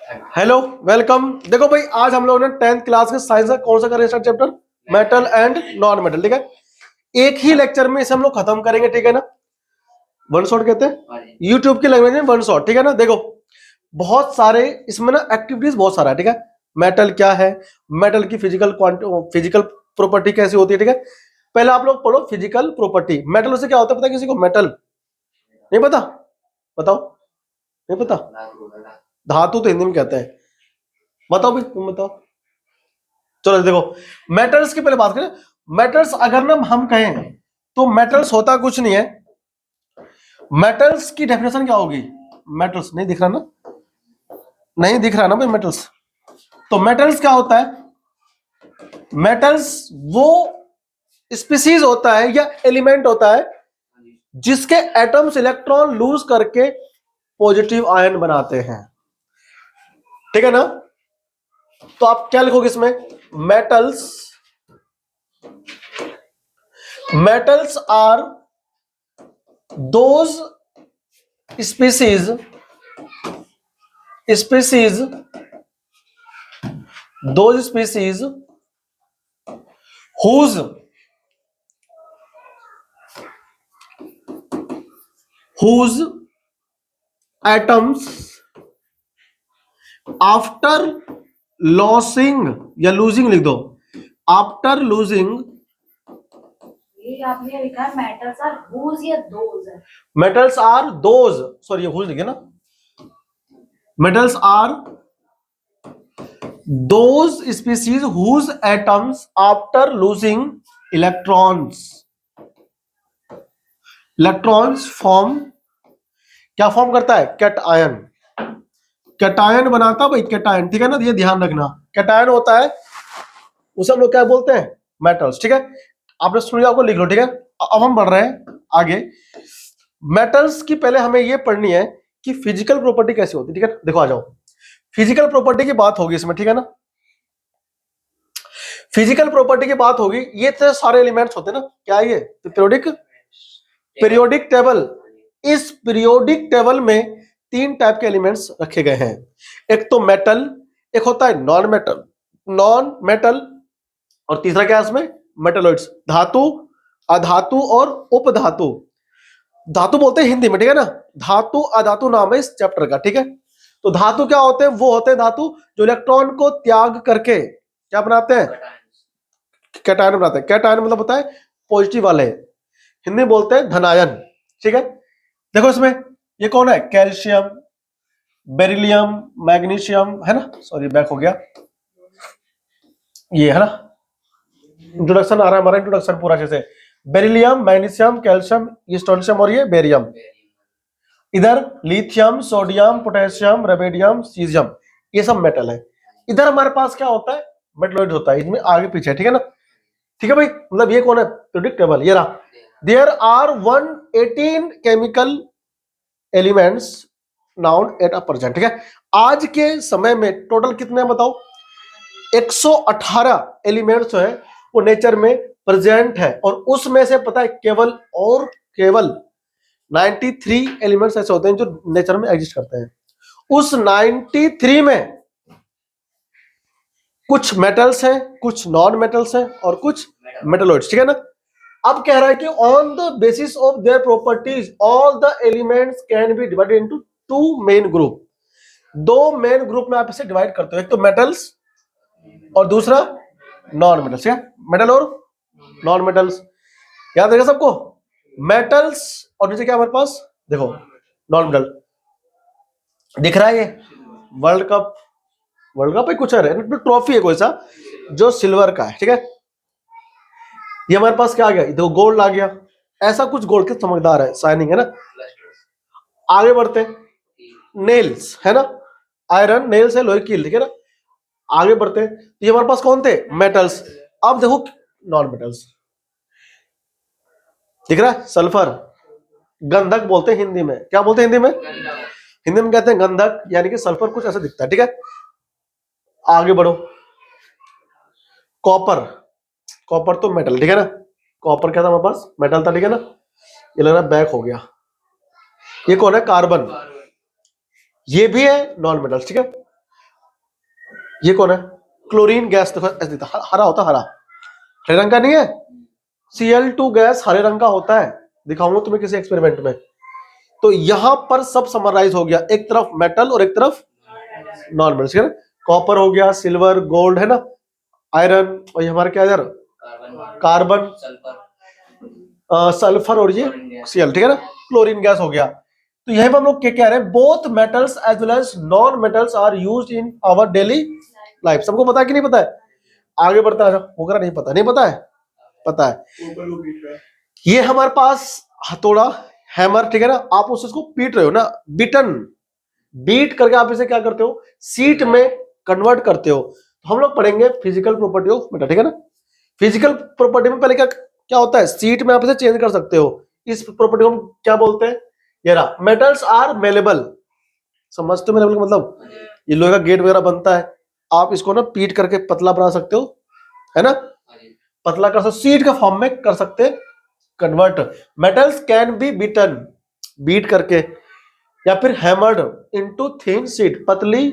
Hello, welcome. देखो भाई, आज हम लोगों ने 10th क्लास के साइंस का कौन सा करें start chapter? Metal and non metal. ठीक है, एक ही लेक्चर में इसे हम लोग खत्म करेंगे। ठीक है ना, वन शॉट कहते हैं यूट्यूब की लैंग्वेज में, वन शॉट। ठीक है ना, देखो बहुत सारे इसमें ना एक्टिविटीज बहुत सारा है। ठीक है, मेटल क्या है, मेटल की फिजिकल प्रॉपर्टी कैसी होती है। ठीक है, पहले आप लोग पढ़ो फिजिकल प्रॉपर्टी। मेटल से क्या होता है पता है किसी को? मेटल नहीं पता? बताओ, नहीं पता? धातु तो हिंदी में कहते हैं। बताओ भाई, तुम बताओ। चलो देखो, मेटल्स की पहले बात करें। मेटल्स अगर ना हम कहें तो मेटल्स होता कुछ नहीं है। मेटल्स की डेफिनेशन क्या होगी? मेटल्स नहीं दिख रहा ना, नहीं दिख रहा ना भाई मेटल्स। तो मेटल्स क्या होता है? मेटल्स वो स्पीसीज होता है या एलिमेंट होता है जिसके एटम्स इलेक्ट्रॉन लूज करके पॉजिटिव आयन बनाते हैं। ठीक है ना, तो आप क्या लिखोगे इसमें? Metals, metals are those species those species whose atoms after losing या losing लिख दो, after losing ये आपने लिखा है मेटल्स आर whose या those है? metals are those, सॉरी ये whose लिखे ना, metals are those species whose atoms after losing electrons form, क्या फॉर्म करता है? कैटायन। कैटायन बनाता भाई, कैटायन। ठीक है ना, ये ध्यान रखना, कैटायन होता है उसे हम लोग क्या बोलते हैं? मेटल्स। ठीक है, आपने सुन लिया, आपको लिख लो। ठीक है, अब हम बढ़ रहे हैं आगे। मेटल्स की पहले हमें ये पढ़नी है कि फिजिकल प्रॉपर्टी कैसी होती है। ठीक है, देखो आ जाओ, फिजिकल प्रॉपर्टी की बात होगी इसमें। ठीक है ना, फिजिकल प्रॉपर्टी की बात होगी। ये तो सारे एलिमेंट्स होते हैं ना, क्या ये पीरियोडिक टेबल। इस पीरियोडिक टेबल में तीन टाइप के एलिमेंट्स रखे गए हैं। एक तो मेटल, एक होता है नॉन मेटल, और तीसरा क्या है इसमें? मेटलॉइड्स, धातु, अधातु और उपधातु। धातु बोलते हैं हिंदी में। ठीक है ना, धातु अधातु नाम है इस चैप्टर का। ठीक है, तो धातु क्या होते हैं? वो होते हैं धातु जो इलेक्ट्रॉन को त्याग करके क्या बनाते हैं? कैटायन बनाते हैं। कैटायन मतलब होता है पॉजिटिव वाले, हिंदी में बोलते हैं धनायन। ठीक है, देखो इसमें ये कौन है? कैल्शियम, बेरिलियम, मैग्नीशियम, है ना, सॉरी बैक हो गया, ये है ना, इंट्रोडक्शन आ रहा है हमारा, इंट्रोडक्शन पूरा जैसे बेरिलियम, मैग्नीशियम, कैल्शियम, स्टोनिशियम और ये बेरियम। इधर लिथियम, सोडियम, पोटेशियम, रेबेडियम, सीजियम, ये सब मेटल है। इधर हमारे पास क्या होता है? मेटलॉइड होता है, इसमें आगे पीछे। ठीक है ना, ठीक है भाई, मतलब ये कौन है? प्रेडिक्टेबल, ये रहा। There are 118 chemical elements known at a present. ठीक है, आज के समय में टोटल कितने हैं बताओ? 118 एलिमेंट्स जो है वो नेचर में प्रेजेंट है, और उसमें से पता है केवल 93 एलिमेंट्स ऐसे होते हैं जो नेचर में एग्जिस्ट करते हैं। उस 93 में कुछ मेटल्स हैं, कुछ नॉन मेटल्स हैं और कुछ मेटलॉइड्स। ठीक है ना, अब कह रहा है कि on the basis of their properties all the elements can be divided into two main group. दो मेन ग्रुप में आप इसे डिवाइड करते हो, एक तो मेटल्स और दूसरा नॉन मेटल्स। क्या मेटल और नॉन मेटल्स याद रहेगा सबको? मेटल्स और नीचे क्या हमारे पास देखो नॉन मेटल दिख रहा है, ये वर्ल्ड कप ही कुछ है, ट्रॉफी है कोई सा जो सिल्वर का है। ठीक है, ये हमारे पास क्या आ गया? देखो गोल्ड आ गया, ऐसा कुछ गोल्ड के चमकदार है, शाइनिंग है ना। आगे बढ़ते हैं, नेल्स है ना, आयरन नेल्स है, लोहे कील। ठीक है ना, आगे बढ़ते हैं, तो ये हमारे पास कौन थे? मेटल्स। अब देखो नॉन मेटल्स दिख रहा है, सल्फर, गंधक बोलते हैं हिंदी में। क्या बोलते हैं हिंदी में? हिंदी में कहते हैं गंधक, यानी कि सल्फर कुछ ऐसा दिखता है। ठीक है, आगे बढ़ो, कॉपर तो मेटल। ठीक है ना, कॉपर क्या था हमारे पास? मेटल था। ठीक है ना, ये लग रहा है बैक हो गया। ये कौन है? कार्बन, ये भी है नॉन मेटल। ठीक है, ये कौन है? Chlorine gas. देखो ऐसे दिखता है, हरा होता है, हरे रंग का नहीं है। Cl2 गैस हरे रंग का होता है, दिखाऊंगा तुम्हें किसी एक्सपेरिमेंट में। तो यहां पर सब समराइज हो गया, एक तरफ मेटल और एक तरफ नॉन मेटल, ठीक है ना। कॉपर हो गया, सिल्वर, गोल्ड है ना, आयरन, और ये हमारा क्या है यार, कार्बन, सल्फर और ये Cl, ठीक है ना, क्लोरीन गैस हो गया। तो यहीं पर हम लोग क्या कह रहे हैं, both metals as well as non metals are used in our daily life. सबको पता है कि नहीं पता है? आगे बढ़ता है, होगा नहीं पता, नहीं पता है, पता है। ये हमारे पास हथौड़ा, हैमर, ठीक है ना, आप उसको पीट रहे हो ना, बीटन, बीट करके आप इसे क्या करते हो, सीट में कन्वर्ट करते हो। तो हम लोग पढ़ेंगे फिजिकल प्रॉपर्टी ऑफ मेटल, ठीक है ना। फिजिकल प्रॉपर्टी में पहले क्या क्या होता है, सीट में आप इसे चेंज कर सकते हो। इस प्रॉपर्टी को हम क्या बोलते हैं, ये रहा, मेटल्स आर मेलेबल। समझते हो मेलेबल का मतलब? ये लोहे का गेट वगैरह बनता है, आप इसको ना पीट करके पतला बना सकते हो, है ना, पतला कर सकते, सीट के फॉर्म में कर सकते हैं convert. Metals can be beaten, beat करके, या फिर हैमर्ड इनटू थिन शीट, पतली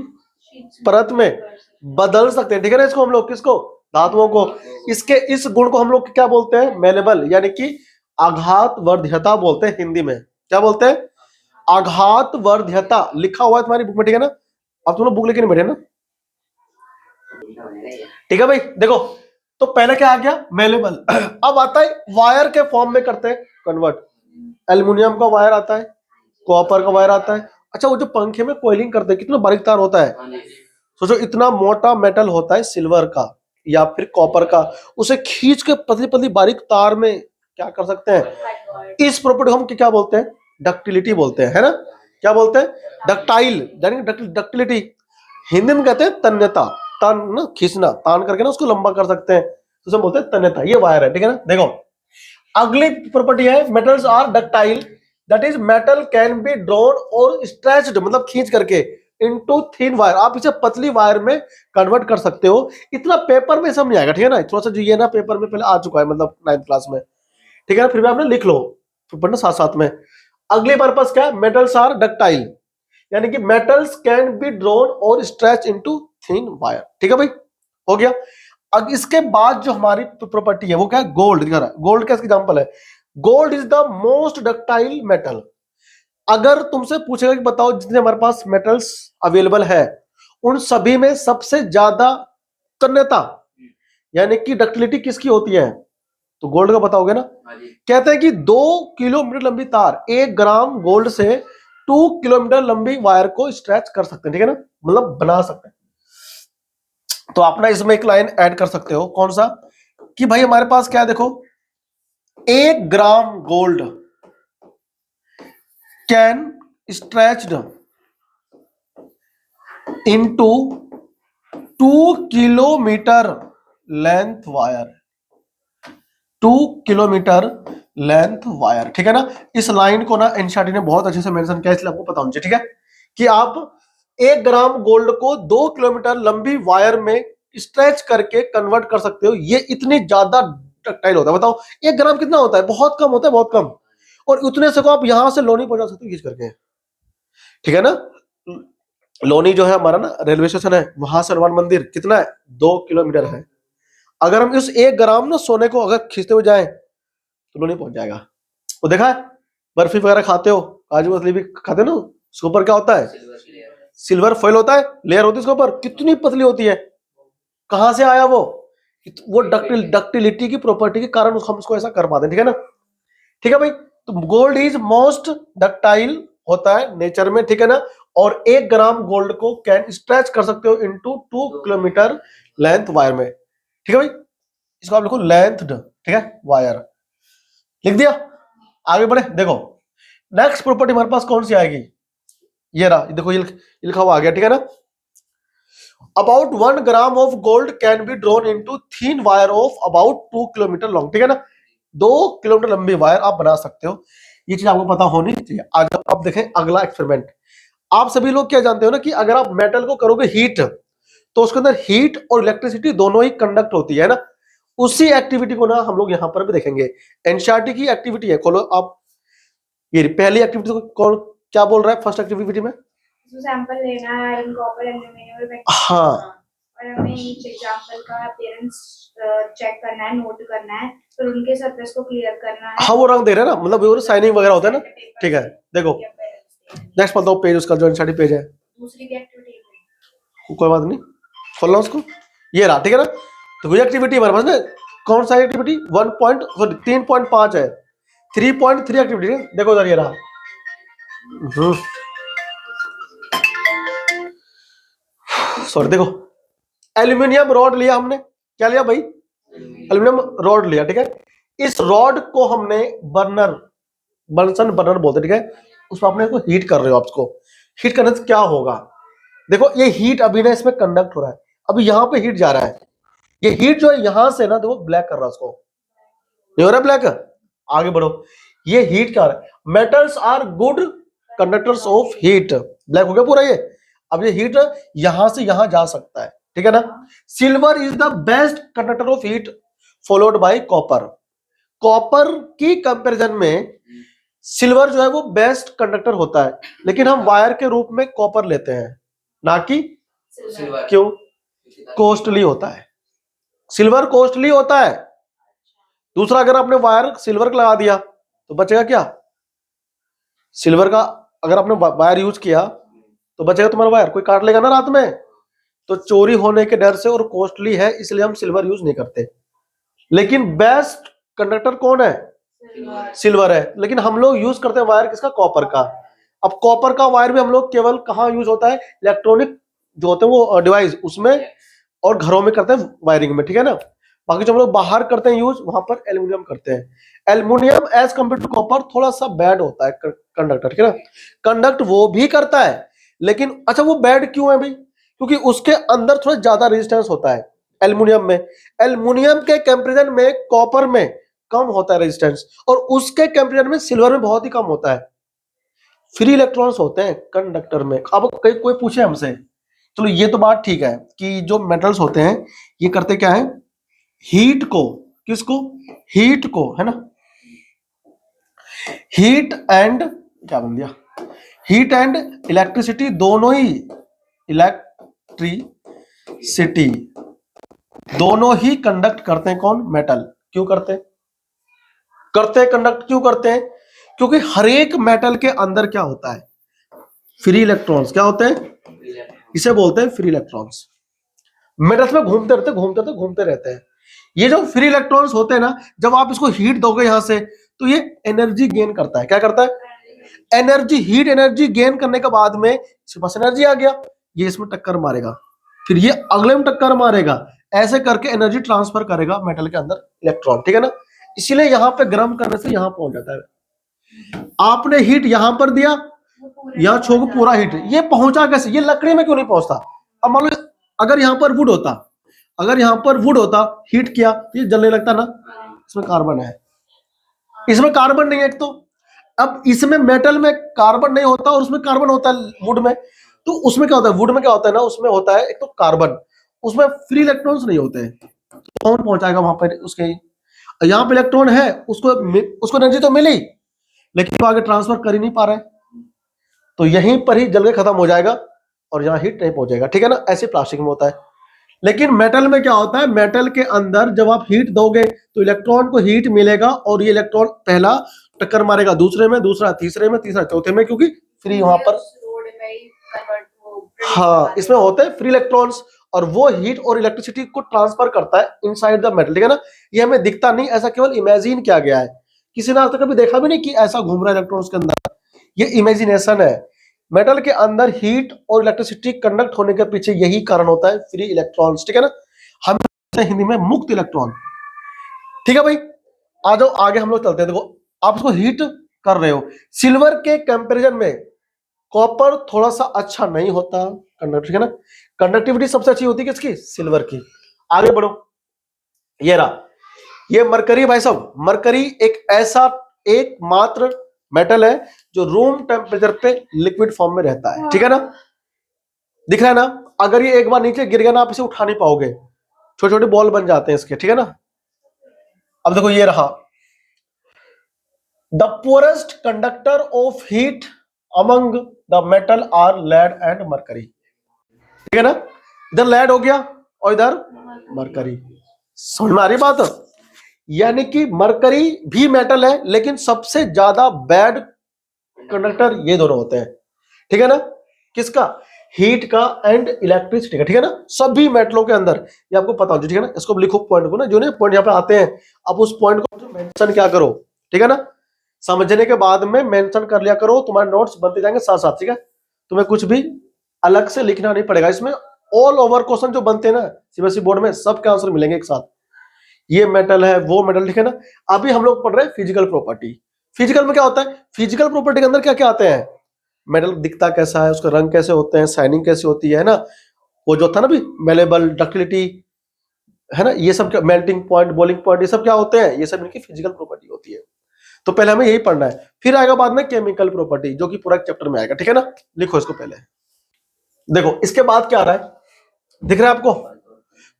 परत में बदल सकते हैं, ठीक है ना। इसको हम लोग किसको, धातुओं को, इसके इस गुण को हम लोग क्या बोलते हैं, मेलेबल, यानी कि आघात वर्ध्यता बोलते हैं हिंदी में। क्या बोलते हैं? आघात वर्ध्यता। लिखा हुआ है तुम्हारी बुक में, ठीक है ना। अब तुम लोग बुक लेके नहीं बैठे ना, ठीक है भाई। देखो, तो पहले क्या आ गया, मेलेबल। अब आता है वायर के फॉर्म में करते हैं कन्वर्ट। एल्युमिनियम का वायर आता है, कॉपर का वायर आता है। अच्छा, वो जो पंखे में कोयलिंग करते हैं, कितना बारीक तार होता है, सोचो इतना मोटा मेटल होता है सिल्वर का या फिर कॉपर का, उसे खींच के पतली पतली बारीक तार में क्या कर सकते हैं। इस प्रॉपर्टी को हम क्या बोलते हैं, डक्टिलिटी बोलते हैं, है ना। क्या बोलते हैं, डक्टाइल, यानी डक्टिलिटी। हिंदी में कहते हैं तन्यता, तान ना, खींचना, तान करके ना उसको लंबा कर सकते हैं, तो उसे बोलते हैं तन्यता। ये वायर है, ठीक है ना। देखो, अगली प्रॉपर्टी है, metals are ductile, that is metal can be drawn और स्ट्रेच्ड, मतलब खींच करके, इनटू थिन वायर, आप इसे पतली वायर में कन्वर्ट कर सकते हो। इतना पेपर में सब नहीं आएगा, ठीक है ना, थोड़ा सा जो ये ना पेपर में पहले आ चुका है, मतलब 9th क्लास में, ठीक है ना, फिर भी आपने लिख लो, फिर पढ़ना साथ साथ में। अगले पर्पस क्या है, मेटल्स आर डक्टाइल, यानी कि मेटल्स कैन बी ड्रॉन और स्ट्रेच इनटू थिन वायर, ठीक है भाई, हो गया। अब इसके बाद जो हमारी प्रॉपर्टी है वो क्या है, गोल्ड। दिखा रहा है, गोल्ड का एग्जांपल है, gold is the most ductile metal. अगर तुमसे पूछेगा कि बताओ जितने हमारे पास मेटल्स अवेलेबल है, उन सभी में सबसे ज्यादा तन्यता यानी कि डक्टिलिटी किसकी होती है, तो गोल्ड का बताओगे ना। कहते हैं कि 2 किलोमीटर लंबी तार, 1 ग्राम गोल्ड से 2 किलोमीटर लंबी वायर को स्ट्रेच कर सकते हैं, ठीक है ना, मतलब बना सकते हैं। तो अपना इसमें एक लाइन ऐड कर सकते हो, कौन सा, कि भाई हमारे पास क्या है, देखो, 1 gram gold can stretched into 2 kilometre length wire, 2 kilometre length wire, ठीक है ना। इस लाइन को ना एनसीईआरटी ने बहुत अच्छे से मेंशन किया, इसलिए आपको पता होना चाहिए, ठीक है, कि आप 1 ग्राम गोल्ड को 2 किलोमीटर लंबी वायर में स्ट्रेच करके कन्वर्ट कर सकते हो। ये इतनी ज्यादा डक्टाइल होता है, बताओ 1 ग्राम कितना होता है, बहुत कम होता है, बहुत कम। और उतने से को आप यहां से लोनी पहुंचा सकते हो खींच करके, ठीक है ना। लोनी जो है हमारा ना रेलवे स्टेशन है, वहां से हनुमान मंदिर कितना है, 2 किलोमीटर है। अगर हम इस 1 ग्राम ना सोने को अगर खींचते हुए जाएं तो लोनी पहुंच जाएगा। वो देखा है, बर्फी वगैरह खाते हो, काजू कतली भी खाते हो ना, उसके ऊपर क्या होता है, सिल्वर फॉइल होता है, लेयर होती है उसके ऊपर, कितनी पतली होती है, कहां से आया वो डक्टिलिटी की प्रॉपर्टी के कारण हम उसको ऐसा कर पाते हैं, ठीक है ना। ठीक है भाई, तो गोल्ड इज मोस्ट डक्टाइल होता है नेचर में, ठीक है ना। और 1 ग्राम गोल्ड को कैन स्ट्रेच कर सकते हो इनटू 2 किलोमीटर लेंथ वायर में, ठीक है भाई। इसको आप लिखो लेंथ, ठीक है, वायर लिख दिया। आगे बढ़े, देखो नेक्स्ट प्रॉपर्टी हमारे पास कौन सी आएगी, ये रहा, देखो ये लिखा हुआ आ गया, ठीक है ना। About 1 gram of gold can be drawn into thin wire of about 2 kilometre long, ठीक है ना, 2 किलोमीटर लंबी वायर आप बना सकते हो। ये चीज आपको पता होनी चाहिए। आज आप देखें अगला एक्सपेरिमेंट। आप सभी लोग क्या जानते हो ना कि अगर आप मेटल को करोगे हीट, तो उसके अंदर हीट और इलेक्ट्रिसिटी दोनों ही कंडक्ट होती है ना। उसी एक्टिविटी को ना हम लोग यहां पर भी देखेंगे। एनसीईआरटी की एक्टिविटी है, खोलो आप, ये पहली एक्टिविटी को कौन क्या बोल रहा है, फर्स्ट एक्टिविटी में, सैंपल लेना है आयरन कॉपर एल्यूमिनियम और हाँ, और हमें ईच एग्जाम्पल का पेरेंट्स चेक करना है, नोट करना है, फिर उनके सर पे इसको क्लियर करना है। हाँ वो रंग दे रहे हैं ना, मतलब वो साइनिंग वगैरह होता है ना। ठीक है, देखो नेक्स्ट बताओ पेज, उसका जो एनसीईआरटी पेज है। दूसरी भी एक्टिविटी कोई बात नहीं, खोलना उसको, ये रहा। ठीक है ना, तो ये एक्टिविटी हमारे पास ना, कौन सा एक्टिविटी 3.5 है, 3.3 एक्टिविटी है। देखो उधर ये रहा। सॉरी, देखो एल्यूमिनियम रॉड लिया हमने, क्या लिया भाई, एल्यूमिनियम रॉड लिया। ठीक है, इस रॉड को हमने बर्नसन बर्नर बोलते हैं। ठीक है, उसमें आपने इसको हीट कर रहे हो, आप इसको हीट करने से क्या होगा, देखो ये हीट अभी ना इसमें कंडक्ट हो रहा है, अभी यहां पे हीट जा रहा है, ये हीट जो है यहां से ना देखो ब्लैक कर रहा है उसको, नहीं हो रहा ब्लैक, आगे बढ़ो। ये हीट क्या है, metals are good conductors of heat, black हो गया पूरा ये। अब ये हीट यहां से यहां जा सकता है, ठीक है ना। Silver is the best conductor of heat followed by copper, copper की कंपैरिजन में सिल्वर जो है वो बेस्ट कंडक्टर होता है, लेकिन हम वायर के रूप में कॉपर लेते हैं, ना कि सिल्वर। क्यों, कॉस्टली होता है, सिल्वर कॉस्टली होता है। दूसरा, अगर आपने वायर सिल्वर का लगा दिया तो बचेगा क्या, सिल्वर का अगर आपने वायर यूज किया तो बचेगा तुम्हारा वायर, कोई काट लेगा ना रात में, तो चोरी होने के डर से और कॉस्टली है इसलिए हम सिल्वर यूज नहीं करते। लेकिन बेस्ट कंडक्टर कौन है, सिल्वर है, लेकिन हम लोग यूज करते हैं वायर किसका, कॉपर का। अब कॉपर का वायर भी हम लोग केवल कहां यूज होता है, इलेक्ट्रॉनिक जो होते हैं वो डिवाइस उसमें, और घरों में करते हैं वायरिंग में, ठीक है ना। बाकी जो हम लोग बाहर करते हैं यूज, वहां पर एल्यूमिनियम करते हैं। Aluminium as compare to copper थोड़ा सा बैड होता है कंडक्टर, ठीक है ना, कंडक्ट वो भी करता है, लेकिन अच्छा वो बैड क्यों है भाई, क्योंकि उसके अंदर थोड़ा ज्यादा रेजिस्टेंस होता है एल्यूमिनियम में, एल्यूमिनियम के कंपैरिजन में कॉपर में कम होता है रेजिस्टेंस, और उसके कंपैरिजन में सिल्वर में बहुत ही कम होता है। फ्री इलेक्ट्रॉन्स होते हैं कंडक्टर में। अब कोई पूछे हमसे, चलो ये तो बात ठीक है कि जो मेटल्स होते हैं ये करते क्या है, हीट को, किसको, हीट को, है ना, हीट एंड, क्या बन दिया, हीट एंड इलेक्ट्रिसिटी, दोनों ही, इलेक्ट्रिसिटी दोनों ही कंडक्ट करते हैं, कौन, मेटल। क्यों करते हैं, कंडक्ट क्यों करते हैं, क्योंकि हर एक मेटल के अंदर क्या होता है, फ्री इलेक्ट्रॉन्स, क्या होते हैं, इसे बोलते हैं फ्री इलेक्ट्रॉन्स। मेटल्स में घूमते रहते हैं। ये जो फ्री इलेक्ट्रॉन्स होते हैं ना, जब आप इसको हीट दोगे यहां से, तो ये एनर्जी गेन करता है, क्या करता है, एनर्जी, हीट एनर्जी गेन करने के बाद में इसके पास एनर्जी आ गया, ये इसमें टक्कर मारेगा, फिर ये अगले में टक्कर मारेगा, ऐसे करके एनर्जी ट्रांसफर करेगा मेटल के अंदर इलेक्ट्रॉन, ठीक है ना। इसीलिए यहां पे गर्म करने से यहां पहुंच जाता है। आपने हीट यहां पर दिया, यहां छोड़ पूरा हीट, ये पहुंचा कैसे, ये लकड़ी में क्यों नहीं पहुंचता। अब मान लो अगर यहां पर वुड होता, हीट किया तो ये जलने लगता ना, इसमें कार्बन है, इसमें कार्बन नहीं है एक तो। अब इसमें मेटल में कार्बन नहीं होता और उसमें कार्बन होता है वुड में, तो उसमें क्या होता है, वुड में क्या होता है ना, उसमें होता है एक तो कार्बन, उसमें फ्री इलेक्ट्रॉन्स नहीं होते हैं, तो कौन पहुंचाएगा वहां पर उसके, यहाँ पे इलेक्ट्रॉन है, उसको एनर्जी तो मिली, लेकिन वो आगे ट्रांसफर कर ही नहीं पा रहा है, तो यहीं पर ही जल के खत्म हो जाएगा और यहाँ हीट नहीं पहुंचेगा, ठीक है ना। ऐसे प्लास्टिक में होता है। लेकिन मेटल में क्या होता है, मेटल के अंदर जब आप हीट दोगे तो इलेक्ट्रॉन को हीट मिलेगा, और ये इलेक्ट्रॉन पहला टक्कर मारेगा दूसरे में, दूसरा तीसरे में, तीसरा चौथे में, क्योंकि फ्री वहां पर, हाँ इसमें होते हैं फ्री इलेक्ट्रॉन्स, और वो हीट और इलेक्ट्रिसिटी को ट्रांसफर करता है इनसाइड द मेटल, ठीक है ना। ये हमें दिखता नहीं, ऐसा केवल इमेजिन किया गया है, किसी ने आज तक कभी देखा भी नहीं कि ऐसा घूम रहा है इलेक्ट्रॉन्स के अंदर, ये इमेजिनेशन है। मेटल के अंदर हीट और इलेक्ट्रिसिटी कंडक्ट होने के पीछे यही कारण होता है, फ्री इलेक्ट्रॉन्स, ठीक है ना। हम हिंदी में मुक्त इलेक्ट्रॉन, ठीक है भाई। आ जाओ आगे हम लोग चलते हैं। देखो आप इसको हीट कर रहे हो, सिल्वर के कंपैरिजन में कॉपर थोड़ा सा अच्छा नहीं होता कंडक्टर, ठीक है ना, कंडक्टिविटी सबसे अच्छी होती है किसकी, सिल्वर की। आगे बढ़ो, ये रहा, ये मरकरी भाई साहब, मरकरी एक ऐसा एकमात्र मेटल है जो रूम टेम्परेचर पे लिक्विड फॉर्म में रहता है, ठीक है ना, दिख रहा है ना। अगर ये एक बार नीचे गिर गया ना, आप इसे उठा नहीं पाओगे, छोटे छोटे बॉल बन जाते हैं इसके, ठीक है ना। अब देखो ये रहा, the poorest conductor of heat among the metal are lead and mercury, ठीक है ना। इधर लेड हो गया, और इधर मरकरी। समझ में आ रही बात? यानी कि मरकरी भी मेटल है, लेकिन सबसे ज्यादा बैड कंडक्टर ये दोनों होते हैं, ठीक है ना? किसका? हीट का एंड इलेक्ट्रिसिटी का, ठीक है ना? सभी मेटलों के अंदर ये आपको पता होना, ठीक है ना? इसको लिखो पॉइंट को ना, जो ना पॉइंट यहाँ पे आते हैं, अब उस पॉइंट को मेंशन क्या करो, ठीक है ना? समझने के बाद में मेंशन कर लिया करो, तुम्हारे नोट्स बनते जाएंगे साथ साथ, ठीक है? तुम्हें कुछ भी अलग से लिखना नहीं पड़ेगा इसमें। ऑल ओवर क्वेश्चन जो बनते हैं ना सीबीएसई बोर्ड में, सबके आंसर मिलेंगे एक साथ। ये मेटल है, वो मेटल, ठीक है ना? अभी हम लोग पढ़ रहे हैं फिजिकल प्रॉपर्टी। फिजिकल में क्या होता है? फिजिकल प्रॉपर्टी के अंदर क्या क्या आते हैं? मेटल दिखता कैसा है, उसका रंग कैसे होते हैं, शाइनिंग कैसे होती है ना? वो जो था ना भी, मेलेबल, डक्टिलिटी, है ना? ये सब क्या, मेल्टिंग पॉइंट, बॉइलिंग पॉइंट, ये सब क्या होते हैं? ये सब इनकी फिजिकल प्रॉपर्टी होती है। तो पहले हमें यही पढ़ना है, फिर आएगा बाद में केमिकल प्रॉपर्टी, जो कि पूरा चैप्टर में आएगा, ठीक है ना? लिखो इसको पहले। देखो इसके बाद क्या आ रहा है, दिख रहा है आपको?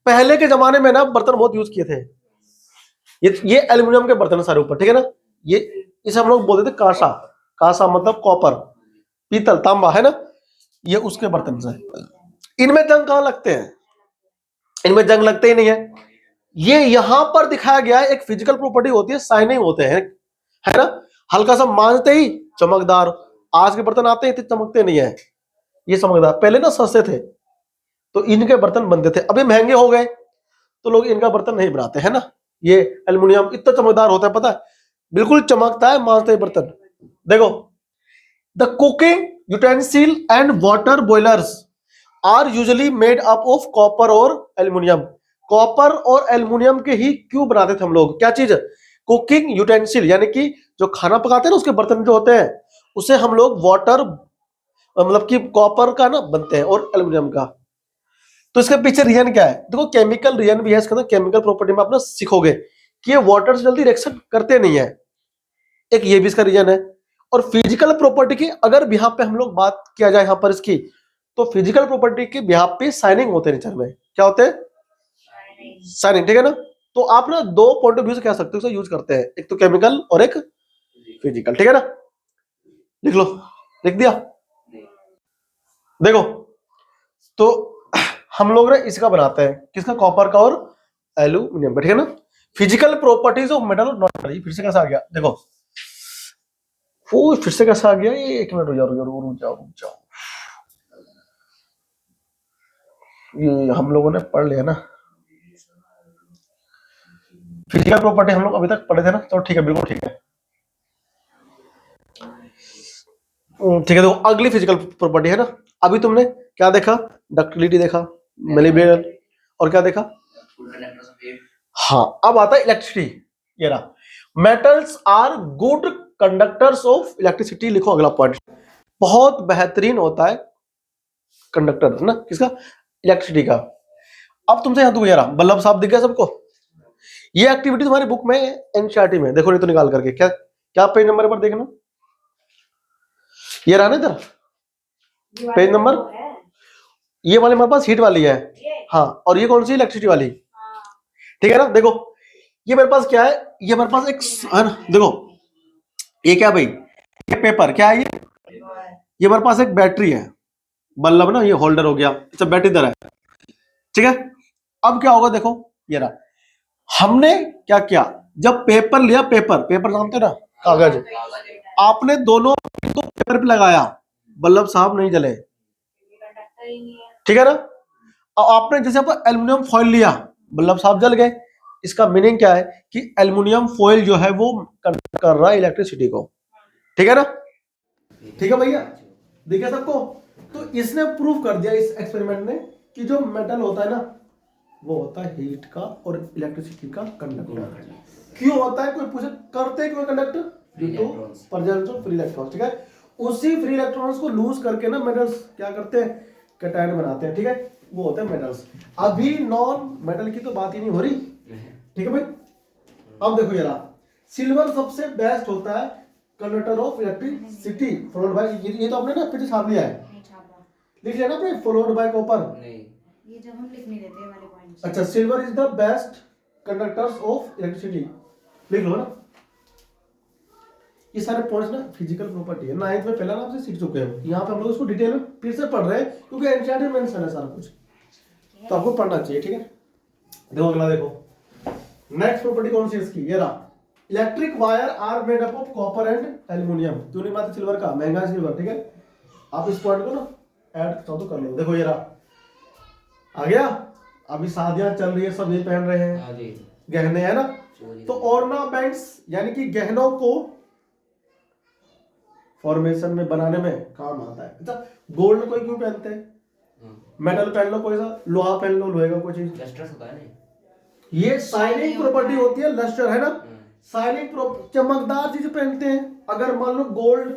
पहले के जमाने में ना बर्तन बहुत यूज किए थे। ये एल्यूमिनियम के बर्तन सारे ऊपर, ठीक है ना? ये इसे हम लोग बोलते थे कांसा। कांसा मतलब कॉपर, पीतल, तांबा, है ना? ये उसके बर्तन से। इनमें जंग कहां लगते हैं? इनमें जंग लगते ही नहीं है। ये यहां पर दिखाया गया है, एक फिजिकल प्रॉपर्टी होती है, शाइनिंग होते हैं, है ना? हल्का सा मांजते ही चमकदार। आज के बर्तन आते हैं इतने चमकते नहीं है, ये चमकदार। पहले ना सस्ते थे तो इनके बर्तन बनते थे, अभी महंगे हो गए तो लोग इनका बर्तन नहीं बनाते, है ना? ये एल्युमिनियम इतना चमकदार होता है, पता है? बिल्कुल चमकता है मांजते ही बर्तन। देखो, the cooking utensil and water boilers are usually made up of copper और एल्युमिनियम। कॉपर और एल्युमिनियम के ही क्यों बनाते थे हम लोग? क्या चीज? कुकिंग यूटेंसिल, यानी कि जो खाना पकाते हैं ना उसके बर्तन जो होते हैं, उसे हम लोग वाटर, मतलब कि कॉपर का ना बनते हैं और एल्युमिनियम का। तो इसके पीछे रीजन क्या है? देखो केमिकल रीजन भी है इसके अंदर, केमिकल प्रॉपर्टी में अपना सीखोगे कि ये वाटर से जल्दी रिएक्शन करते नहीं है, एक ये भी इसका रीजन है। और फिजिकल प्रॉपर्टी की अगर बिहाफ पे हम लोग बात किया जाए यहां पर इसकी, तो फिजिकल प्रॉपर्टी के बिहाफ पे शाइनिंग होते हैं नेचर में। क्या होते हैं? शाइनिंग, ठीक है ना? तो आप ना दो पॉइंट ऑफ व्यू से कह सकते हो, उसे यूज करते हैं, एक तो केमिकल और एक फिजिकल, ठीक है ना? लिख लो, लिख दिया? देखो, तो हम लोग ना इसका बनाते हैं, किसका? कॉपर का और एल्यूमिनियम का, ठीक है ना? फिजिकल प्रॉपर्टीज ऑफ मेटल और नॉन मेटल। फिर से कैसा आ गया देखो, वो फिर से कैसा आ गया ये, एक मिनट रुक जाओ, रुक जाओ। ये हम लोगों ने पढ़ लिया ना फिजिकल प्रॉपर्टी, हम लोग अभी तक पढ़े थे ना, तो ठीक है, बिल्कुल ठीक है। ठीक है, देखो अगली फिजिकल प्रॉपर्टी है ना, अभी तुमने क्या देखा? डक्टिलिटी देखा, मेलेबल, और क्या देखा? हाँ, अब आता है इलेक्ट्रिसिटी। ये रहा, metals are good conductors of electricity. लिखो अगला पॉइंट, बहुत बेहतरीन होता है कंडक्टर, है ना? किसका? इलेक्ट्रिसिटी का। अब तुमसे यहां तो ये रहा, बल्लभ साहब दिख गया सबको? ये एक्टिविटी तुम्हारी बुक में एनसीईआरटी में, देखो नहीं तो निकाल करके, क्या क्या पेज नंबर पर देखना, ये रहा ना इधर पेज नंबर, ये वाली हमारे पास हीट वाली है, हाँ, और ये कौन सी? इलेक्ट्रिसिटी वाली, ठीक है ना? देखो ये मेरे पास क्या है, ये मेरे पास एक है ना, देखो ये क्या भाई, ये पेपर क्या है, ये मेरे पास एक बैटरी है, बल्लभ ना, ये होल्डर हो गया, अच्छा बैटरी इधर है, ठीक है? अब क्या होगा, देखो ये रहा, हमने क्या किया, जब पेपर लिया, पेपर जानते हो ना, कागज, आपने दोनों को पेपर पे लगाया, बल्लभ साहब नहीं जले, ठीक है ना? और आपने जैसे एल्युमिनियम फॉइल लिया, बल्लभ साहब जल गए। इसका मीनिंग क्या है कि एल्युमिनियम फॉइल जो है वो कंडक्ट कर रहा है इलेक्ट्रिसिटी को, ठीक है ना? ठीक है भैया, देखिए सबको। तो इसने प्रूव कर दिया इस एक्सपेरिमेंट ने कि जो मेटल होता है ना, वो होता है हीट का और इलेक्ट्रिसिटी का कंडक्टर। क्यों होता है? कोई पूछे, करते क्यों conductor? Due to presence of free electrons, ठीक है? उसी फ्री इलेक्ट्रॉन्स को लूज करके ना मेटल्स क्या करते हैं? कैटायन बनाते हैं, ठीक है? वो होते हैं मेटल्स। अभी नॉन मेटल की तो बात ही नहीं हो रही, ठीक है भाई? अब देखो ये रहा, सिल्वर सबसे बेस्ट होता है conductor of electricity, followed by, ये तो आपने ना पीछे छाप लिया है, लिख लिया ना आपने, फॉलोड बाय कॉपर, ये जब हम लिख नहीं देते वाले पॉइंट्स। अच्छा, silver is the best conductors of electricity, लिख लो ना। ये सारे पॉइंट्स ना फिजिकल प्रॉपर्टी है, 9th में पहला ना आपसे सीख चुके हो, यहाँ पे हम लोग इसको डिटेल में फिर से पढ़ रहे हैं क्योंकि एनसीईआरटी में मेंशन है सारा कुछ। तो आपको पढ़ना चाहिए, ठीक है। देखो अगला, देखो नेक्स्ट प्रॉपर्टी कौन सी है इसकी, ये रहा, electric wire are made up of copper and aluminium, क्यों नहीं बात सिल्वर का, महंगा है सिल्वर, ठीक है। आप इस पॉइंट को ना ऐड तो कर लो। देखो ये रहा, आ गया। अभी शादियां चल रही है, सब ये पहन रहे हैं, हाँ जी। गहने, है ना। तो ऑर्नामेंट्स यानी कि गहनों को फॉर्मेशन में बनाने में काम आता है। अच्छा, गोल्ड कोई क्यों पहनते हैं, मेटल पहन लो, कोई सा लोहा पहन लो, लोहे का कोई चीज, लस्टर्स होता है नहीं। ये शाइनिंग प्रॉपर्टी होती है, लस्टर, है ना। शाइनिंग चमकदार चीज पहनते हैं। अगर मान लो गोल्ड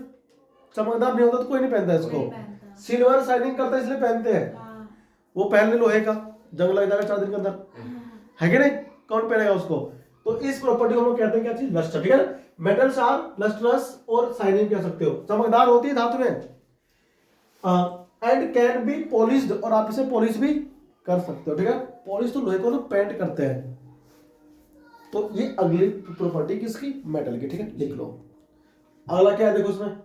चमकदार नहीं होता तो कोई नहीं पहनता इसको। सिल्वर शाइनिंग करता है इसलिए पहनते हैं। वो पहन ले लोहे का, जंग लग जाएगा 4 दिन के अंदर, है कि नहीं, कौन पहनेगा उसको। तो इस प्रॉपर्टी को हम लोग कहते हैं क्या चीज, लस्टर, ठीक है ना। मेटल्स आर लस्ट्रस और शाइनिंग कह सकते हो, चमकदार होती है धातु में। एंड कैन बी पॉलिश्ड, और आप इसे पॉलिश भी कर सकते हो, ठीक है। पॉलिश तो लोहे को ना पेंट करते हैं। तो ये अगली प्रॉपर्टी किसकी, मेटल की, ठीक है, लिख लो। अगला क्या है देखो इसमें,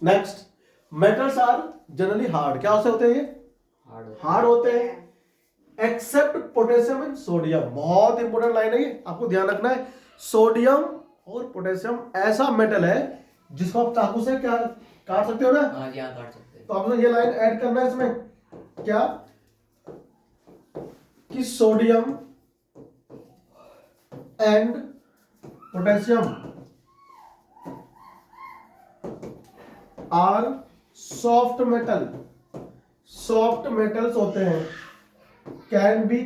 next, metals are generally hard, क्या से होते हैं ये, हार्ड होते हैं, एक्सेप्ट पोटेशियम एंड सोडियम। बहुत इंपॉर्टेंट लाइन है ये, आपको ध्यान रखना है। सोडियम और पोटेशियम ऐसा मेटल है जिसको आप चाकू से क्या काट सकते हो ना। हाँ जी, हाँ काट सकते हैं। तो आपने ये लाइन ऐड करना है इसमें, क्या कि sodium and potassium are soft metal, soft metals होते हैं, can be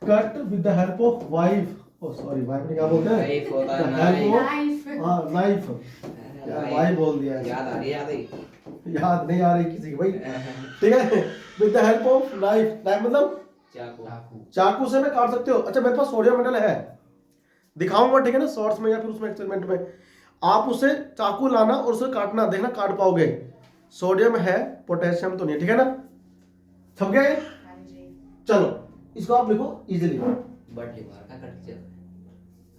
cut with the help of wife, sorry wife ने क्या बोलते हैं, नाइफ होता है, नाइफ। हाँ नाइफ, यार वाइफ बोल दिया, याद आ रही है, याद नहीं आ रही किसी की भाई, ठीक है। With the help of knife, knife मतलब चाकू। चाकू से ना काट सकते हो। अच्छा, मेरे पास सोडियम मेटल है, दिखाऊंगा, ठीक है ना, शॉर्ट्स में या फिर उसमें एक्सपेरिमेंट में। आप उसे चाकू लाना और उसे काटना, देखना काट पाओगे। सोडियम है, पोटेशियम तो नहीं, ठीक है ना, छप गया ये? हाँ जी। चलो इसको आप लिखो इजीली, बट लिखा का कट जाता है।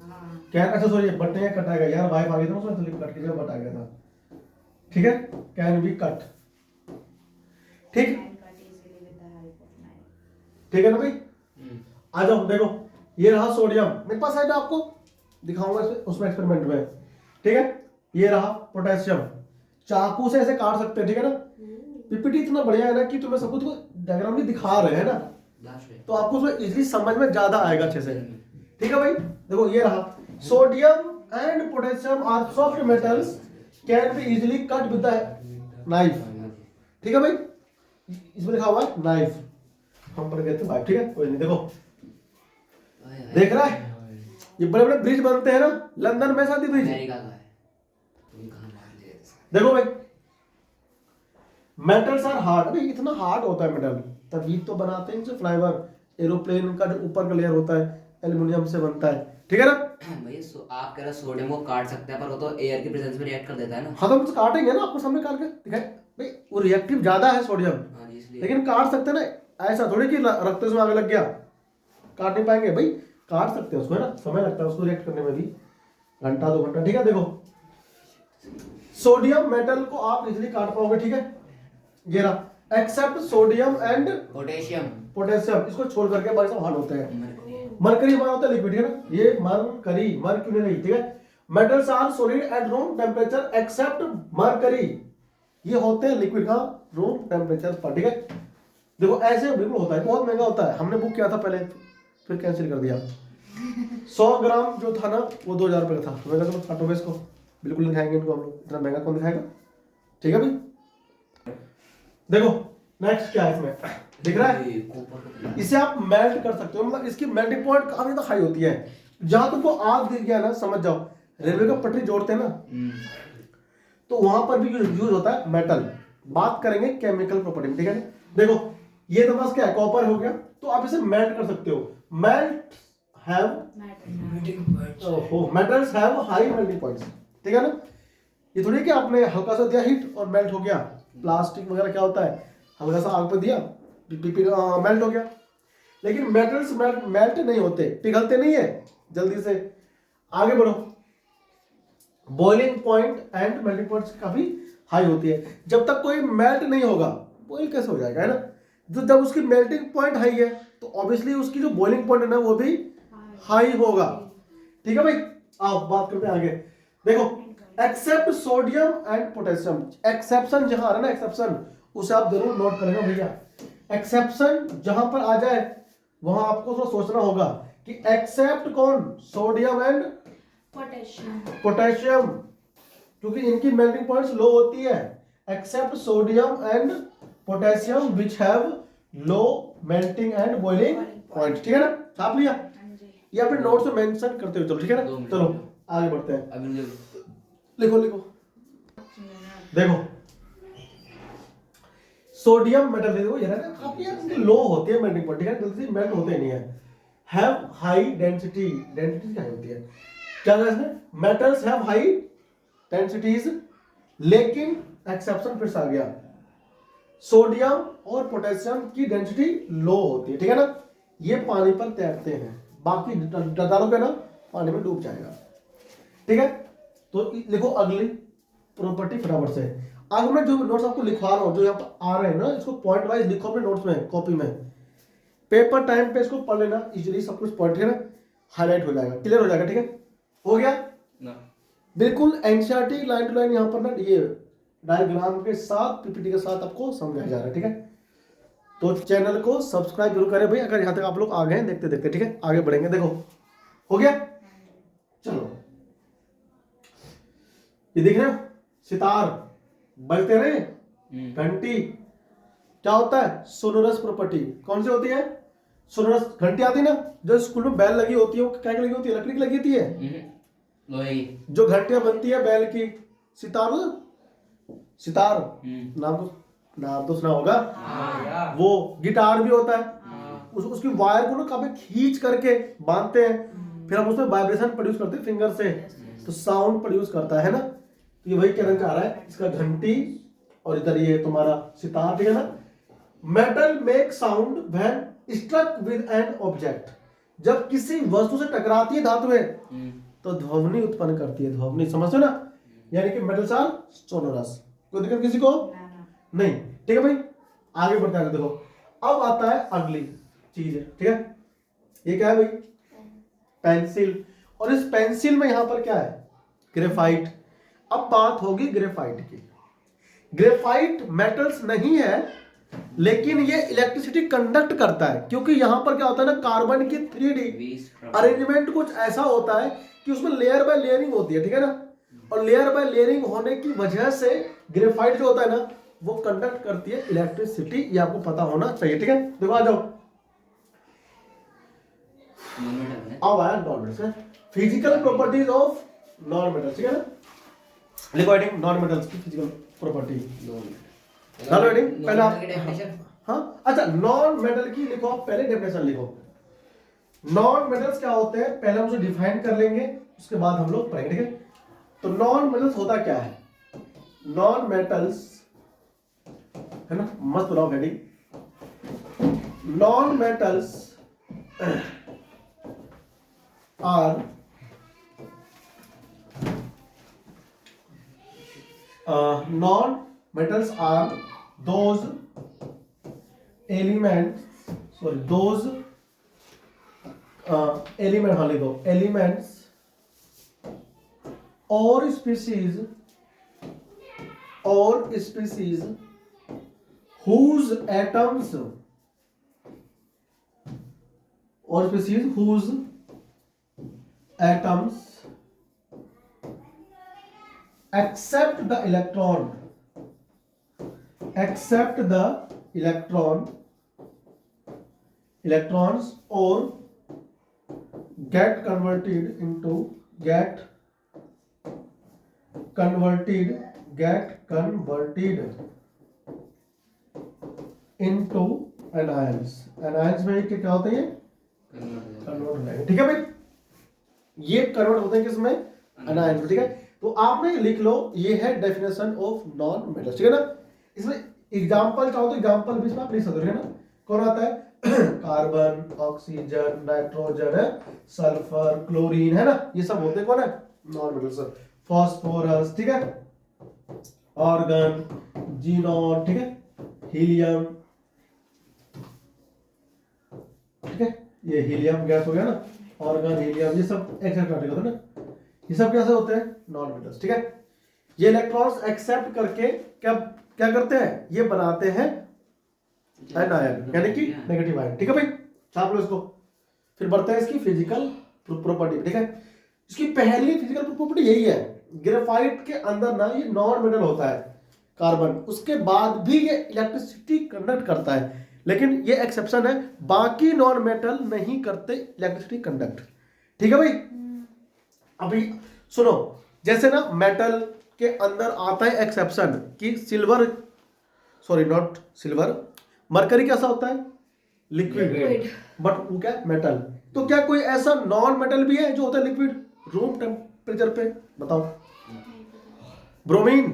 हाँ। क्या, अच्छा सॉरी बट नहीं कटाएगा यार, वाइफ आ गई था उसमें तो लिख कट के जगह बट आ गया था, ठीक है। कैन बी कट, ठीक, And cut easily with the help of knife. ठीक है ना भाई। आ जाओ, देखो ये रहा सोडियम, मेरे पास है, मैं आपको दिखाऊंगा उसमें एक्सपेरिमेंट में, ठीक है। ये रहा पोटेशियम, चाकू से ऐसे काट सकते हैं, ठीक है ना। पीपीटी इतना बढ़िया है ना कि तुम्हें सब कुछ डायग्राम भी दिखा रहे हैं ना, तो आपको उसमें इजीली समझ में ज्यादा आएगा अच्छे से, ठीक है भाई। देखो ये रहा, sodium and potassium are soft metals, can be easily cut with the knife, ठीक है भाई। इसमें लिखा हुआ है नाइफ, हम पढ़ गए थे भाई, ठीक है, कोई नहीं। देखो देख रहा है, ये बड़े बड़े ब्रिज बनते हैं ना, लंदन में शादी ब्रिज, अमेरिका का है। तुम कहां मार लिए थे? देखो भाई मेटल्स आर हार्ड, अभी इतना हार्ड होता है मेटल, तभी तो बनाते हैं इनसे फ्लाइवर, एरोप्लेन का जो ऊपर का लेयर होता है एल्युमिनियम से बनता है, ठीक है ना। भैया आप कह रहे हो सोडियम को काट सकते हैं, पर वो तो एयर की प्रेजेंस में रिएक्ट कर देता है ना। हाँ तो हम काटेंगे ना, आपको सामने काट के दिखाए भाई, वो रिएक्टिव ज्यादा है सोडियम, हाँ जी, इसलिए। लेकिन काट सकते हैं ना, ऐसा थोड़ी कि रक्त में आगे लग गया, काट नहीं पाएंगे भाई, काट सकते हैं उसको, है ना, समय लगता है उसको रिएक्ट करने में भी, घंटा 2 घंटा, ठीक है। देखो सोडियम मेटल को आप इजीली काट पाओगे, ठीक है। ये रहा, except sodium and potassium. Potassium, इसको छोड़ करके बाकी सब हार्ड होते हैं। मरकरी। मरकरी हमारा होता है लिक्विड, है ना, ये मरकरी, मर्क्यूरी नहीं, ठीक है। Metals are solid at room temperature except mercury, ये होते हैं लिक्विड का रूम टेम्परेचर पर, ठीक है। देखो ऐसे बिल्कुल होता है, बहुत महंगा होता है, हमने बुक किया था पहले, फिर कैंसिल कर दिया। 100 ग्राम जो था ना वो 2000 रुपये का था, तो मैंने कहा काटो इसको, बिल्कुल नहीं खाएंगे इनको हम लोग, इतना महंगा कौन दिखाएगा, ठीक है भाई। देखो नेक्स्ट क्या है इसमें, दिख रहा है, इसे आप मेल्ट कर सकते हो, मतलब इसकी मेल्टिंग पॉइंट काफी ज्यादा हाई होती है। जहां तुमको आग दिख गया ना, समझ जाओ रेलवे का पटरी जोड़ते हैं ना, तो वहां पर भी यूज होता है मेटल। बात करेंगे केमिकल प्रॉपर्टी में, ठीक है। देखो ये तो बस क्या है, कॉपर हो गया, तो आप इसे मेल्ट कर सकते हो। Melt have metals have high melting points, ठीक है ना। ये थोड़ी कि आपने हल्का सा दिया हीट और मेल्ट हो गया, प्लास्टिक वगैरह क्या होता है, हल्का सा आग पे दिया मेल्ट हो गया, लेकिन मेटल्स मेल्ट नहीं होते, पिघलते नहीं है जल्दी से। आगे बढ़ो, boiling point and melting point काफी हाई होती है। जब तक कोई मेल्ट नहीं होगा बॉइल कैसे हो जाएगा, है ना। जो जब उसकी मेल्टिंग पॉइंट हाई है तो ऑब्वियसली उसकी जो बॉइलिंग पॉइंट है ना वो भी हाई होगा। ठीक है भाई, आओ बात करते हैं आगे। देखो, except sodium and potassium, exception जहां आ रहा है ना, एक्सेप्शन उसे आप जरूर नोट करेंगे भैया। एक्सेप्शन जहां पर आ जाए वहां आपको थोड़ा सोचना होगा कि एक्सेप्ट कौन, सोडियम एंड पोटेशियम, क्योंकि इनकी मेल्टिंग पॉइंट्स लो होती है। Except sodium and potassium which have low melting and boiling point. ठीक है ना, छाप लिया, ये अपने नोट्स में मेंशन करते हुए चलो। ठीक है ना, चलो आगे बढ़ते हैं। अभी मुझे लिखो लिखो, देखो सोडियम मेटल देखो ये ना काफी इनकी लो होती है मेल्टिंग पॉइंट, ठीक है, जल्दी मेल्ट होते नहीं है। हैव हाई डेंसिटी, डेंसिटी क्या होती है, क्या है इसमें, मेटल्स हैव हाई डेंसिटीज, लेकिन एक्सेप्शन फिर से आ गया, सोडियम और पोटेशियम की डेंसिटी लो होती है। ठीक है ना, ये पानी पर तैरते हैं, बाकी डालोगे ना पानी में डूब जाएगा। ठीक है, तो लिखो अगली प्रॉपर्टी फटाफट से। आगे मैं जो नोट्स आपको लिखवा रहा हूं, जो यहाँ पर आ रहे हैं ना, इसको पॉइंट वाइज लिखो अपने नोट्स में, कॉपी में, पेपर टाइम पे इसको पढ़ लेना, इजीली सब कुछ पॉइंट है ना हाईलाइट हो जाएगा, क्लियर हो जाएगा। ठीक है, हो गया ना, बिल्कुल एनसीईआरटी लाइन टू लाइन यहाँ पर ना ये डायग्राम के साथ पीपीटी के साथ आपको समझाया जा रहा है। ठीक है, तो चैनल को सब्सक्राइब जरूर करें भाई, अगर यहाँ तक आप लोग आ गए हैं देखते देखते। ठीक है, आगे बढ़ेंगे। देखो हो गया, चलो ये देख रहे हो सितार बजते रहे, घंटी क्या होता है, सोनोरस प्रॉपर्टी। कौन सी होती है, सोनोरस। घंटी आती है ना जो स्कूल में बैल लगी होती है, वो क्या की लगी होती है, लकड़ी की लगी होती है, लोहे की। जो घंटियां बनती है बैल की। सितार, सितार नाम तो सुना होगा। वो गिटार भी होता है, उसकी वायर को ना काफी खींच करके बांधते हैं, फिर हम उसमें वाइब्रेशन प्रोड्यूस करते हैं फिंगर से, तो साउंड प्रोड्यूस करता है ना। तो ये वही कहना चाह रहा है, इसका घंटी और इधर ये तुम्हारा सितार। ठीक है ना, metal make sound when struck with an object, जब किसी वस्तु से टकराती है धातुएं तो ध्वनि उत्पन्न करती है, ध्वनि, समझते हो ना, यानी कि मेटल्स आर सोनोरस। कोई दिक्कत किसी को नहीं। ठीक है भाई, आगे बढ़ते हैं। देखो अब आता है अगली चीज, ठीक है, ये क्या है भाई, पेंसिल। और इस पेंसिल में यहां पर क्या है, ग्रेफाइट। अब बात होगी ग्रेफाइट की। ग्रेफाइट मेटल्स नहीं है, लेकिन ये इलेक्ट्रिसिटी कंडक्ट करता है, क्योंकि यहां पर क्या होता है ना, कार्बन की 3D अरेंजमेंट कुछ ऐसा होता है कि उसमें लेयर बाय लेयरिंग होती है। ठीक है ना, और लेयर बाय लेयरिंग होने की वजह से ग्रेफाइट जो होता है ना वो कंडक्ट करती है इलेक्ट्रिसिटी, ये आपको पता होना चाहिए। ठीक है, देखो आ जाओ, अब आया non metals, physical properties of non metals. ठीक है ना, लिखो हेडिंग नॉन मेटल्स की फिजिकल प्रॉपर्टी। डालो हेडिंग पहले आप, हाँ अच्छा, नॉन मेटल की लिखो आप, पहले डेफिनेशन लिखो। नॉन मेटल्स क्या होते हैं पहले हम उसे डिफाइन कर लेंगे, उसके बाद हम लोग पढ़ेंगे। ठीक है, तो नॉन मेटल्स होता क्या है, नॉन मेटल्स है ना, मस्त बनाओ heading, non metals are non-metals are those elements, sorry, those elements or species whose atoms accept the electrons or get converted into anions में क्या होते हैं, कन्वर्ट होते हैं। ठीक है भाई, ये कन्वर्ट होते हैं किसमें, अनायन में। ठीक है, तो आपने लिख लो, ये है डेफिनेशन ऑफ नॉन मेटल्स। ठीक है ना, इसमें एग्जांपल चाहो तो एग्जांपल भी इसमें आप लिख सकते हो, है ना। कौन आता है, कार्बन, ऑक्सीजन, नाइट्रोजन है, सल्फर, क्लोरीन, है ना, ये सब होते हैं कौन है, नॉन मेटल्स। फॉस्फोरस, ठीक है, ऑर्गन, जीनॉन, ठीक है, हीलियम, ठीक है, ये हीलियम गैस हो गया ना, ऑर्गन, हीलियम, ये सब एक्सेप्ट होते हैं ना, ये सब कैसे होते हैं? नॉन मेटल्स, ठीक है। ये इलेक्ट्रॉन्स एक्सेप्ट करके क्या क्या करते हैं? ये बनाते हैं एनायन, यानी कि नेगेटिव आयन, ठीक है भाई, छाप लो इसको। फिर बढ़ते हैं इसकी फिजिकल प्रॉपर्टी, ठीक है। इसकी पहली फिजिकल प्रॉपर्टी यही है, ग्रेफाइट के अंदर ना ये नॉन मेटल होता है कार्बन, उसके बाद भी ये इलेक्ट्रिसिटी कंडक्ट करता है, लेकिन ये एक्सेप्शन है, बाकी नॉन मेटल नहीं करते इलेक्ट्रिसिटी कंडक्ट, ठीक है भाई। अभी सुनो, जैसे ना मेटल के अंदर आता है एक्सेप्शन कि silver, sorry not silver, mercury कैसा होता है? लिक्विड, बट वो क्या? मेटल। तो क्या कोई ऐसा नॉन मेटल भी है जो होता है लिक्विड रूम टेम्परेचर पे? बताओ। Bromine,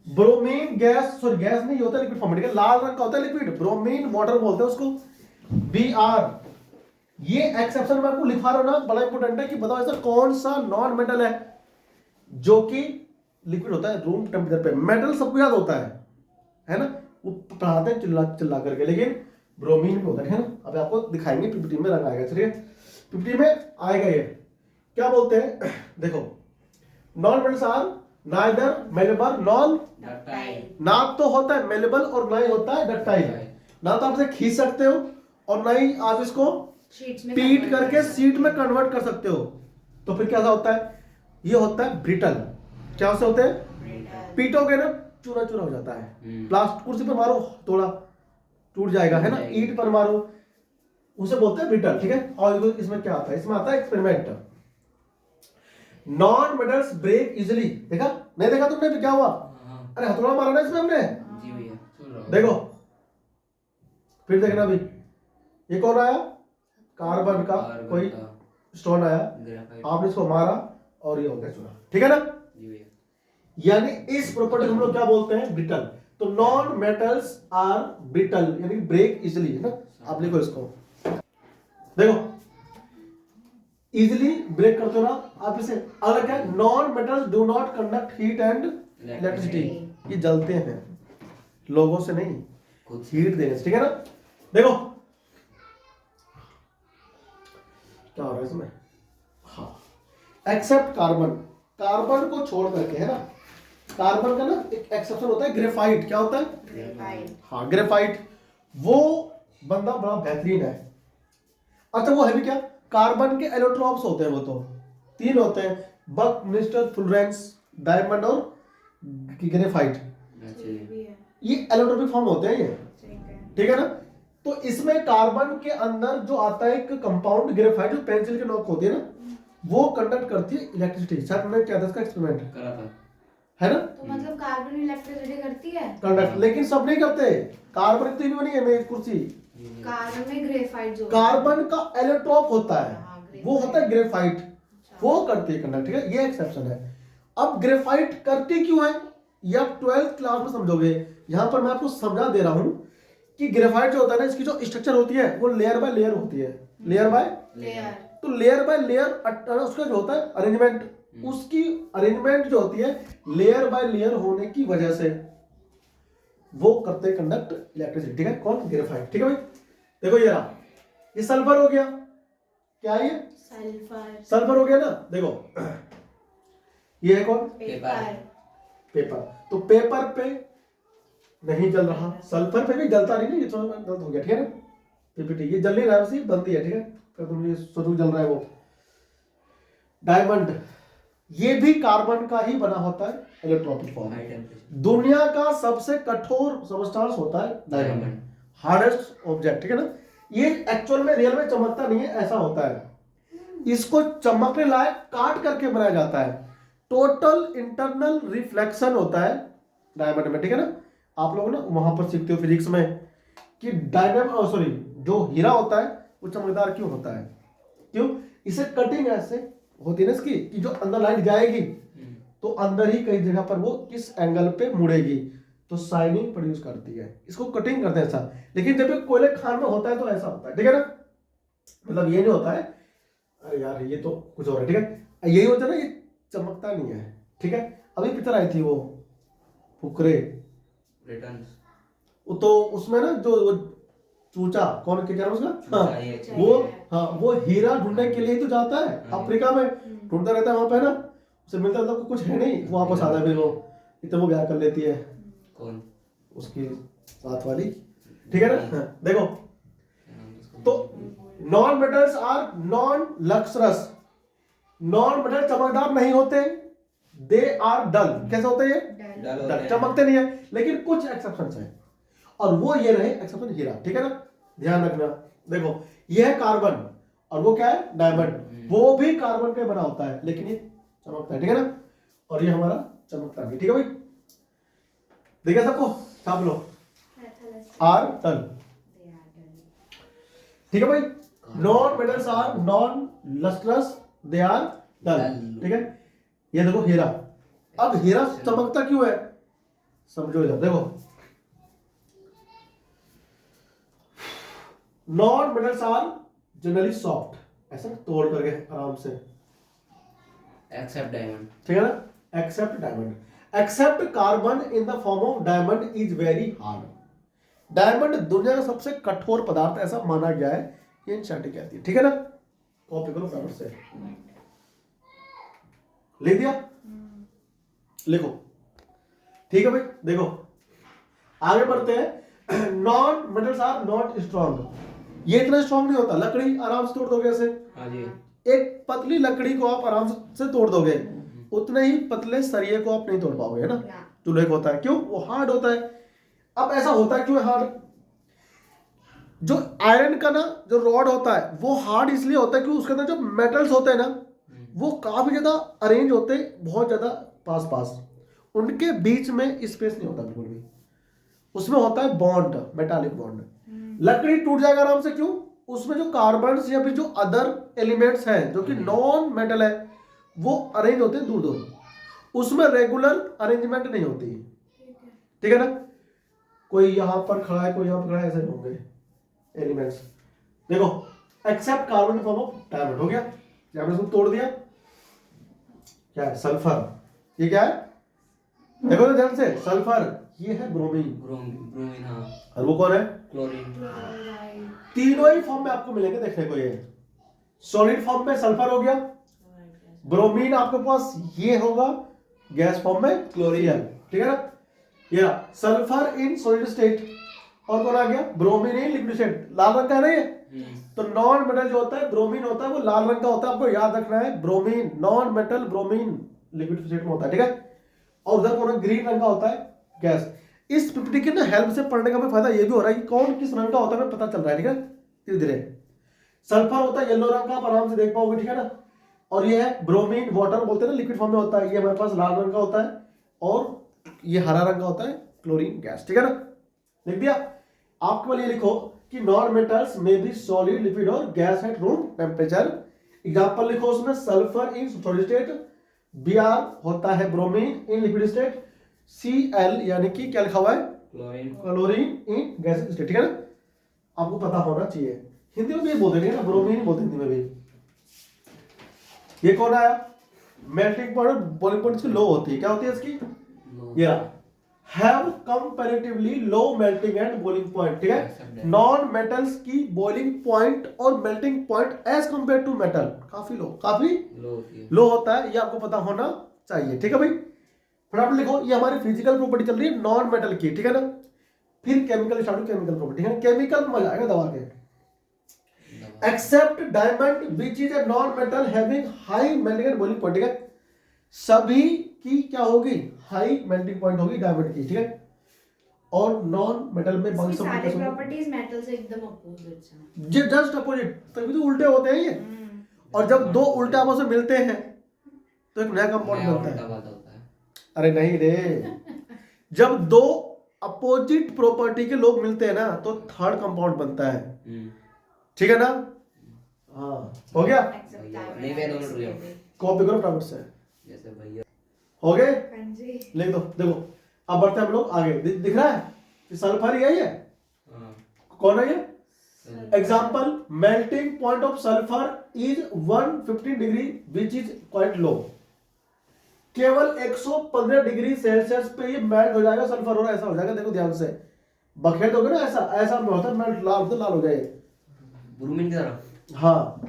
bromine gas, sorry gas नहीं होता, लिक्विड फॉर्म, ठीक है, लाल रंग का होता है लिक्विड, ब्रोमीन वाटर बोलते हैं उसको, Br। ये एक्सेप्शन मैं आपको लिखा रहा हूं ना, बड़ा इंपॉर्टेंट है कि बताओ ऐसा कौन सा नॉन मेटल है जो कि लिक्विड होता है रूम टेम्परेचर पे। मेटल सबको याद होता है ना, वो पढ़ाते हैं चिल्ला चिल्ला करके, लेकिन ब्रोमीन भी होता है ना। अब आपको दिखाएंगे पीपीटी में, रंग आएगा, चलिए पीपीटी में आएगा। ये क्या बोलते हैं देखो, non metals are neither malleable non ductile, ना तो होता है मेलेबल और ना ही होता है डक्टाइल। ना तो आप इसे खींच सकते हो और ना ही आप इसको पीट करके सीट में कन्वर्ट कर सकते हो। तो फिर कैसा होता है? ये होता है ब्रिटल। क्या से होते हैं? पीटोगे ना चूरा चूरा हो जाता है। प्लास्टिक कुर्सी पर मारो थोड़ा टूट जाएगा, है ना, ईंट पर मारो, उसे बोलते हैं ब्रिटल, ठीक है। और इसमें क्या आता है? इसमें आता है experiment, non metals break easily. देखा नहीं देखा तुमने भी क्या हुआ? अरे हथौड़ा मारा ना इसमें हमने, जी भैया, देखो फिर देखना भी, ये कौन आया? कार्बन का कोई स्टोन आया, आपने इसको मारा और ये हो गया चूरा, ठीक है ना। जी भैया, यानी इस प्रॉपर्टी को हम लोग क्या बोलते हैं? ब्रिटल। तो नॉन मेटल्स आर ब्रिटल, यानी ब्रेक इजिली, है ना। आप लिखो इसको, देखो इजिली ब्रेक करते हो ना आप इसे। अलग है, non metals do not conduct heat and electricity, ये जलते हैं लोगों से नहीं, खुद हीट देने से, ठीक है ना। देखो क्या हो रहा है इसमें, हाँ, एक्सेप्ट कार्बन, कार्बन को छोड़ करके, है ना, कार्बन का ना एक एक्सेप्शन होता है, ग्रेफाइट। क्या होता है? हाँ ग्रेफाइट, वो बंदा बड़ा बेहतरीन है। अच्छा वो है भी क्या? कार्बन के एलोट्रॉप्स होते हैं, वो तो 3 होते हैं, बक मिस्टर फुलरेंस, डायमंड और ग्रेफाइट। ये एलोट्रोपिक फॉर्म होते हैं ये, ठीक है ना। तो इसमें कार्बन के अंदर जो आता है एक कंपाउंड ग्रेफाइट, जो पेंसिल की नोक होती है ना, वो कंडक्ट करती है इलेक्ट्रिसिटी। शायद हमने क्या था इसका एक्सपेरिमेंट करा था, है ना, तो मतलब कार्बन इलेक्ट्रिसिटी करती है। कंडक्ट, लेकिन सब नहीं करते। कार्बन इतनी भी बनी है मेरी कुर्सी, कार्बन में ग्रेफाइट जो कार्बन का एलोट्रोप होता है, हाँ, ग्रेफाइट। वो होता है ग्रेफाइट, वो करती है कंडक्ट, ठीक है, ये एक्सेप्शन है। अब ग्रेफाइट करती क्यों है ये आप 12th क्लास में समझोगे। यहां पर मैं आपको समझा दे रहा हूं कि ग्रेफाइट जो होता है ना, इसकी जो स्ट्रक्चर होती है वो लेयर बाय लेयर होती है, लेयर बाय लेयर। तो लेयर बाय लेयर उसका जो होता है अरेंजमेंट, उसकी अरेंजमेंट जो होती है लेयर बाय लेयर होने की वजह से वो करते हैं कंडक्ट इलेक्ट्रिसिटी, ठीक है। कौन? ग्रेफाइट, ठीक है भाई। देखो ये रहा, ये सल्फर हो गया, क्या है ये? सल्फर। सल्फर हो गया ना। देखो ये है कौन? पेपर। पेपर। तो पेपर पे नहीं जल रहा, सल्फर पे भी जलता नहीं ना, ये थोड़ा गलत हो गया, ठीक है ना। पीपीटी ये जल नहीं रहा है, उसी बनती है, ठीक है। फिर तुम ये सोचो जल रहा है वो। डायमंड, ये भी कार्बन का ही बना होता है, इलेक्ट्रोपिक फॉर्म। हाई टेम्परेचर, दुनिया का सबसे कठोर सबस्टांस होता है डायमंड, हार्डेस्ट ऑब्जेक्ट, ठीक है ना। ये एक्चुअल में रियल में चमकता नहीं है, ऐसा होता है, इसको चमकने लायक काट करके बनाया जाता है। टोटल इंटरनल रिफ्लेक्शन होता है डायमंड में, ठीक है ना। आप लोग ना वहां पर सीखते हो फिजिक्स में कि डायमंड, सॉरी, जो हीरा होता है वो चमकदार क्यों होता है? क्यों? इसे कटिंग ऐसे होती है ना इसकी कि जो अंदर लाइट जाएगी तो अंदर ही कई जगह पर वो किस एंगल पे मुड़ेगी तो शाइनिंग प्रोड्यूस करती है, इसको कटिंग करते हैं ऐसा। लेकिन जब ये कोयले खान में होता है तो ऐसा होता है, ठीक है ना। मतलब ये नहीं होता है अरे यार ये तो कुछ और है, ठीक है, यही होता है ना, ये चमकता नहीं है, ठीक है। अभी पिक्चर आई थी वो फुकरे, रिटर्न्स, तो उसमें ना जो वो चूचा कौन क्या नाम उसका, हाँ वो, हाँ वो हीरा ढूंढने के लिए ही तो जाता है अफ्रीका में, ढूंढता रहता है वहां पे ना, उसे मिलता है तो कुछ है नहीं, वो वापस आता है, फिर वो इतना वो ब्याह कर लेती है कौन? उसकी साथ वाली, ठीक है ना। हाँ, देखो तो non metals are non lustrous, non metal चमकदार नहीं होते, दे आर डल, कैसे होते हैं ये, डल होते डल, हैं। चमकते नहीं है, लेकिन कुछ एक्सेप्शंस हैं, और वो ये रहे एक्सेप्शन हीरा, ठीक है ना, ध्यान रखना। देखो ये है कार्बन और वो क्या है डायमंड, वो भी कार्बन का बना होता है लेकिन ये चमकता है, ठीक है ना, और ये हमारा चमकता नहीं, ठीक है भाई, देखिए सबको छाप लो, आर डल, ठीक है भाई, non metals are non lustrous, they are dull, ठीक है। ये देखो हीरा, अब हीरा चमकता क्यों है, समझो इधर देखो, non metals are generally soft, ऐसा तोड़ करके आराम से, एक्सेप्ट डायमंड, ठीक है ना, except diamond, except carbon in the form of diamond is very hard, diamond दुनिया का सबसे कठोर पदार्थ ऐसा माना गया है, ये एनसीईआरटी कहती है, ठीक है ना, कॉपी करो फटाफट से, लिख दिया, लिखो, ठीक है भाई, देखो आगे बढ़ते हैं, non metals are not strong, ये इतना स्ट्रॉन्ग नहीं होता, लकड़ी आराम से तोड़ दोगे ऐसे, हाँ जी, एक पतली लकड़ी को आप आराम से तोड़ दोगे, उतने ही पतले सरिये को आप नहीं तोड़ पाओगे, है ना, चूल्हे को होता है, क्यों, वो हार्ड होता है। अब ऐसा होता है क्यों हार्ड, जो आयरन का ना जो रॉड होता है वो हार्ड इसलिए होता है क्योंकि उसके अंदर जो मेटल्स होते हैं ना वो काफी ज्यादा अरेंज होते हैं, बहुत ज्यादा पास पास, उनके बीच में स्पेस नहीं होता बिल्कुल भी, उसमें होता है बॉन्ड, मेटालिक बॉन्ड, लकड़ी टूट जाएगा आराम से, क्यों, उसमें जो कार्बन या फिर जो अदर एलिमेंट्स हैं जो कि नॉन मेटल है वो अरेंज होते हैं दूर दूर, उसमें रेगुलर अरेंजमेंट नहीं होती, ठीक है ना, कोई यहां पर खड़ा है कोई यहां पर खड़ा है, ऐसे नहीं होंगे एलिमेंट्स, देखो except carbon form of diamond, हो गया, आपने इसको तोड़ दिया, क्या है सल्फर, ये क्या है, देखो तो ध्यान से, सल्फर ये है ब्रोमीन, ब्रोमीन, हाँ, और वो कौन है, क्लोरीन, तीनों ही फॉर्म में आपको मिलेंगे देखने को, ये सॉलिड फॉर्म में सल्फर हो गया, ब्रोमीन आपके पास ये होगा, गैस फॉर्म में क्लोरीन, ठीक है ना, ये सल्फर इन सॉलिड स्टेट, और कौन आ गया, ब्रोमीन इन लिक्विड स्टेट, लाल रंग का है ना ये, तो नॉन मेटल जो होता है ब्रोमीन होता है वो लाल रंग का होता है, आपको याद रखना है, bromine non metal, bromine liquid state में होता है, ठीक है, और उधर कौन ग्रीन रंग का होता है गैस। इस पीपीटी की ना हेल्प से पढ़ने का हमें फायदा ये भी हो रहा है कि कौन किस रंग का होता है हमें पता चल रहा है, ठीक है, धीरे धीरे, सल्फर होता है येलो रंग का, आप आराम से देख पाओगे, ठीक है ना, और ये है ब्रोमीन, वाटर बोलते हैं ना, लिक्विड फॉर्म में होता है, ये हमारे पास लाल रंग का होता है, और ये हरा रंग का होता है क्लोरीन गैस, ठीक है ना, लिख दिया। आपके लिए लिखो कि नॉन मेटल्स में भी सॉलिड, लिक्विड और gas at room temperature, example लिखो उसमें, sulphur in solid state, Br होता है bromine in liquid state, Cl यानी कि क्या लिखा हुआ है, क्लोरीन इन गैस स्टेट, ठीक है ना, आपको पता होना चाहिए, हिंदी में भी बोलते हैं ना, ब्रोमीन बोलते हैं हिंदी में भी। ये कौन आया, मेल्टिंग पॉइंट, बॉइलिंग पॉइंट इसकी लो होती है, क्या होती है इसकी, ये have comparatively low melting and boiling point, ठीक है, नॉन मेटल्स की बॉइलिंग पॉइंट और melting point as compare to metal काफी लो होता है, ये आपको पता होना चाहिए, ठीक है भाई, फटाफट लिखो, ये हमारी फिजिकल प्रॉपर्टी चल रही है नॉन मेटल की, ठीक है ना, फिर केमिकल स्टार्ट, केमिकल प्रॉपर्टी है, केमिकल मजा आएगा दवा के, except diamond which is a non metal having high melting and boiling point, ठीक है, सभी की क्या होगी, हाई मेल्टिंग पॉइंट होगी डायमंड की, ठीक है, और नॉन मेटल में इसकी सारी प्रॉपर्टीज मेटल से एकदम अपोजिट हैं, जस्ट अपोजिट, तभी तो उल्टे होते हैं ये, और जब दो उल्टे आपस में मिलते हैं तो एक नया कंपाउंड बनता है, अरे नहीं रे, जब दो अपोजिट प्रॉपर्टी के लोग मिलते हैं ना तो थर्ड कंपाउंड बनता है, ठीक है ना, हाँ हो गया, कॉपी करो फटाफट से, जैसे भैया हो गए, हाँ जी, लिख दो, देखो अब बढ़ते हैं हम लोग आगे, दिख रहा है कि सल्फर यही है, कौन है ये, example, melting point of sulphur is 150 degree which is quite low, केवल 115 डिग्री सेल्सियस पे ये मेल्ट हो जाएगा सल्फर, और ऐसा हो जाएगा, देखो ध्यान से, बखेर दोगे ना ऐसा ऐसा में होता है, मैं लाल तो लाल हो जाए। ब्रूमिन की तरह। हाँ,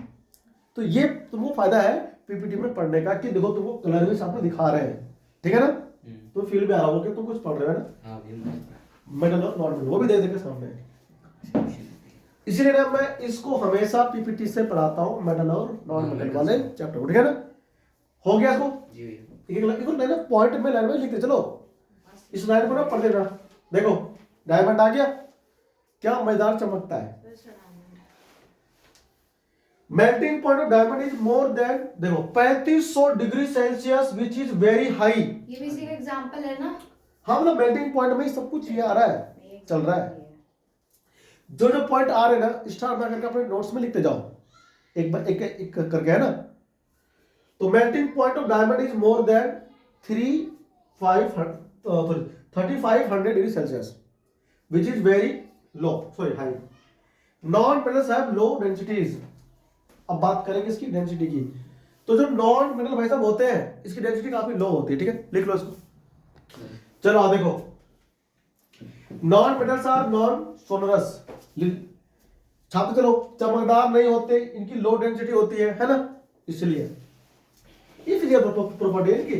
तो ये तुमको फायदा है पीपीटी में पढ़ने का कि देखो तुमको कलर भी साथ में दिखा रहे हैं, ठीक है ना। तो फील भी आ रहा होगा कि तुम कुछ पढ़ रहे हो ना। हाँ मेटल और नॉन मेटल वो भी दे देंगे सामने। इसीलिए ना मैं इसको हमेशा पीपीटी से पढ़ाता हूँ, मेटल और नॉन मेटल वाले चैप्टर को, ठीक है ना। हो गया इसको जी भैया। एक लाइन पॉइंट में लाइन में लिखते चलो, इस लाइन को ना पढ़ते ना। देखो डायमंड आ गया, क्या मजेदार चमकता है। Melting point of diamond is more than, देखो 3500 degree Celsius which is very high. ये भी सिर्फ एग्जांपल है ना। हाँ मतलब मेल्टिंग पॉइंट में सब कुछ ये आ रहा है, चल रहा है। जो जो पॉइंट आ रहे हैं ना स्टार में करके अपने नोट्स में लिखते जाओ, एक बार एक एक करके, है ना। तो melting point of diamond is more than 3500 degree Celsius which is very low, sorry high. Non metals have low densities. अब बात करेंगे इसकी डेंसिटी की। तो जो नॉन मेटल भाई साहब होते हैं इसकी डेंसिटी काफी लो होती है, ठीक है, लिख लो इसको। चलो आ देखो, non metals are non sonorous, छापते चलो, चमकदार नहीं होते, इनकी लो डेंसिटी होती है ना, इसलिए ये फिजिकल प्रॉपर्टी है इनकी।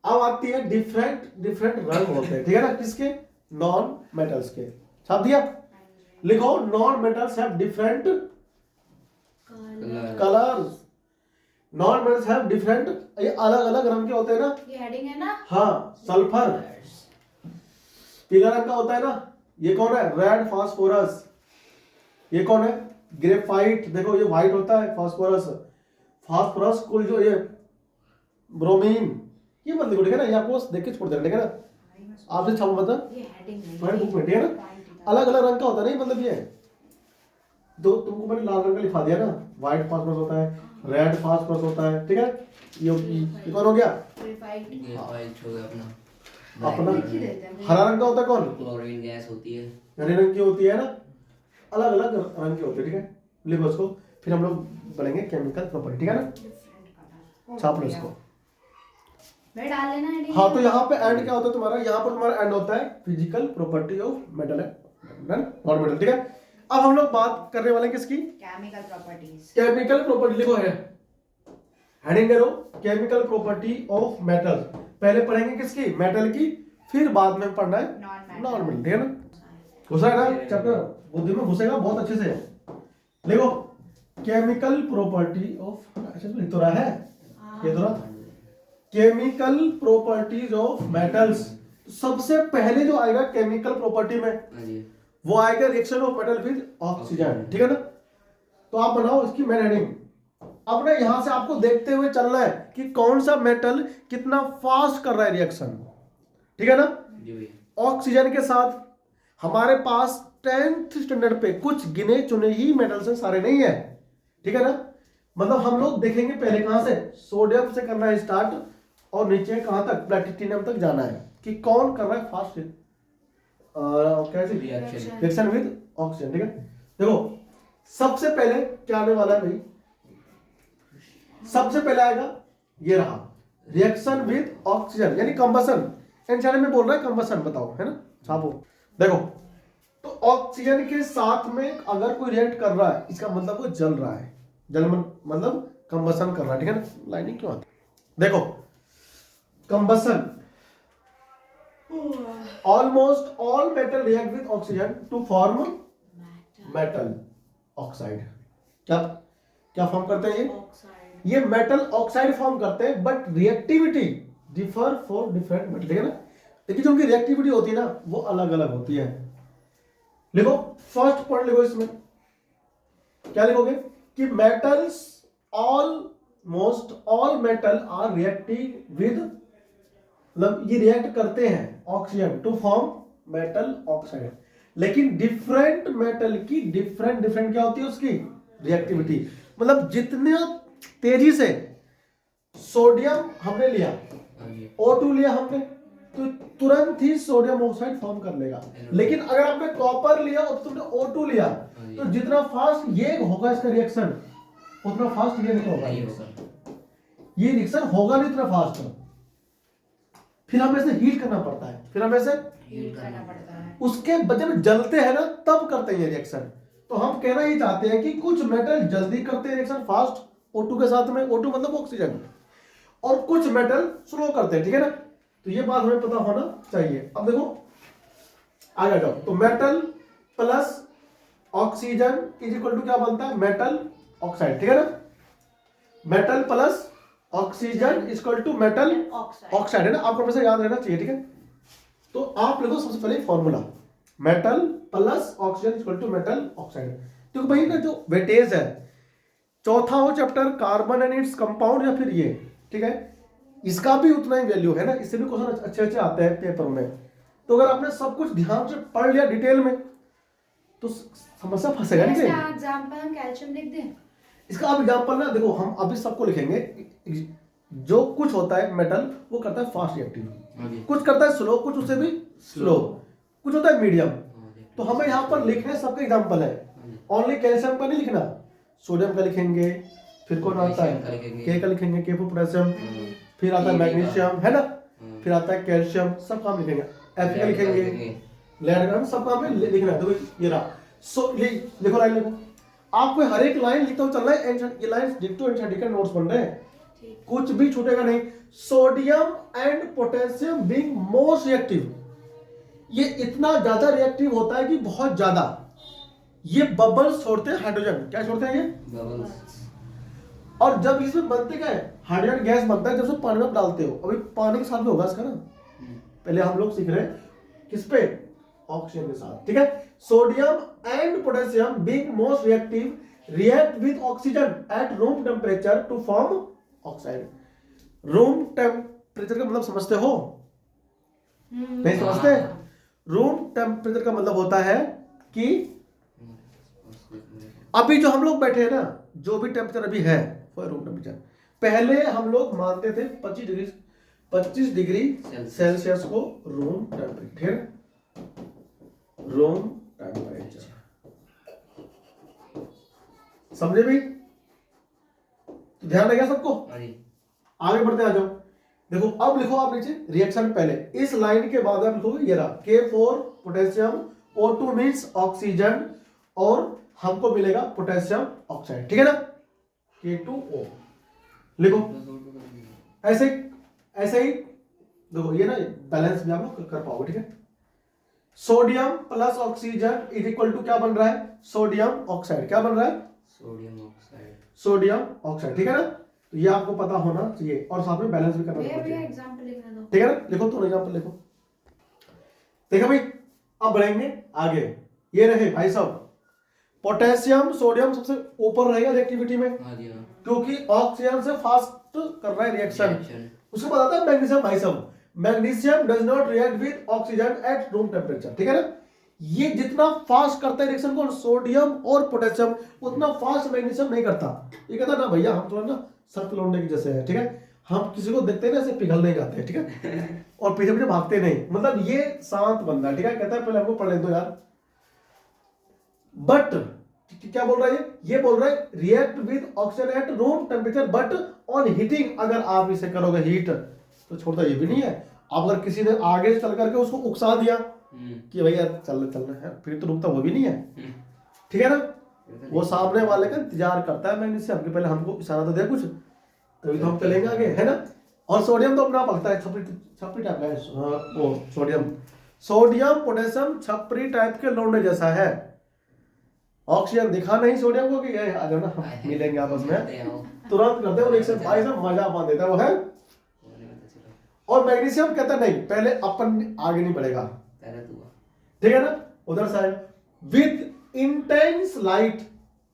अब आती है डिफरेंट डिफरेंट रंग होते हैं, ठीक है ना, किसके, नॉन मेटल्स के। छाप दिया, लिखो non metals have different colours. Non metals have different, ये अलग अलग रंग के होते हैं ना। ये हेडिंग है ना। हाँ, सल्फर पीला रंग का होता है ना, ये कौन है, रेड फास्फोरस। ये कौन है, ग्रेफाइट, देखो ये व्हाइट होता है फास्फोरस। फास्फोरस को जो ये ब्रोमीन, ये मत लिखो, ठीक है ना, ये आपको देख के छोड़ देना, ठीक है ना। आपसे छापो मतलब ये हेडिंग है, पॉइंट बुक में, ठीक है ना। अलग अलग रंग का होता है, नहीं मतलब ये दो, तुमको मैंने लाल रंग का लिखा दिया ना, व्हाइट फास्फोरस होता है, रेड फास्फोरस होता है, ठीक है। ये कौन हो गया, ग्रेफाइट। ये ऑयल हो गया अपना। अपना लिख ही देते हैं। हरा रंग का होता है कौन, क्लोरीन गैस होती है। हरे रंग की होती है ना, अलग अलग रंग की होती है, ठीक है। लिखो इसको, फिर हम लोग पढ़ेंगे केमिकल प्रॉपर्टी, ठीक है ना। छाप लो इसको। मैं डाल लेना हेडिंग। हाँ, तो यहाँ पे एंड क्या होता है तुम्हारा, यहाँ पर तुम्हारा एंड होता है physical property of metal and non metal, ठीक है। अब हम लोग बात करने वाले हैं किसकी, केमिकल प्रॉपर्टीज। Chemical property. लिखो है हेडिंग करो, केमिकल प्रॉपर्टी ऑफ मेटल। पहले पढ़ेंगे किसकी, मेटल की, फिर बाद में पढ़ना है नॉन मेटल, ठीक है ना। घुसा है ना चैप्टर, बुद्धि में घुसेगा बहुत अच्छे से। देखो केमिकल प्रॉपर्टी ऑफ, अच्छा लिख तो रहा है ये तो रहा, केमिकल प्रॉपर्टीज ऑफ मेटल्स। सबसे पहले जो आएगा केमिकल प्रॉपर्टी में हाँ जी। वो आएगा reaction of metal with oxygen, ठीक है ना। तो आप बनाओ इसकी मेन हेडिंग। अब ना यहां से आपको देखते हुए चलना है कि कौन सा मेटल कितना फास्ट कर रहा है रिएक्शन, ठीक है ना। जी भैया। ऑक्सीजन के साथ हमारे पास 10th स्टैंडर्ड पे कुछ गिने चुने ही मेटल्स हैं, सारे नहीं है, ठीक है ना। मतलब हम लोग देखेंगे पहले कहां से, सोडियम से करना है स्टार्ट और नीचे कहां तक, प्लैटिनम तक जाना है कि कौन कर रहा है फास्ट कैसे रिएक्शन विद ऑक्सीजन, ठीक है। देखो सबसे पहले क्या आने वाला है भाई, सबसे पहले आएगा ये रहा रिएक्शन विद ऑक्सीजन यानी कंबसन। एनसीआर में बोल रहा है कंबसन, बताओ, है ना, छापो। देखो तो ऑक्सीजन के साथ में अगर कोई रिएक्ट कर रहा है इसका मतलब वो जल रहा है, जल मतलब कंबसन कर रहा है, ठीक है ना। लाइनिंग क्यों आती, देखो combustion, almost all metal react with oxygen to form metal oxide. क्या क्या फॉर्म करते हैं ये मेटल ऑक्साइड फॉर्म करते हैं, but reactivity differ for different metal, ठीक है ना। लेकिन जो उनकी रिएक्टिविटी होती है ना वो अलग अलग होती है। लिखो फर्स्ट पॉइंट, लिखो इसमें क्या लिखोगे कि metals almost all metal are reacting with, मतलब ये रिएक्ट करते हैं oxygen to form metal oxide. लेकिन डिफरेंट मेटल की डिफरेंट डिफरेंट क्या होती है उसकी रिएक्टिविटी, मतलब जितने तेजी से सोडियम हमने लिया, O2 लिया हमने, तो तुरंत ही सोडियम ऑक्साइड फॉर्म कर लेगा। लेकिन अगर आपने कॉपर लिया और तुमने O2 लिया तो जितना फास्ट ये होगा इसका रिएक्शन उतना फास्ट ये नहीं होगा, ये रिएक्शन होगा नहीं इतना फास्ट। फिर हमें इसे हीट करना पड़ता है, फिर हमें इसे हीट करना पड़ता है। उसके बजाय में जलते हैं ना तब करते हैं ये रिएक्शन। तो हम कहना ये चाहते हैं कि कुछ मेटल जल्दी करते हैं रिएक्शन फास्ट O2 के साथ में, O2 मतलब ऑक्सीजन, और कुछ मेटल स्लो करते हैं, ठीक है ना। तो ये बात हमें पता होना चाहिए। अब देखो आगे जाओ, तो metal plus oxygen is equal to क्या बनता है, मेटल ऑक्साइड, ठीक है ना। Metal plus oxygen is equal to metal oxide, है ना, आपको हमेशा याद रहना चाहिए, ठीक है। तो आप लिखो सबसे पहले formula, metal plus oxygen equal to metal oxide. क्योंकि भाई ना जो वेटेज है, चौथा हो chapter carbon and its compound या फिर ये, ठीक है, इसका भी उतना ही वैल्यू है ना, इससे भी क्वेश्चन अच्छे अच्छे आते हैं पेपर में। तो अगर आपने सब कुछ ध्यान से पढ़ लिया डिटेल में तो समस्या फंसेगा नहीं कहीं। एग्जांपल हम कैल्शियम लिख दें। इसका आप एग्जांपल ना देखो, हम अभी सबको लिखेंगे। जो कुछ होता है मेटल वो करता है फास्ट रिएक्टिव, कुछ करता है स्लो, कुछ उससे भी स्लो, कुछ होता है मीडियम। तो हमें यहाँ पर लिखने सबके एग्जांपल है, ओनली कैल्शियम का नहीं लिखना, सोडियम का लिखेंगे, फिर कौन आता है के का लिखेंगे, के फॉर पोटेशियम, फिर आता है मैग्नीशियम, है ना, फिर आता है कैल्शियम, सब काम लिखेंगे, एफ का लिखेंगे, लेड का, सब काम में लिखना है। देखो ये रहा, सो लिखो लाइन लिखो, आपको हर एक लाइन लिखते हुए चलना है। ये लाइन डिक्टो एंड का नोट्स बन रहे हैं, कुछ भी छूटेगा नहीं। Sodium and potassium being most reactive, ये इतना ज्यादा रिएक्टिव होता है कि बहुत ज्यादा ये बबल्स छोड़ते हैं, हाइड्रोजन क्या छोड़ते हैं ये बबल्स। और जब इसमें बनते क्या है, हाइड्रोजन गैस बनता है जब से पानी में डालते हो। अभी पानी के साथ में होगा इसका ना, पहले हम लोग सीख रहे हैं किस पे, ऑक्सीजन के साथ, ठीक है। Sodium and potassium being most reactive react with oxygen at room temperature to form oxide. Room temperature का मतलब समझते हो, नहीं समझते? रूम टेम्परेचर का मतलब होता है कि अभी जो हम लोग बैठे हैं ना, जो भी टेम्परेचर अभी है वो रूम टेम्परेचर। पहले हम लोग मानते थे 25 डिग्री सेल्सियस को रूम टेम्परेचर, रूम टेम्परेचर, समझे भी? तो ध्यान रहेगा सबको, आगे बढ़ते आ जाओ। देखो अब लिखो आप नीचे रिएक्शन, पहले इस लाइन के बाद आप लिखोगे ये रहा K4 potassium, O2 means oxygen, और हमको मिलेगा पोटेशियम ऑक्साइड, ठीक है ना, K2O लिखो। ऐसे ही देखो ये ना बैलेंस भी आप लोग कर पाओगे, ठीक है। Sodium plus oxygen is equal to क्या बन रहा है, सोडियम ऑक्साइड, क्या बन रहा है, सोडियम ऑक्साइड, सोडियम ऑक्साइड, ठीक है ना। तो ये आपको पता होना चाहिए, और साथ में बैलेंस भी करना चाहिए, एग्जांपल लिखना दो, ठीक है ना। लिखो तो एग्जांपल लिखो, देखो भाई अब बढ़ेंगे आगे। ये रहे भाई साहब, पोटेशियम सोडियम सबसे ऊपर रहेगा रिएक्टिविटी में, क्योंकि ऑक्सीजन से फास्ट कर रहा है रिएक्शन। उसके बाद आता है मैग्नीशियम, भाई साहब magnesium does not react with oxygen at room temperature, ठीक है ना। ये जितना फास्ट करता है रिएक्शन को सोडियम और पोटेशियम, उतना फास्ट मैग्नीशियम नहीं करता। ये कहता ना भैया हम थोड़ा ना सर्फ लौंडे की जैसे है, ठीक है, हम किसी को देखते हैं ना ऐसे पिघल नहीं जाते हैं, ठीक है, और पीछे पीछे भागते नहीं, मतलब ये शांत बंदा है, ठीक है। कहता है पहले हमको पढ़ ले दो यार, बट क्या बोल रहा है ये बोल रहा है react with oxygen at room temperature but on heating. अगर आप इसे करोगे हीट तो छोड़ता ये भी नहीं है। अब अगर किसी ने आगे चल करके उसको उकसा दिया कि भैया चलना है, फिर तो रुकता वो भी नहीं है, ठीक है ना। वो सामने वाले का इंतजार करता है मैग्नीशियम कि पहले हमको इशारा तो दे कुछ, तभी तो हम चलेंगे आगे, है ना। और सोडियम तो अपना आप लगता है छपरी टाइप का है, वो सोडियम पोटेशियम छपरी टाइप के लौंडे जैसा है। ऑक्सीजन दिखा नहीं सोडियम को कि ये आ जाओ ना मिलेंगे आपस में, तुरंत करते हैं रिएक्शन, भाई साहब मजा बांध देता है वो है। और मैग्नीशियम कहता नहीं पहले अपन आगे नहीं बढ़ेगा, ठीक है ना, उधर से with intense light.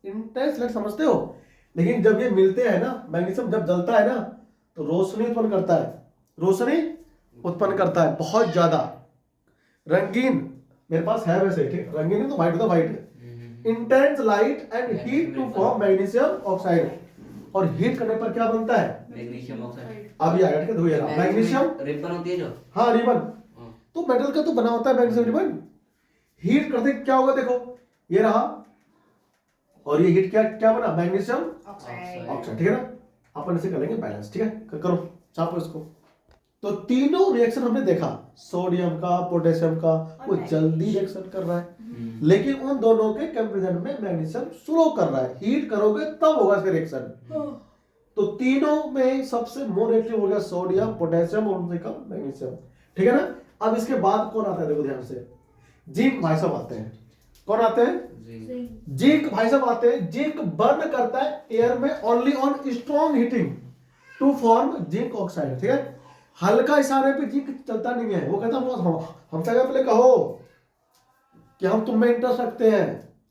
Intense light समझते हो, लेकिन जब ये मिलते हैं ना, मैग्नीशियम जब जलता है ना तो रोशनी उत्पन्न करता है, रोशनी उत्पन्न करता है बहुत ज्यादा, रंगीन, मेरे पास है वैसे, ठीक, रंगीन तो व्हाइट होता, white intense light and heat to form magnesium oxide. और हीट करने पर क्या बनता है, मैग्नीशियम ऑक्साइड। अभी आएगा, ठीक है, देखो ये रहा मैग्नीशियम रिबन होती है जो, हाँ रिबन, तो मेटल का तो बना होता है मैग्नीशियम रिबन। हीट करते क्या होगा, देखो ये रहा, और ये हीट क्या क्या बना, मैग्नीशियम ऑक्साइड, ऑक्साइड, ठीक है ना। अपन इसे करेंगे बैलेंस, ठीक है, करो छापो इसको। तो तीनों रिएक्शन हमने देखा, सोडियम का, पोटेशियम का, वो जल्दी रिएक्शन कर रहा है, लेकिन उन दोनों के कंपैरिजन में मैग्नीशियम स्लो कर रहा है। हीट करोगे तब होगा इसका रिएक्शन। तो तीनों में सबसे मोर एक्टिव हो गया सोडियम, पोटेशियम और उनसे कम मैग्नीशियम, ठीक है ना। अब इसके बाद कौन आता है, देखो ध्यान से, जिंक भाई साहब आते हैं। कौन आते हैं? जिंक भाई साहब आते हैं। जिंक बर्न करता है एयर में only on strong heating to form zinc oxide, ठीक है। हल्का इशारे पे जिंक चलता नहीं है, वो कहता है हमसे पहले कहो कि हम तुम में इंटरेस्ट रखते हैं।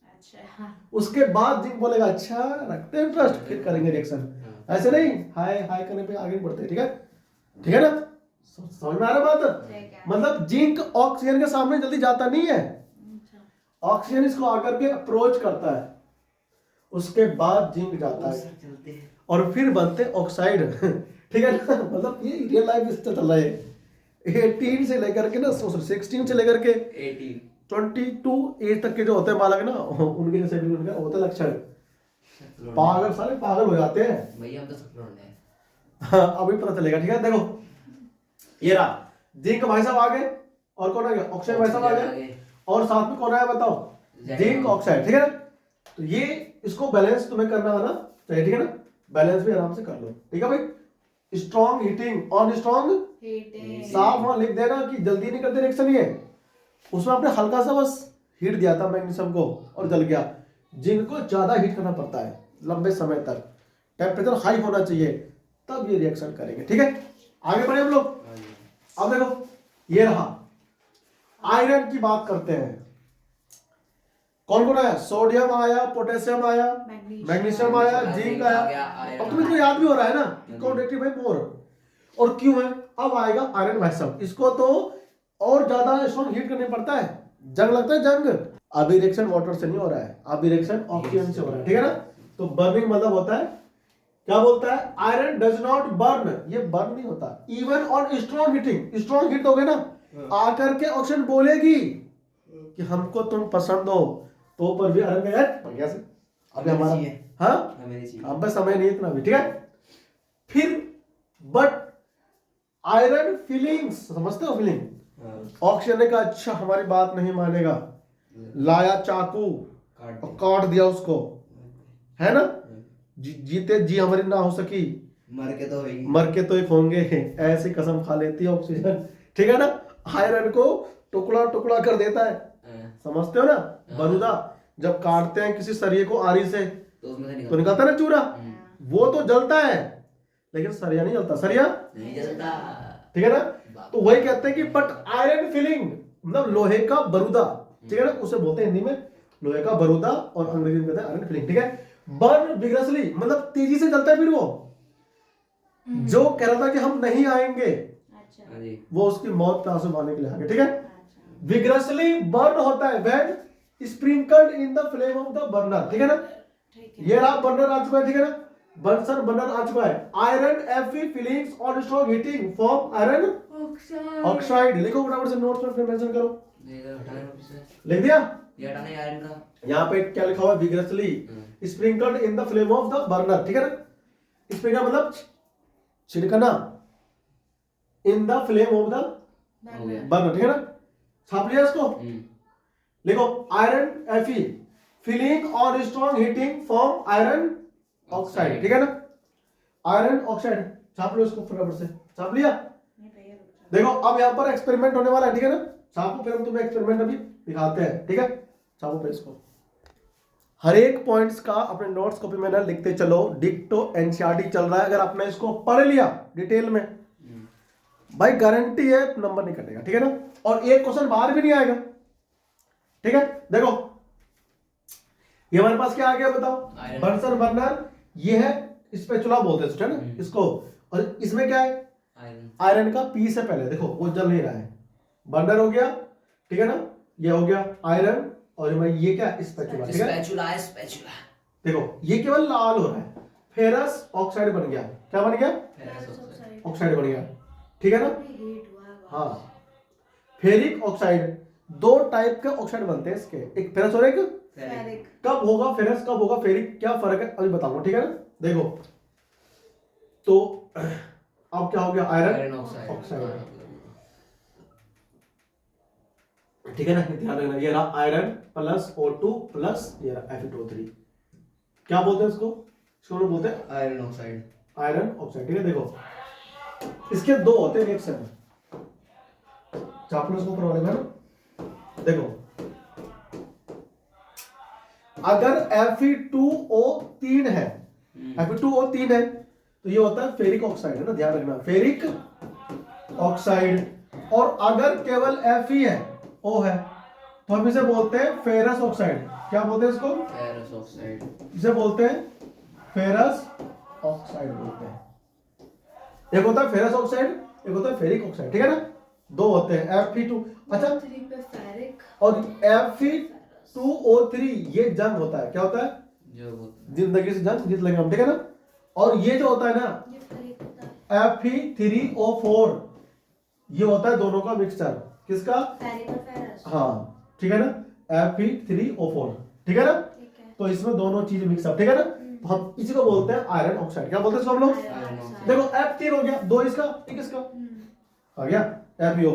अच्छा, उसके बाद जिंक बोलेगा अच्छा रखते हैं इंटरेस्ट, फिर करेंगे रिएक्शन। ऐसे नहीं हाय हाय करने पे आगे बढ़ते हैं, ठीक है, ठीक है ना। समझ में आ रहा बात? मतलब जिंक ऑक्सीजन के सामने जल्दी जाता नहीं है, ऑक्सीजन इसको आकर के अप्रोच करता है, उसके बाद जिंक जाता है और फिर बनते ऑक्साइड, ठीक है ना। मतलब ये रियल लाइफ इससे चल रहा है। 18 से लेकर के ना 16 से लेकर के 22 एज तक के जो होते हैं बालक ना, उनके जैसे भी उनका होता है लक्षण, पागल, सारे पागल हो जाते हैं भैया, हम तो सब लोग हैं। हाँ, अभी पता चलेगा, ठीक है। देखो ये रहा जिंक भाई साहब आ गए, और कौन आ गया? ऑक्साइड भाई साहब आ गए, और साथ में कौन आया बताओ? जिंक ऑक्साइड, ठीक है ना। तो ये इसको बैलेंस तुम्हें करना है ना चाहिए, ठीक है ना। बैलेंस भी आराम से कर लो, ठीक है भाई। Strong heating on strong heating, साफ वहां लिख देना कि जल्दी नहीं करते रिएक्शन ये। उसमें आपने हल्का सा बस हीट दिया था मैग्नीशियम को और जल गया। जिंक को ज्यादा हीट करना पड़ता है लंबे समय तक, टेम्परेचर हाई होना चाहिए, तब ये रिएक्शन करेंगे, ठीक है। आगे बढ़े हम लोग। अब देखो ये रहा, आयरन की बात करते हैं। कौन कौन आया? सोडियम आया, पोटेशियम आया, मैग्नीशियम आया, जिंक आया। अब तुम्हें तो याद भी हो रहा है ना कि कौन रिएक्टिव है मोर और क्यों है। अब आएगा आयरन भाई साहब, इसको तो और ज्यादा स्ट्रॉन्ग हीट करने पड़ता है, जंग लगता है जंग। अभी रिएक्शन वाटर से नहीं हो रहा है, अभी रिएक्शन ऑक्सीजन से हो रहा है, ठीक है ना। तो बर्निंग मतलब होता है, क्या बोलता है? आयरन डज नॉट बर्न, ये बर्न नहीं होता even on strong heating. Strong heat होगे ना, आकर के ऑक्सीजन बोलेगी कि हमको तुम पसंद हो, तो पर भी आयरन का बढ़िया से अभी हमारा हाँ हम पे समय नहीं इतना भी, ठीक है। फिर बट आयरन फीलिंग्स, समझते हो फीलिंग? ऑक्सीजन ने कहा अच्छा हमारी बात नहीं मानेगा, लाया चाकू और काट दिया उसको, है ना। जीते जी हमारी ना हो सकी, मर के तो एक होंगे, ऐसी कसम खा लेती है ऑक्सीजन, ठीक है ना। आयरन को टुकड़ा टुकड़ा कर देता है, समझते हो ना। बरूदा जब काटते हैं किसी सरिये को आरी से तो निकलता है ना चूरा, वो तो जलता है लेकिन सरिया नहीं जलता, सरिया नहीं जलता, ठीक है ना। तो वही कहते हैं कि बट आयरन फिलिंग मतलब लोहे का बरूदा, ठीक है ना, उसे बोलते हैं हिंदी में लोहे का बरूदा और अंग्रेजी में कहते हैं आयरन फिलिंग, ठीक है। बर्न विग्रसली मतलब तेजी से जलता है। फिर वो जो कह रहा था कि हम नहीं आएंगे, अच्छा, वो उसकी मौत पे आंसू बहाने के लिए आ गए, ठीक है। विग्रसली बर्न होता है when sprinkled in the flame of the burner, ठीक है ना। ये रहा बर्नर आ चुका है, ठीक है ना। बंसन बर्नर आ चुका है। Iron Fe feelings on strong heating form iron oxide. लिखो फटाफट से नोट्स में, फिर मेंशन करो। लिख दिया? ये हटाना है आयरन का। यहाँ पे क्या लिखा हुआ है? Vigorously sprinkled in the flame of the burner, ठीक है ना। स्प्रिंकल मतलब छिड़कना, in the flame of the burner, ठीक है ना। छाप लिया इसको? लिखो iron Fe feeling on strong heating form iron oxide, ठीक है ना। आयरन ऑक्साइड छाप लो इसको फटाफट से, छाप लिया? देखो अब यहाँ पर एक्सपेरिमेंट होने वाला है, ठीक है ना। छापो, फिर हम तुम्हें एक्सपेरिमेंट अभी दिखाते हैं, ठीक है। छापो पे इसको। हर एक पॉइंट्स का अपने नोट्स कॉपी में ना लिखते चलो। डिक्टो एनसीईआरटी चल रहा है, अगर आपने इसको पढ़ लिया डिटेल में, भाई गारंटी है नंबर नहीं कटेगा, ठीक है ना। और एक क्वेश्चन बाहर भी नहीं आएगा, ठीक है। देखो ये हमारे पास क्या आ गया बताओ? बर्नर बर्नर, ये है स्पैचुला बोलते हैं, है ना इसको। और इसमें क्या है? आयरन का पी से पहले देखो वो जल नहीं रहा है, बर्नर हो गया, ठीक है ना। ये हो गया आयरन, और ये क्या? स्पैचुला, ठीक है। स्पैचुला देखो ये केवल लाल हो रहा है, फेरस ऑक्साइड बन गया। क्या बन गया? ऑक्साइड बन गया, ठीक है ना। हाँ, फेरिक ऑक्साइड। दो टाइप के ऑक्साइड बनते हैं इसके, एक फेरस और एक फेरिक। कब होगा फेरस, कब होगा फेरिक, क्या फर्क है अभी बताऊंगा, ठीक है ना। देखो तो अब क्या हो गया, आयरन आयरन ऑक्साइड। ऑक्साइड। ठीक है ना, ध्यान रखना, ये रहा आयरन प्लस O2 प्लस ये रहा Fe2O3। क्या बोलते हैं इसको, इसको हम लोग बोलते हैं आयरन ऑक्साइड। Iron oxide. ठीक है, देखो इसके दो होते हैं रिएक्शन, चापलूस को करवाने में ना। देखो अगर Fe2O3 है, Fe2O3 है तो ये होता है फेरिक ऑक्साइड, है ना, ध्यान रखना, फेरिक ऑक्साइड। और अगर केवल Fe है, O है, तो हम इसे बोलते हैं फेरस ऑक्साइड। क्या बोलते हैं इसको, फेरस ऑक्साइड। इसे बोलते हैं फेरस ऑक्साइड बोलते हैं। एक होता है फेरस ऑक्साइड, एक होता है फेरिक ऑक्साइड। ठीक है ना, दो होते हैं Fe2। अच्छा, 3 पे फेरिक और Fe2O3 ये जंग होता है, क्या होता है, जो होता जिंदगी से जंग जीत लेंगे हम। ठीक है ना, और ये जो होता है ना ये फेरिक होता है, Fe3O4 ये होता है दोनों का मिक्सचर, किसका, फेरिक और फेरस। हाँ ठीक है ना, Fe3O4। ठीक है ना, ठीक है। तो इसमें दोनों चीज मिक्सअप। ठीक है ना, तो हम इसी को बोलते हैं आयरन ऑक्साइड। क्या बोलते हैं इसको हम लोग, आयरन ऑक्साइड। देखो F3 हो गया, दो इसका एक इसका आ गया, FeO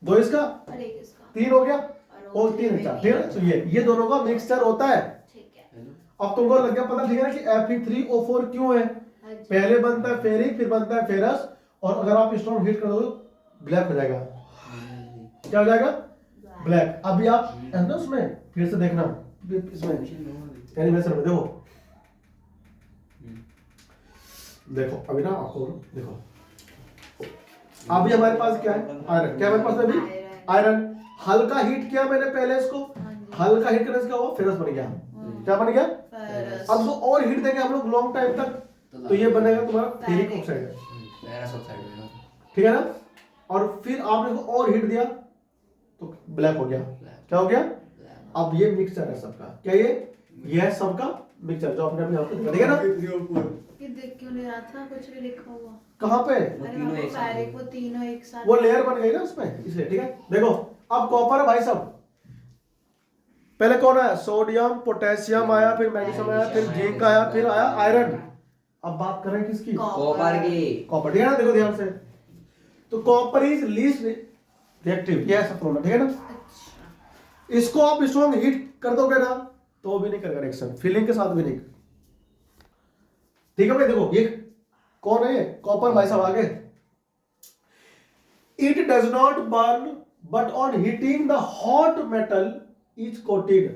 दो इसका और एक इसका 3 हो गया, और और 3 4। ठीक है ना, तो ये दोनों का मिक्सचर होता है। ठीक है। है। अब तुमको लग गया पता, ठीक है ना, कि Fe3O4 क्यों है, हाँ जी। पहले बनता है फेरिक फिर बनता है फेरस, और अगर आप स्ट्रॉन्ग हीट कर दो तो ब्लैक हो जाएगा। क्या हो जाएगा, ब्लैक। अभी आप है ना उसमें फिर से देखना, इसमें एनिमेशन में देखो, देखो अभी ना आपको देखो, अभी हमारे पास क्या है, आयरन। क्या हमारे पास है अभी, आयरन। हल्का हीट किया मैंने पहले इसको, हाँ जी। हल्का हीट करने से क्या हुआ, फेरस बन गया। क्या बन गया, फेरस। अब तो और हीट देंगे हम लोग लॉन्ग टाइम तक, तो ये बनेगा तुम्हारा फेरिक ऑक्साइड। फेरस ऑक्साइड बनेगा। ठीक है ना, और फिर आपने इसको और हीट दिया तो ब्लैक हो गया। क्या हो गया, अब ये मिक्सचर है सबका, क्या ये है सबका मिक्सचर जो आपने अपने आप को दिखा। ठीक है ना, ये देख क्यों नहीं रहा था, कुछ भी लिखा हुआ। कहाँ पे, वो अरे तीनों वहाँ एक साथ फेरिक वो तीनों एक साथ। वो लेयर बन गई ना उसमें, इसलिए। ठीक है, देखो अब कॉपर है भाई साहब, पहले कौन आया, सोडियम, पोटेशियम आया, फिर मैग्नीशियम आया, फिर जिंक आया, फिर आया आयरन। अब बात कर रहे हैं किसकी, कॉपर की। कॉपर। ठीक है ना, देखो ध्यान से, तो कॉपर इज लीस्ट रिएक्टिव, ये ऐसा फॉर्मूला। ठीक है ना, अच्छा। इसको आप स्ट्रॉन्ग हीट कर दोगे ना तो भी नहीं करेगा रिएक्शन, फीलिंग के साथ भी नहीं। ठीक है भाई, देखो ये कौन है, कॉपर भाई साहब आगे, it does not burn but on heating the hot metal is coated.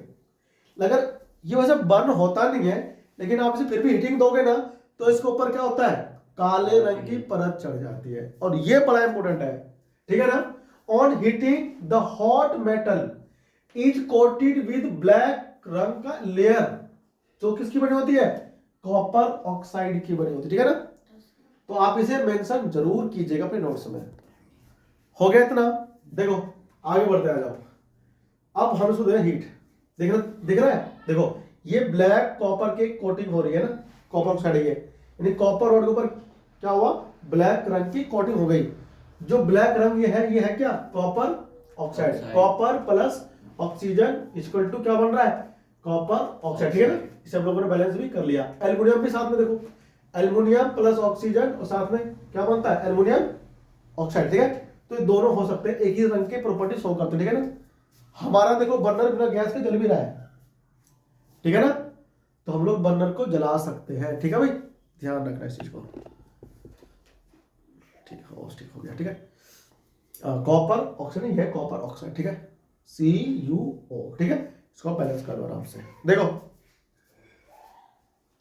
अगर ये वैसे बर्न होता नहीं है, लेकिन आप इसे फिर भी हीटिंग दोगे ना तो इसके ऊपर क्या होता है, काले रंग की परत चढ़ जाती है, और ये बड़ा इंपॉर्टेंट है। ठीक है ना, on heating the hot metal is coated with black रंग का लेयर, जो किसकी बनी होती है, कॉपर ऑक्साइड की बनी होती है। ठीक है ना, तो आप इसे मेंशन जरूर कीजिएगा अपने नोट्स में। हो गया इतना, देखो आगे बढ़ते आ जाओ। अब हम इसको दे रहे हीट, दिख रहा है, देखो ये ब्लैक कॉपर की कोटिंग हो रही है ना, कॉपर ऑक्साइड है ये, यानी कॉपर रोड के ऊपर क्या हुआ, ब्लैक रंग की कोटिंग हो गई। जो ब्लैक रंग ये है क्या, copper oxide. Copper plus oxygen equal to क्या बन रहा है, कॉपर ऑक्साइड। ठीक है ना, इसे हम लोगों ने बैलेंस भी कर लिया। एल्युमिनियम भी साथ में देखो, एल्युमिनियम प्लस ऑक्सीजन और साथ में क्या बनता है, एल्युमिनियम ऑक्साइड। ठीक है, तो ये दोनों हो सकते हैं, एक ही रंग के प्रॉपर्टी शो करते हैं। ठीक है ना, हमारा देखो बर्नर बिना गैस के जल भी रहा है। ठीक है ना, तो हम लोग बर्नर को जला सकते हैं। ठीक है भाई, ध्यान रखना इस चीज को। ठीक है, ठीक हो गया। ठीक है, कॉपर ऑक्साइड, ये है कॉपर ऑक्साइड। ठीक है, CuO। ठीक है, इसको बैलेंस कर लो आराम से, देखो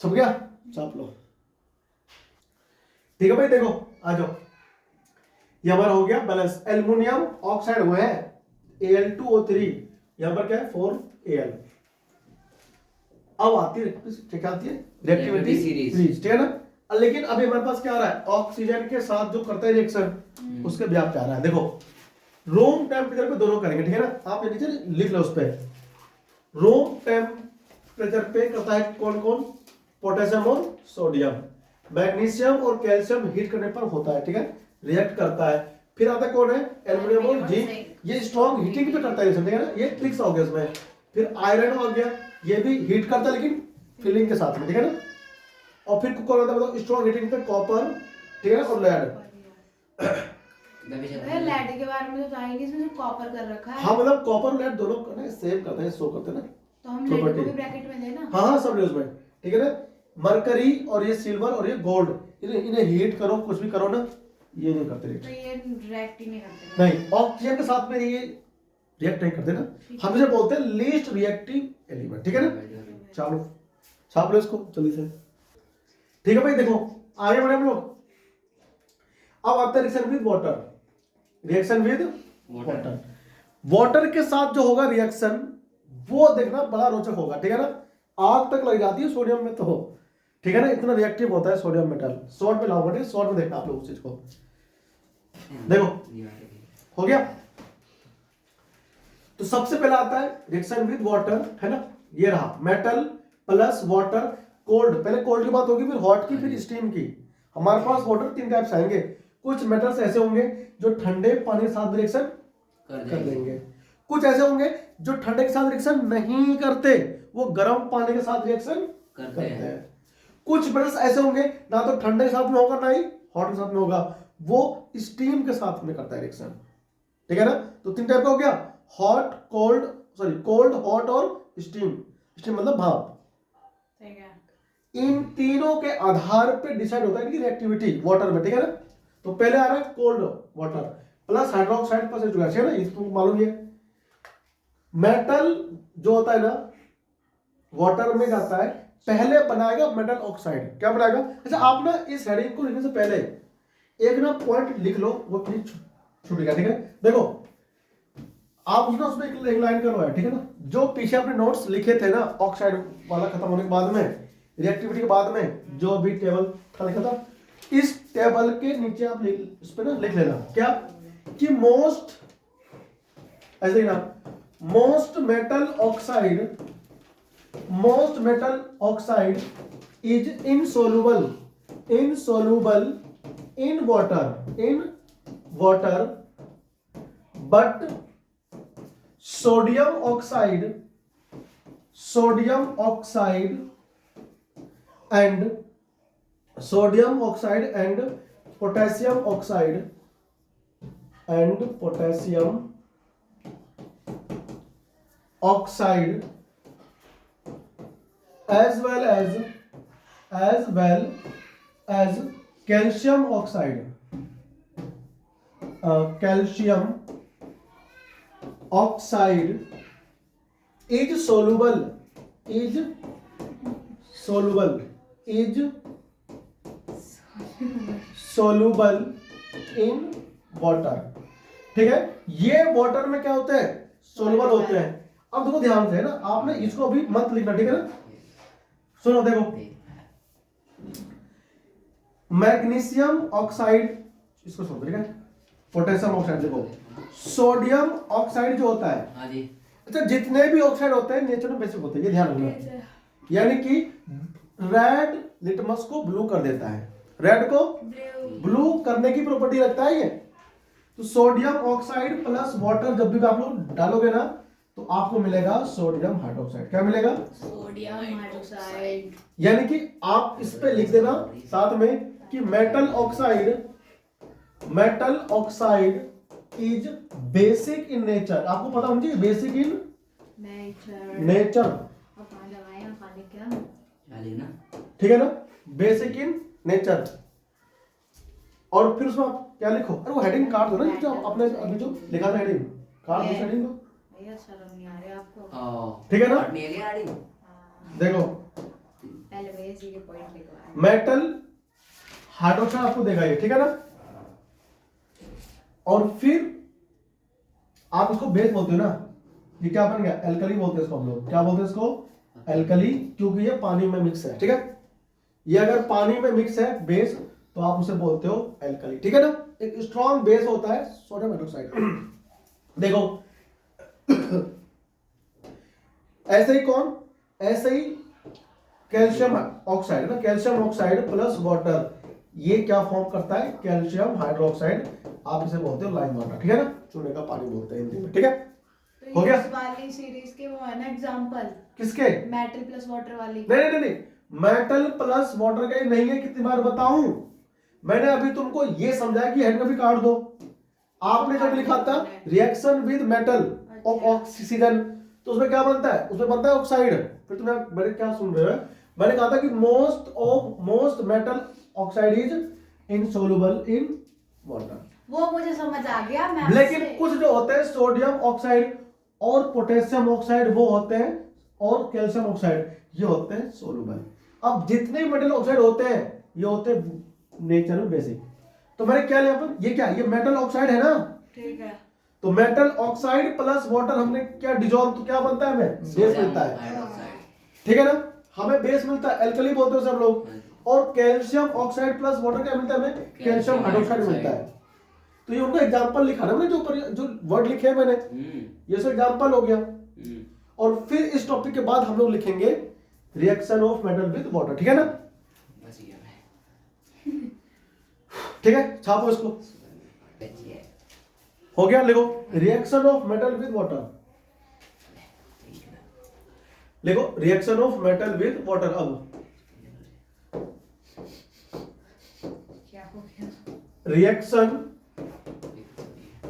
छप गया, छाप लो। ठीक है भाई, देखो आ जाओ, ये हमारा हो गया बैलेंस। एल्युमिनियम ऑक्साइड हुआ है Al2O3, यहां पर क्या है 4Al। अब आती है क्या आती है, रिएक्टिविटी सीरीज। ठीक है ना, लेकिन अभी हमारे पास क्या आ रहा है, ऑक्सीजन के साथ जो करता है रिएक्शन उसके ब्याह पे आ रहा है। देखो रूम टेम्परेचर पे दोनों करेंगे। ठीक है ना, आप ये नीचे लिख लो उस पे, रूम टेम्परेचर पे करता है कौन कौन, पोटेशियम और सोडियम। मैग्नीशियम और कैल्शियम हीट करने पर होता है। ठीक है, रिएक्ट करता है। फिर आता है कौन है, एल्युमिनियम और जिंक, ये स्ट्रॉन्ग हीटिंग पे करता है। ठीक है ना, ये ट्रिक्स हो गया इसमें। फिर आयरन हो गया, ये भी हीट करता है लेकिन फिलिंग के साथ में। ठीक है ना, और फिर कौन आता है, मतलब स्ट्रॉन्ग हीटिंग पे कॉपर ठीक है, और लेड। मैं भी चला भैया लेड के बारे में तो था ही नहीं, इसमें कॉपर कर रखा है। हाँ मतलब कॉपर और लेड दोनों का ना सेम करते हैं, शो करते हैं ना। तो हम लेड को property। भी ब्रैकेट में देना। हाँ हाँ सब न्यूज में, ठीक है ना। मरकरी और ये सिल्वर और ये गोल्ड, इन्हें हीट करो कुछ भी करो ना, ये नहीं करते तो react। ये रिएक्ट ही नहीं करते। नहीं, ऑक्सीजन के साथ में ये रिएक्ट नहीं करते ना, हम इसे बोलते हैं लीस्ट रिएक्टिव एलिमेंट, ठीक है ना। चलो छाप लो इसको जल्दी से, ठीक है भाई। देखो आगे बढ़े हम लोग। अब आते हैं reaction with water. Reaction with water, water के साथ जो होगा रिएक्शन वो देखना बड़ा रोचक होगा, ठीक है ना। आग तक लग जाती है सोडियम में, तो ठीक है ना, इतना रिएक्टिव होता है सोडियम मेटल। शॉर्ट में लाऊंगा, ठीक है, शॉर्ट में देखना आप लोग उस चीज को। देखो हो गया। तो सबसे पहला आता है रिएक्शन विद वाटर, है ना। ये रहा मेटल प्लस वाटर, कोल्ड, पहले कोल्ड की बात होगी, फिर हॉट की, फिर स्टीम की। हमारे पास वाटर तीन टाइप्स आएंगे। कुछ मेटल्स ऐसे होंगे जो ठंडे पानी के साथ रिएक्शन कर देंगे, कुछ ऐसे होंगे जो ठंडे के साथ रिएक्शन नहीं करते, वो गर्म पानी के साथ रिएक्शन करते हैं। कुछ मेटल्स ऐसे होंगे ना तो ठंडे के साथ में होगा ना ही हॉट के साथ में होगा, वो स्टीम के साथ में करता है रिएक्शन, ठीक है ना। तो तीन टाइप का हो गया, hot cold, sorry cold hot और स्टीम। स्टीम मतलब भाप। ठीक है। इन तीनों के आधार पे डिसाइड होता है इनकी रिएक्टिविटी वाटर में, ठीक है ना। तो पहले आ रहा है cold water plus hydroxide plus H2 है ना, ये तुमको मालूम ही है। मेटल जो होता है ना वाटर में जाता है, पहले बनाएगा मेटल ऑक्साइड। क्या बनाएगा? अच्छा आप ना इस हेडिंग को लिखने से पहले एक ना पॉइंट लिख लो, वो प्लीज छूट गया, ठीक है। देखो आप उसमें एक लाइन करो है, ठीक है ना। जो पीछे अपने नोट्स लिखे थे ना ऑक्साइड वाला खत्म होने के बाद में, रिएक्टिविटी के बाद में जो भी टेबल था लिखा था, इस टेबल के नीचे आप इस पे ना लिख लेना क्या कि मोस्ट, ऐसे ही ना, most metal oxide is insoluble in water but sodium oxide and potassium oxide as well as calcium oxide is soluble in water, ठीक है। ये वाटर में क्या होते हैं? सोलुबल होते हैं। अब देखो ध्यान से, है ना, आपने इसको अभी मत लिखना, ठीक है ना। सुनो देखो, मैग्नीशियम ऑक्साइड, इसको सुनो, ठीक है। पोटेशियम ऑक्साइड, देखो सोडियम ऑक्साइड जो होता है, हाँ जी, अच्छा जितने भी ऑक्साइड होते हैं नेचर में बेसिक होते हैं, ये ध्यान रखना। यानी कि रेड लिटमस को ब्लू कर देता है, रेड को ब्लू करने की प्रॉपर्टी रखता है ये। तो सोडियम ऑक्साइड प्लस वाटर जब भी आप लोग डालोगे ना तो आपको मिलेगा सोडियम हाइड्रोक्साइड। क्या मिलेगा? Sodium hydroxide. यानी कि आप इस पे लिख देना साथ में कि metal oxide is basic in nature. आपको पता होना चाहिए बेसिक इन नेचर, अब कहाँ लगाए हैं खाने क्या? क्या लिखना? ठीक है ना, बेसिक इन नेचर। और फिर उसमें आप क्या लिखो? अरे वो हेडिंग काट दो ना, जो आपने अभी जो लिखा था हेडिंग काट दो हेडिंग को, भैया शर्म नहीं आ रही आपको? ठीक है ना। नहीं है गाड़ी। देखो पहले भैया जी के पॉइंट लिखवाए। मेटल हाइड्रोक्साइड आपको देगा ये, ठीक है ना। और फिर आप इसको बेस बोलते हो ना, ये क्या बन गया? एल्कली बोलते हैं इसको हम लोग। क्या बोलते हैं इसको? एल्कली, क्योंकि ये पानी में मिक्स है, ठीक है। ये अगर पानी में मिक्स है बेस तो आप उसे बोलते हो एल्कली, ठीक है ना। एक स्ट्रॉन्ग बेस होता है सोडियम हाइड्रोक्साइड। देखो ऐसे ही कौन, ऐसे ही कैल्शियम ऑक्साइड है ना, कैल्शियम ऑक्साइड प्लस वाटर, ये क्या फॉर्म करता है? Calcium hydroxide. आप इसे बोलते हो लाइम वाटर, ठीक है ना, चूने का पानी बोलते हैं हिंदी में, ठीक है। तो हो गया? इस वाली सीरीज के वो है ना एग्जांपल, किसके? मेटल प्लस वाटर वाली। नहीं, मेटल प्लस वाटर का ही नहीं है, कितनी बार बताऊं? मैंने अभी तुमको ये समझाया कि हेड में भी काट दो। आपने जब लिखा था reaction with metal of oxygen, तो उसमें क्या बनता है? उसमें बनता है ऑक्साइड। फिर तुमने मेरे क्या सुन रहे हो? मैंने कहा था कि most metal oxide is insoluble in water. वो मुझे समझ आ गया। मैं लेकिन कुछ जो होते हैं सोडियम ऑक्साइड और पोटेशियम ऑक्साइड वो होते हैं, और कैल्शियम ऑक्साइड ये होते हैं सोल्युबल। अब जितने मेटल ऑक्साइड होते हैं ये होते हैं नेचर में बेसिक। तो मैंने क्या लिया पर ये क्या, ये मेटल ऑक्साइड है ना, ठीक है। तो मेटल ऑक्साइड प्लस वाटर हमने क्या डिजोल्व, तो क्या बनता है? हमें बेस मिलता है, हाइड्रोक्साइड। ठीक है ना, हमें बेस मिलता है, एल्कली बोलते हैं सब लोग। और कैल्शियम ऑक्साइड प्लस वाटर क्या मिलता है हमें? कैल्शियम हाइड्रोक्साइड मिलता है। तो ये उनका एग्जांपल लिखा ना मैंने, जो वर्ड लिखे हैं मैंने, ये सब एग्जांपल हो गया। और फिर इस टॉपिक के बाद हम लोग लिखेंगे reaction of metal with water, ठीक है ना? बस ये मैं ठीक है, छापो इसको। बचिए। हो गया, लिखो reaction of metal with water, लिखो reaction of metal with water. अब क्या हो गया? Reaction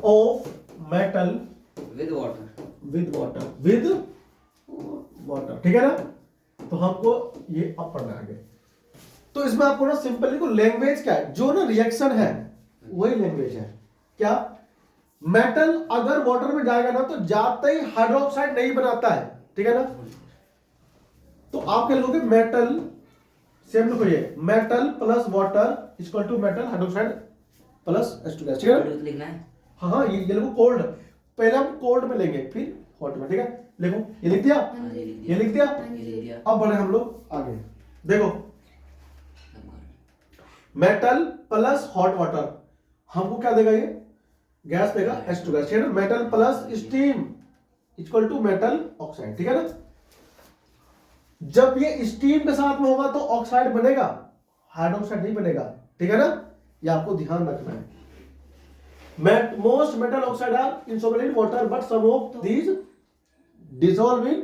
of metal with water. With water, ठीक है ना? तो हमको ये अब पढ़ना है आगे। तो इसमें आपको ना सिंपल लिखो, लैंग्वेज क्या है, जो ना रिएक्शन है वही लैंग्वेज है। क्या? मेटल अगर वाटर में जाएगा ना तो जाते ही हाइड्रोक्साइड नहीं बनाता है, ठीक है ना? तो आप क्या लिखोगे? मेटल, सेम लिखो ये, metal plus water equal to metal hydroxide plus H2 ठीक है ना? लिखना है। हाँ ये लिखो कोल्ड, पहले हम कोल्ड में लेंगे फिर हॉट में, ठीक है? लिखो, ये लिख दिया, हाँ जी, लिख ये लिख दिया। ये लिख दिया। अब बढ़े हम लोग आगे, देखो मेटल प्लस हॉट वाटर हमको क्या देगा? ये गैस देगा H2 गैस, ठीक है ना? Metal plus steam equal to metal oxide, ठीक है ना? जब ये स्टीम के साथ में होगा तो ऑक्साइड बनेगा, हाइड्रोक्साइड नहीं बनेगा, ठीक है ना? ये आपको ध्यान रखना है। Most metal oxide are insoluble in water but some of these dissolve in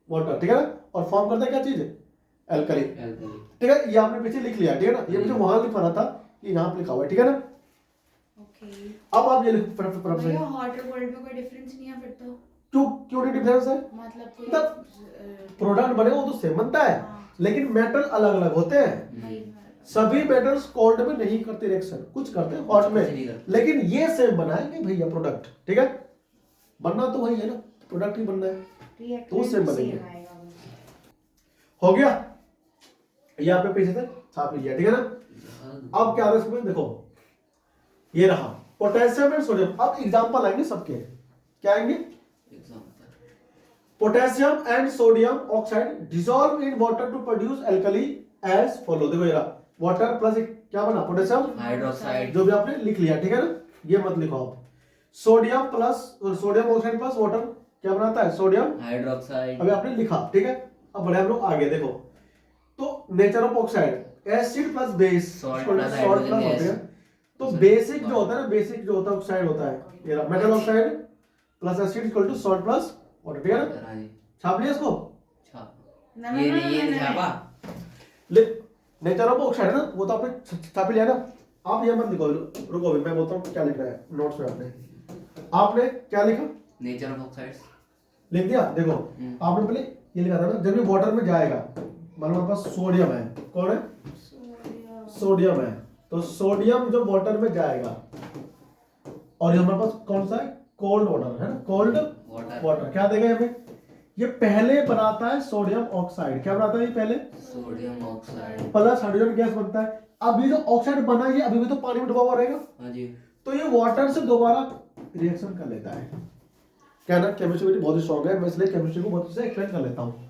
water, ठीक है ना? और फॉर्म करता है क्या चीज? एल्कली, ठीक है? ये आपने पीछे लिख लिया, ठीक है ना? ये मुझे वहां लिखा था, ये यहाँ पे लिखा हुआ है, ठीक है ना? ओके। अब आप ये लिखो फटाफट से। भैया हॉट और कोल्ड में कोई डिफरेंस नहीं है फिर तो? क्यों नहीं डिफरेंस है? मतलब कोई मतलब प्रोडक्ट बने वो तो सेम बनता है, लेकिन मेटल अलग अलग होते हैं। भाई सभी मेटल्स कोल्ड में नहीं करते रिएक्शन, कुछ करते हैं हॉट में, कुछ नहीं करते। लेकिन ये सेम बनाएंगे भैया प्रोडक्ट, ठीक है? बनना तो वही है ना, प्रोडक्ट ही बनना है, तो उससे बनेंगे। हो गया, ये आपने पीछे से छाप लिया, ठीक है ना? अब क्या है इसमें, देखो ये रहा पोटेशियम एंड सोडियम। अब एग्जांपल आएंगे सबके, क्या आएंगे? Potassium and sodium oxide dissolve in water to produce alkali as follow. देखो ये रहा वाटर प्लस क्या बना? Potassium hydroxide. जो भी आपने लिख लिया, ठीक है ना? ये मत लिखो आप। सोडियम ऑक्साइड प्लस वाटर क्या बनाता है? Sodium hydroxide. अभी आपने लिखा, ठीक है? अब बढ़े हम लोग आगे, देखो तो nature of oxide acid plus base Salt salt plus plus hydrogen होते gas। हैं। तो बेसिक जो होता है ना, बेसिक जो होता है ऑक्साइड होता है, ये रहा metal oxide plus acid equal to salt plus water, ठीक है ना? हाँ जी। छाप लिया इसको? छाप। ये नहीं छापा। नेचर ऑफ ऑक्साइड है ना, वो तो आपने छाप लिया ना। आप ये मत लिखो, रुको अभी मैं बोलता हूँ क्या लिख रहा है नोट्स में। आपने क्या लिखा? नेचर ऑफ ऑक्साइड्स लिख दिया। देखो आपने पहले ये लिखा था ना, जब ये वाटर में जाएगा, मान लो हमारे पास सोडियम है, कौन है? सोडियम है। तो सोडियम जब वाटर में जाएगा, और ये हमारे पास कौन सा है? कोल्ड वाटर है ना, कोल्ड वाटर क्या देगा हमें? ये पहले बनाता है सोडियम ऑक्साइड, क्या बनाता है ये पहले? Sodium oxide plus hydrogen gas बनता है। अब ये जो ऑक्साइड बना है, ये अभी भी तो पानी में डूबा हुआ रहेगा, हाँ जी। तो ये वाटर से दोबारा रिएक्शन कर लेता है। क्या ना, केमिस्ट्री बहुत ही स्ट्रॉन्ग है, मैं इसलिए केमिस्ट्री को बहुत से एक्सप्लेन कर लेता हूँ।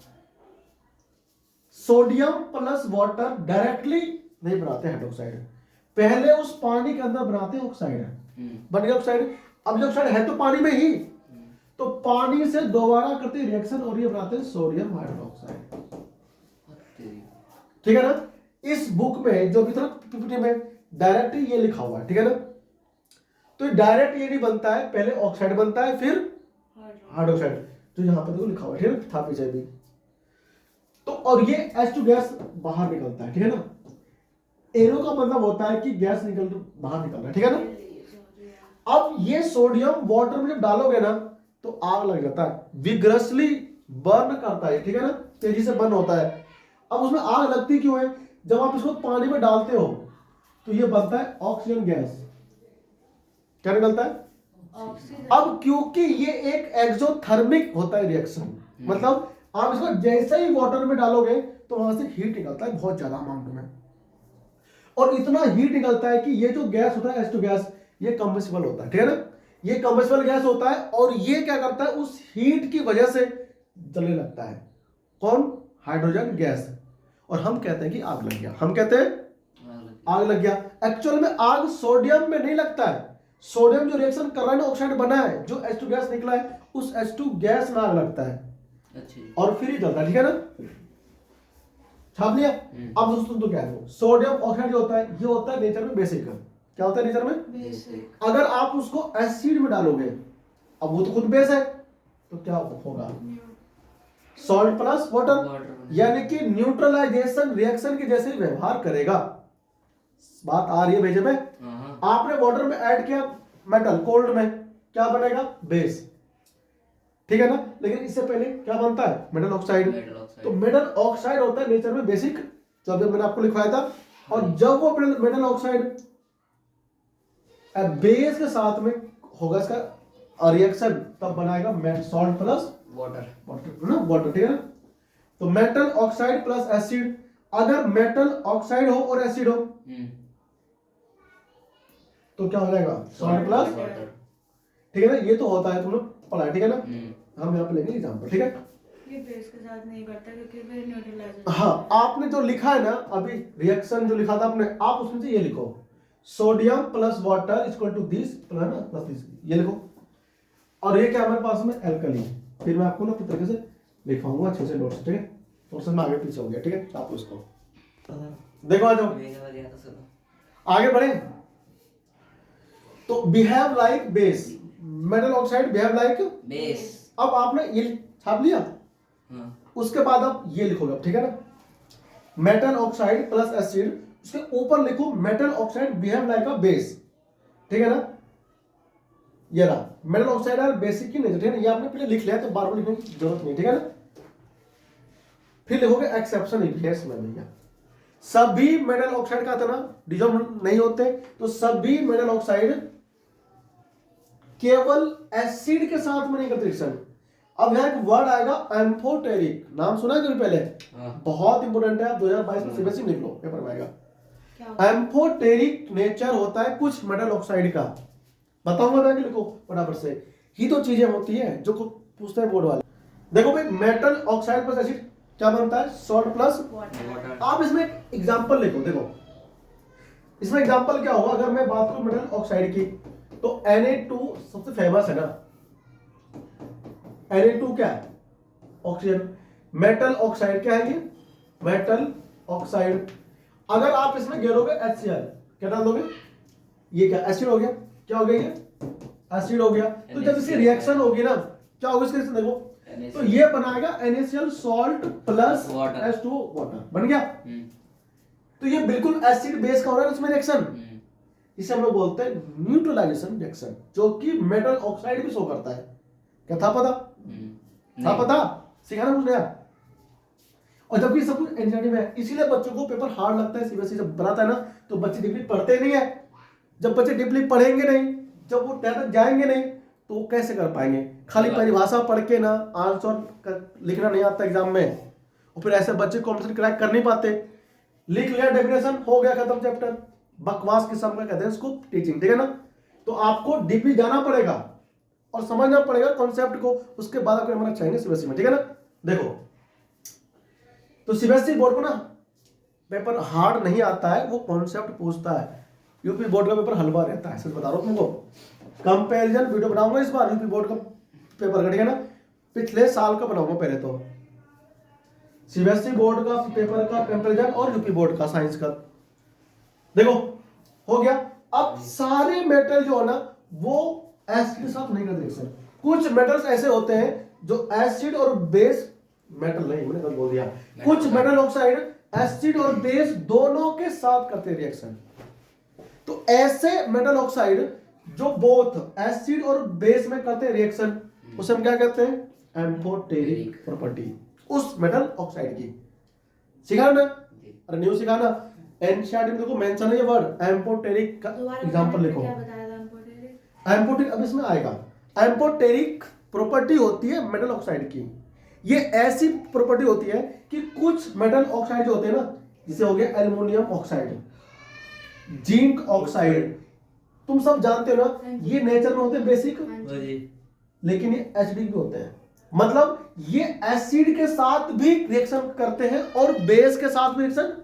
सोडियम प्लस वाटर डायरेक्टली नहीं बनाते हाइड्रोक्साइड, पहले उस पानी के अंदर बनाते हैं ऑक्साइड, बन गया ऑक्साइड। अब जो ऑक्साइड है तो पानी में ही, तो पानी से दोबारा करते रिएक्शन और ये बनाते हैं सोडियम हाइड्रोक्साइड, ठीक है ना? इस बुक में जो भी था पीपीटी में डायरेक्ट ये लिखा हुआ है, ठीक है ना? तो डायरेक्ट ये नहीं बनता है, पहले ऑक्साइड बनता है फिर हाइड्रोक्साइड, जो यहाँ पर देखो लिखा हुआ है, ठीक है? था पीछे भी। तो और ये H2 गैस बाहर निकलता है, ठीक है ना? एरो का मतलब होता है कि गैस बाहर निकल रहा है, ठीक है ना। अब ये सोडियम वाटर में जब डालोगे ना तो आग लग जाता है, विग्रसली बर्न करता है, ठीक है ना, तेजी से बर्न होता है। अब उसमें आग लगती क्यों है? जब आप इसको पानी में डालते हो तो ये बनता है ऑक्सीजन गैस। क्या निकलता है? ऑक्सीजन। अब क्योंकि ये एक एक्सोथर्मिक होता है रिएक्शन, मतलब आप इसको जैसे ही वाटर में डालोगे तो वहां से हीट निकलता है बहुत ज्यादा अमाउंट में, और इतना हीट निकलता है कि ये जो गैस होता है H2 गैस, ये कंबस्टिबल होता है, ठीक है ना, ये कंबस्टिबल गैस होता है। और ये क्या करता है? उस हीट की वजह से जलने लगता है। कौन? Hydrogen gas. और हम कहते हैं कि आग लग गया, हम कहते हैं आग लग गया। एक्चुअल में आग सोडियम में नहीं लगता है, सोडियम जो रिएक्शन कर रहा है ना, ऑक्साइड बना है, जो H2 गैस निकला है, उस H2 गैस में आग लगता है और फिर ही जलता है, ठीक है ना। छाप लिया। अब दोस्तों तो क्या है, सोडियम ऑक्साइड जो होता है ये होता है नेचर में बेसिक। क्या होता है नेचर में? बेसिक। अगर आप उसको एसिड में डालोगे, अब वो तो खुद बेस है, तो क्या होगा? सॉल्ट प्लस वाटर, यानी कि न्यूट्रलाइजेशन रिएक्शन के जैसे ही व्यवहार करेगा। बात आ रही है भेजे में? आपने वाटर में ऐड किया मेटल कोल्ड में, क्या बनेगा? बेस, ठीक है ना। लेकिन इससे पहले क्या बनता है? Metal oxide. तो मेटल ऑक्साइड होता है नेचर में बेसिक, जो अभी मैंने आपको लिखवाया था। और जब वो मेटल ऑक्साइड बेस के साथ में होगा इसका रिएक्शन, तब बनाएगा सॉल्ट प्लस वाटर। वाटर ना, वाटर, ठीक है ना। तो मेटल ऑक्साइड प्लस एसिड, अगर मेटल ऑक्साइड हो और एसिड हो तो क्या हो जाएगा? Salt plus water. ठीक है ना। ये तो होता है, तुमने पढ़ा है, ठीक है ना। हम यहाँ पे लेंगे एग्जाम्पल, ठीक है। ये बेस के साथ नहीं करता क्योंकि फिर न्यूट्रलाइजेशन। हाँ, आपने जो लिखा है ना अभी रिएक्शन जो लिखा था आपने, आप उसमें से ये लिखो, sodium plus water equal to this plus this, ये लिखो। और ये क्या हमारे पास में? एल्कली। फिर मैं आपको ना किस तरीके से लिखवाऊंगा अच्छे से नोट्स, ठीक है। नोट्स में आगे पीछे हो गया, ठीक है। आप उसको देखो, आ जाओ आगे बढ़े। तो behave like base, metal oxide behave like base. अब आपने ये छाप लिया, उसके बाद आप ये लिखोगे, ठीक है ना, मेटल ऑक्साइड प्लस एसिड, उसके ऊपर लिखो metal oxide behave like a base, ठीक है ना। ये रहा मेटल ऑक्साइड और बेसिक की नेचर, ठीक है ना। ये आपने पहले लिख लिया तो बार बार लिखने की जरूरत नहीं, ठीक है ना। फिर लिखोगे एक्सेप्शन इबियस में भैया, सभी मेटल ऑक्साइड का था डिजॉल्व नहीं होते, तो सभी मेटल ऑक्साइड केवल एसिड के साथ में नहीं करते रिएक्शन। अब यहाँ एक वर्ड आएगा एम्फोटेरिक, नाम सुना है कभी पहले? बहुत इंपोर्टेंट है, आप 2022 में सीबीएसई में लिख लो, पेपर में आएगा। एम्फोटेरिक नेचर होता है कुछ मेटल ऑक्साइड का, बताऊंगा मैं कि लिखो फटाफट से। ही तो चीजें होती है जो पूछते हैं बोर्ड वाले। देखो भाई, मेटल ऑक्साइड प्लस एसिड क्या बनता है? Salt plus water. आप इसमें एक एग्जांपल लिखो, देखो इसमें एग्जांपल क्या होगा। अगर मैं बात करूं मेटल ऑक्साइड की, तो Na2 सबसे फेमस है ना। Na2 क्या है? ऑक्सीजन। मेटल ऑक्साइड क्या है? ये मेटल ऑक्साइड। अगर आप इसमें गिरोगे HCl, क्या डाल दोगे? ये क्या एसिड हो गया? क्या हो गया? ये एसिड हो गया। तो जब इसकी रिएक्शन होगी ना, क्या होगा इसके रिएक्शन? देखो, तो ये बनाएगा NaCl salt plus H2 water, बन गया। तो ये बिल्कुल एसिड बेस का हो रहा है इसमें रिएक्शन। इसे हम लोग बोलते हैं न्यूट्रलाइजेशन रिएक्शन, जो कि मेटल ऑक्साइड भी शो करता है। क्या था पता? था पता? सिखाना कुछ नया। और जबकि सब कुछ एनसीईआरटी में है, इसीलिए बच्चों को पेपर हार्ड लगता है। सीबीएसई जब बनाता है ना, तो बच्चे डीपली पढ़ते नहीं है। जब बच्चे डीपली पढ़ेंगे नहीं, जब वो तह तक जाएंगे नहीं, तो वो कैसे कर पाएंगे? खाली परिभाषा पढ़ के ना आंसर लिखना नहीं आता एग्जाम में, और फिर ऐसे बच्चे कॉम्पिटिशन क्रैक कर नहीं पाते। लिख लिया, डेफिनेशन हो गया, खत्म चैप्टर। बकवास किस्म का कहते हैं इसको टीचिंग, ठीक है ना। तो आपको डीपली जाना पड़ेगा और समझना पड़ेगा कॉन्सेप्ट को, उसके बाद आपको नंबर चाहिए सीबीएसई में, ठीक है ना। देखो, तो सीबीएसई बोर्ड को ना पेपर हार्ड नहीं आता है, वो कॉन्सेप्ट पूछता है। यूपी बोर्ड का पेपर हलवा रहता है, सच बता रहा हूं तुमको। कंपैरिजन वीडियो बनाऊंगा इस बार यूपी बोर्ड का पेपर का, ठीक है ना। पिछले साल का बनाऊंगा पहले तो, सीबीएसई बोर्ड का पेपर का कंपैरिजन और यूपी बोर्ड का साइंस का। देखो हो गया। अब सारे मेटल जो है ना, वो एसिड के साथ नहीं करते रिएक्शन। कुछ मेटल्स ऐसे होते हैं जो एसिड और बेस मेटल नहीं, मैंने गलत बोल दिया। कुछ मेटल ऑक्साइड एसिड और बेस दोनों के साथ करते हैं रिएक्शन। तो ऐसे मेटल ऑक्साइड जो बोथ एसिड और बेस में करते हैं रिएक्शन, उसे हम क्या कहते हैं? एम्फोटेरिक प्रॉपर्टी उस मेटल ऑक्साइड की। सीखा ना? अरे न्यू सीखा ना? एनसीईआरटी में देखो मेंशन है ये वर्ड एम्फोटेरिक का दोबारा एग्जांपल लिखो। क्या बताया था एम्पोटेरिक? एम्फोटेरिक अब इसमें आएगा। एम्फोटेरिक प्रॉपर्टी होती है मेटल ऑक्साइड की। ये ऐसी प्रॉपर्टी होती है कि कुछ मेटल ऑक्साइड जो होते हैं ना, जैसे हो गया एल्युमिनियम ऑक्साइड, जिंक ऑक्साइड, तुम सब जानते हो ना, ये नेचर में होते हैं बेसिक, लेकिन ये एसिडिक भी होते हैं। मतलब ये एसिड के साथ भी रिएक्शन करते हैं और बेस के साथ भी रिएक्शन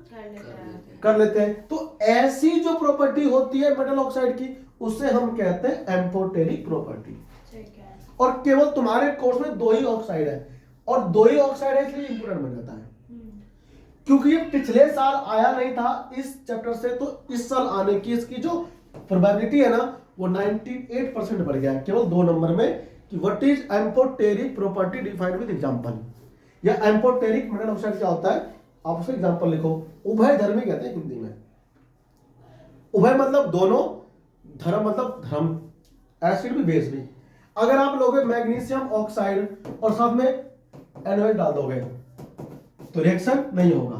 कर लेते हैं। तो ऐसी जो प्रॉपर्टी होती है मेटल ऑक्साइड की, उसे हम कहते हैं एम्फोटेरिक प्रॉपर्टी। ठीक है। और केवल तुम्हारे कोर्स में 2 ही ऑक्साइड है, और 2 ही ऑक्साइड है इसलिए इंपोर्टेंट बन जाता है, क्योंकि ये पिछले साल आया नहीं था इस चैप्टर से, तो इस साल आने की इसकी जो प्रोबेबिलिटी है ना, वो 98% बढ़ गया है केवल 2 नंबर में, कि what is amphoteric property defined with example. या एम्फोटेरिक मेटल ऑक्साइड क्या होता है, आप उसका एग्जांपल लिखो। उभयधर्मी कहते हैं हिंदी में। उभय मतलब दोनों, धर्म मतलब धर्म, एसिड भी बेस भी। अगर आप लोगे मैग्नीशियम ऑक्साइड और साथ में NaOH डाल दोगे तो रिएक्शन नहीं होगा।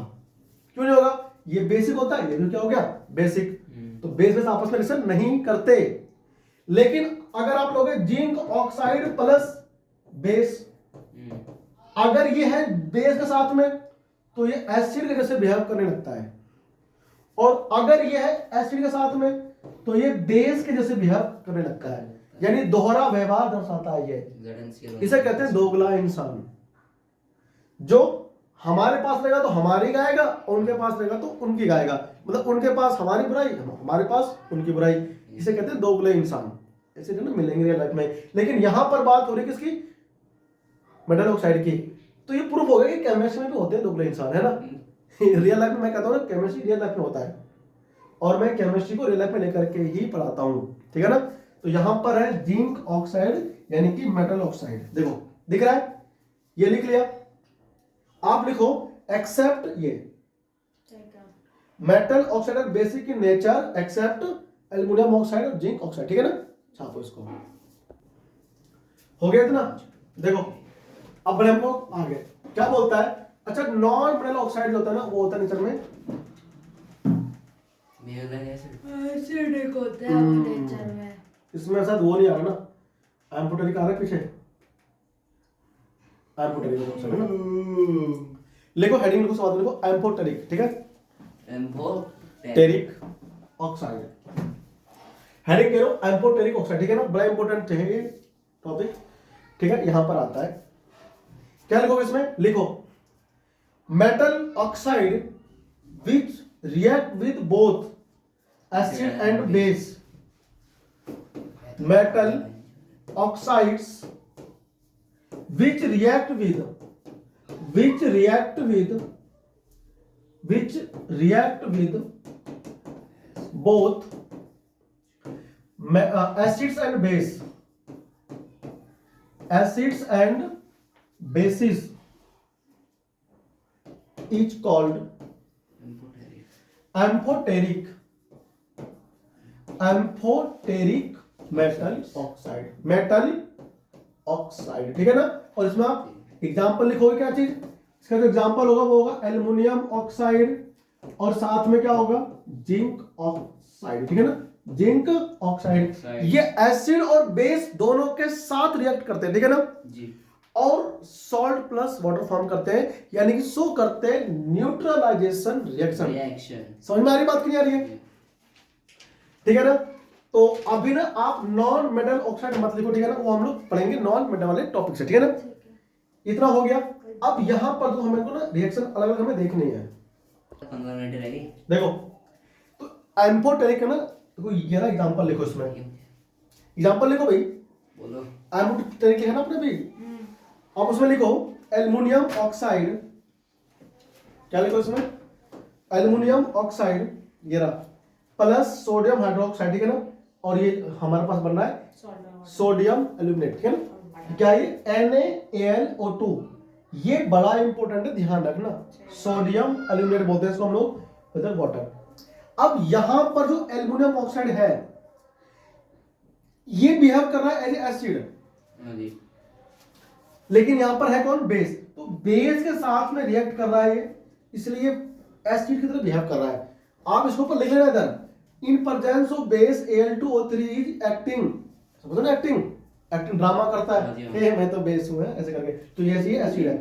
क्यों नहीं होगा? ये बेसिक होता है, ये भी क्या हो गया? बेसिक। तो बेस आपस में रिएक्शन नहीं करते। लेकिन अगर आप लोगे जिंक ऑक्साइड प्लस बेस, अगर ये है बेस के साथ में, तो ये एसिड के जैसे बिहेव करने लगता है, और अगर ये है एसिड के साथ में, तो ये बेस के जैसे बिहेव करने लगता है, यानी दोहरा व्यवहार दर्शाता है ये। इसे कहते हैं दोगला इंसान। जो हमारे पास रहेगा तो हमारी गाएगा, और उनके पास रहेगा तो उनकी गाएगा। मतलब उनके पास हमारी बुराई, हमारे पास उनकी बुराई। इसे कहते हैं दोगले इंसान। ऐसे जो ना मिलेंगे रियल लाइफ में। लेकिन यहां पर बात हो रही है किसकी? मेटल ऑक्साइड की। तो ये प्रूफ हो गया कि केमिस्ट्री में भी होते हैं दोगले इंसान, है ना? रियल लाइफ में मैं कहता हूँ ना, केमिस्ट्री रियल लाइफ में होता है, और मैं केमिस्ट्री को रियल लाइफ में लेकर के ही पढ़ाता हूँ, ठीक है ना? तो यहां पर है जिंक ऑक्साइड यानी कि मेटल ऑक्साइड। देखो दिख रहा है, ये लिख लिया। आप लिखो एक्सेप्ट ये metal oxide are basic in nature except aluminium oxide और जिंक ऑक्साइड, ठीक है ना? छापो इसको। हो गया इतना? देखो अब हम लोग आगे क्या बोलता है। अच्छा, नॉन मेटल ऑक्साइड जो होता है ना, वो होता है नेचर में एसिडिक होता है वो नेचर में। इसमें शायद वो नहीं आ रहा ना, एम्फोटेरिक आ रहा है पीछे, एम्फोटेरिक ऑक्साइड है ना। लिखो हेडिंग लिखो, सवाल लिखो एम्फोटेरिक, ठीक है? एम्फोटेरिक ऑक्साइड हेडिंग करो एम्फोटेरिक ऑक्साइड, ठीक है ना? बड़ा इंपॉर्टेंट है ये टॉपिक, ठीक है? यहां पर आता है क्या लिखोगे इसमें? लिखो metal oxide which react with both acid and base. Metal oxides which react with both acids and bases is called amphoteric metal oxide, ठीक है ना? और इसमें आप एग्जांपल लिखोगे क्या चीज? इसका जो एग्जांपल होगा वो होगा एल्युमिनियम ऑक्साइड, और साथ में क्या होगा? जिंक ऑक्साइड, ठीक है ना? Zinc oxide. ये एसिड और बेस दोनों के साथ रिएक्ट करते हैं, ठीक है ना जी? और सॉल्ट प्लस वाटर फॉर्म करते हैं, यानी कि शो करते हैं न्यूट्रलाइजेशन रिएक्शन। समझ में आ रही बात की नहीं आ रही है? ठीक है ना? तो अभी ना आप नॉन मेटल ऑक्साइड मत लिखो, ठीक है ना? वो हम लोग पढ़ेंगे नॉन मेटल वाले टॉपिक से, ठीक है ना? इतना हो गया। अब यहां पर तो हमें को ना रिएक्शन अलग अलग हमें देखनी है। 15 मिनट रहेगी। देखो तो एम्फोटेरिक है ना, देखो ये ना एग्जांपल लिखो, इसमें एग्जांपल लिखो भाई, बोलो। एम्फोटेरिक है ना अपने भी, अब उसमें लिखो एल्युमिनियम ऑक्साइड। क्या लिखो इसमें? एल्युमिनियम ऑक्साइड ये रहा, प्लस सोडियम हाइड्रोक्साइड, ठीक है ना? और ये हमारे पास बन रहा है सोडियम एल्यूमिनेट, ठीक है ना? क्या ये NaAlO2 ये बड़ा इंपॉर्टेंट है, ध्यान रखना। सोडियम एल्यूमिनेट बोलते हैं इसको हम लोग, विद वाटर। अब यहां पर जो एल्युमिनियम ऑक्साइड है ये बिहेव कर रहा है एज एसिड, हाँ जी। लेकिन यहां पर है कौन, बेस। तो बेस के साथ में रिएक्ट कर रहा है ये, इसलिए एसिड की तरह बिहेव कर रहा है। आप इसको ऊपर लिख लेना इधर, इन presence of base Al2O3 is acting, समझो ना, एक्टिंग ड्रामा करता हाँ जी, है, हाँ। हे मैं तो बेस हूं, ऐसे करके, तो ये एसिड है।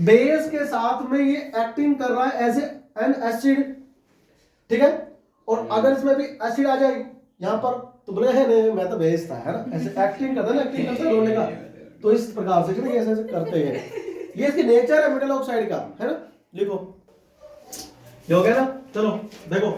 बेस के साथ में ये एक्टिंग कर रहा है एज एन एसिड, ठीक है। और अगर इसमें भी एसिड आ जाए यहाँ पर तो बोले है नहीं मैं तो बेस था, है ना, ऐसे एक्टिंग करता है ना, एक्टिंग करता है रोने का। तो इस प्रकार से ये ऐसे करते हैं, ये इसकी नेचर है मेटल ऑक्साइड का, है ना। लिखो, ये हो गया ना। चलो देखो,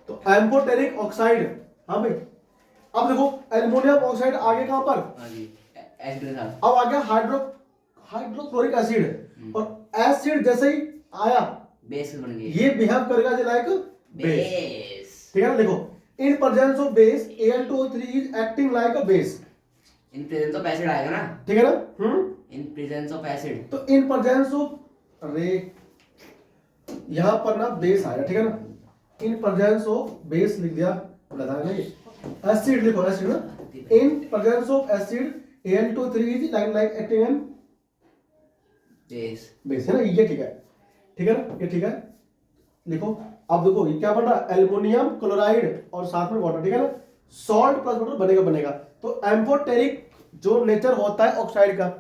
तो एम्फोटेरिक ऑक्साइड, हाँ भाई। अब देखो एल्युमिनियम ऑक्साइड आगे कहां पर, हाँ जी, एसिड के साथ। अब आ गया हाइड्रोक्लोरिक एसिड, और एसिड जैसे ही आया बेस बन गई। ये बिहेव करेगा जो लाइक बेस, बेस। ठीक है ना। देखो, इन presence of base Al2O3 is acting like a base, in presence of acid आएगा ना, ठीक है ना। In presence of acid. तो इन प्रेजेंस ऑफ, अरे यहां पर ना बेस आया, ठीक है ना, इन प्रेजेंस ऑफ बेस लिख दिया, बता नहीं एसिड लिखो, एसिड ना, in presence of acid Al2O3 is like acting an base. Base, है ना, ये ठीक है, ठीक है ना, ये ठीक है। लिखो, अब देखो ये क्या बन रहा है, एल्युमिनियम क्लोराइड और साथ में वाटर, ठीक है ना, सॉल्ट प्लस वाटर बनेगा। तो एम्फोटेरिक जो नेचर होता है ऑक्साइड का,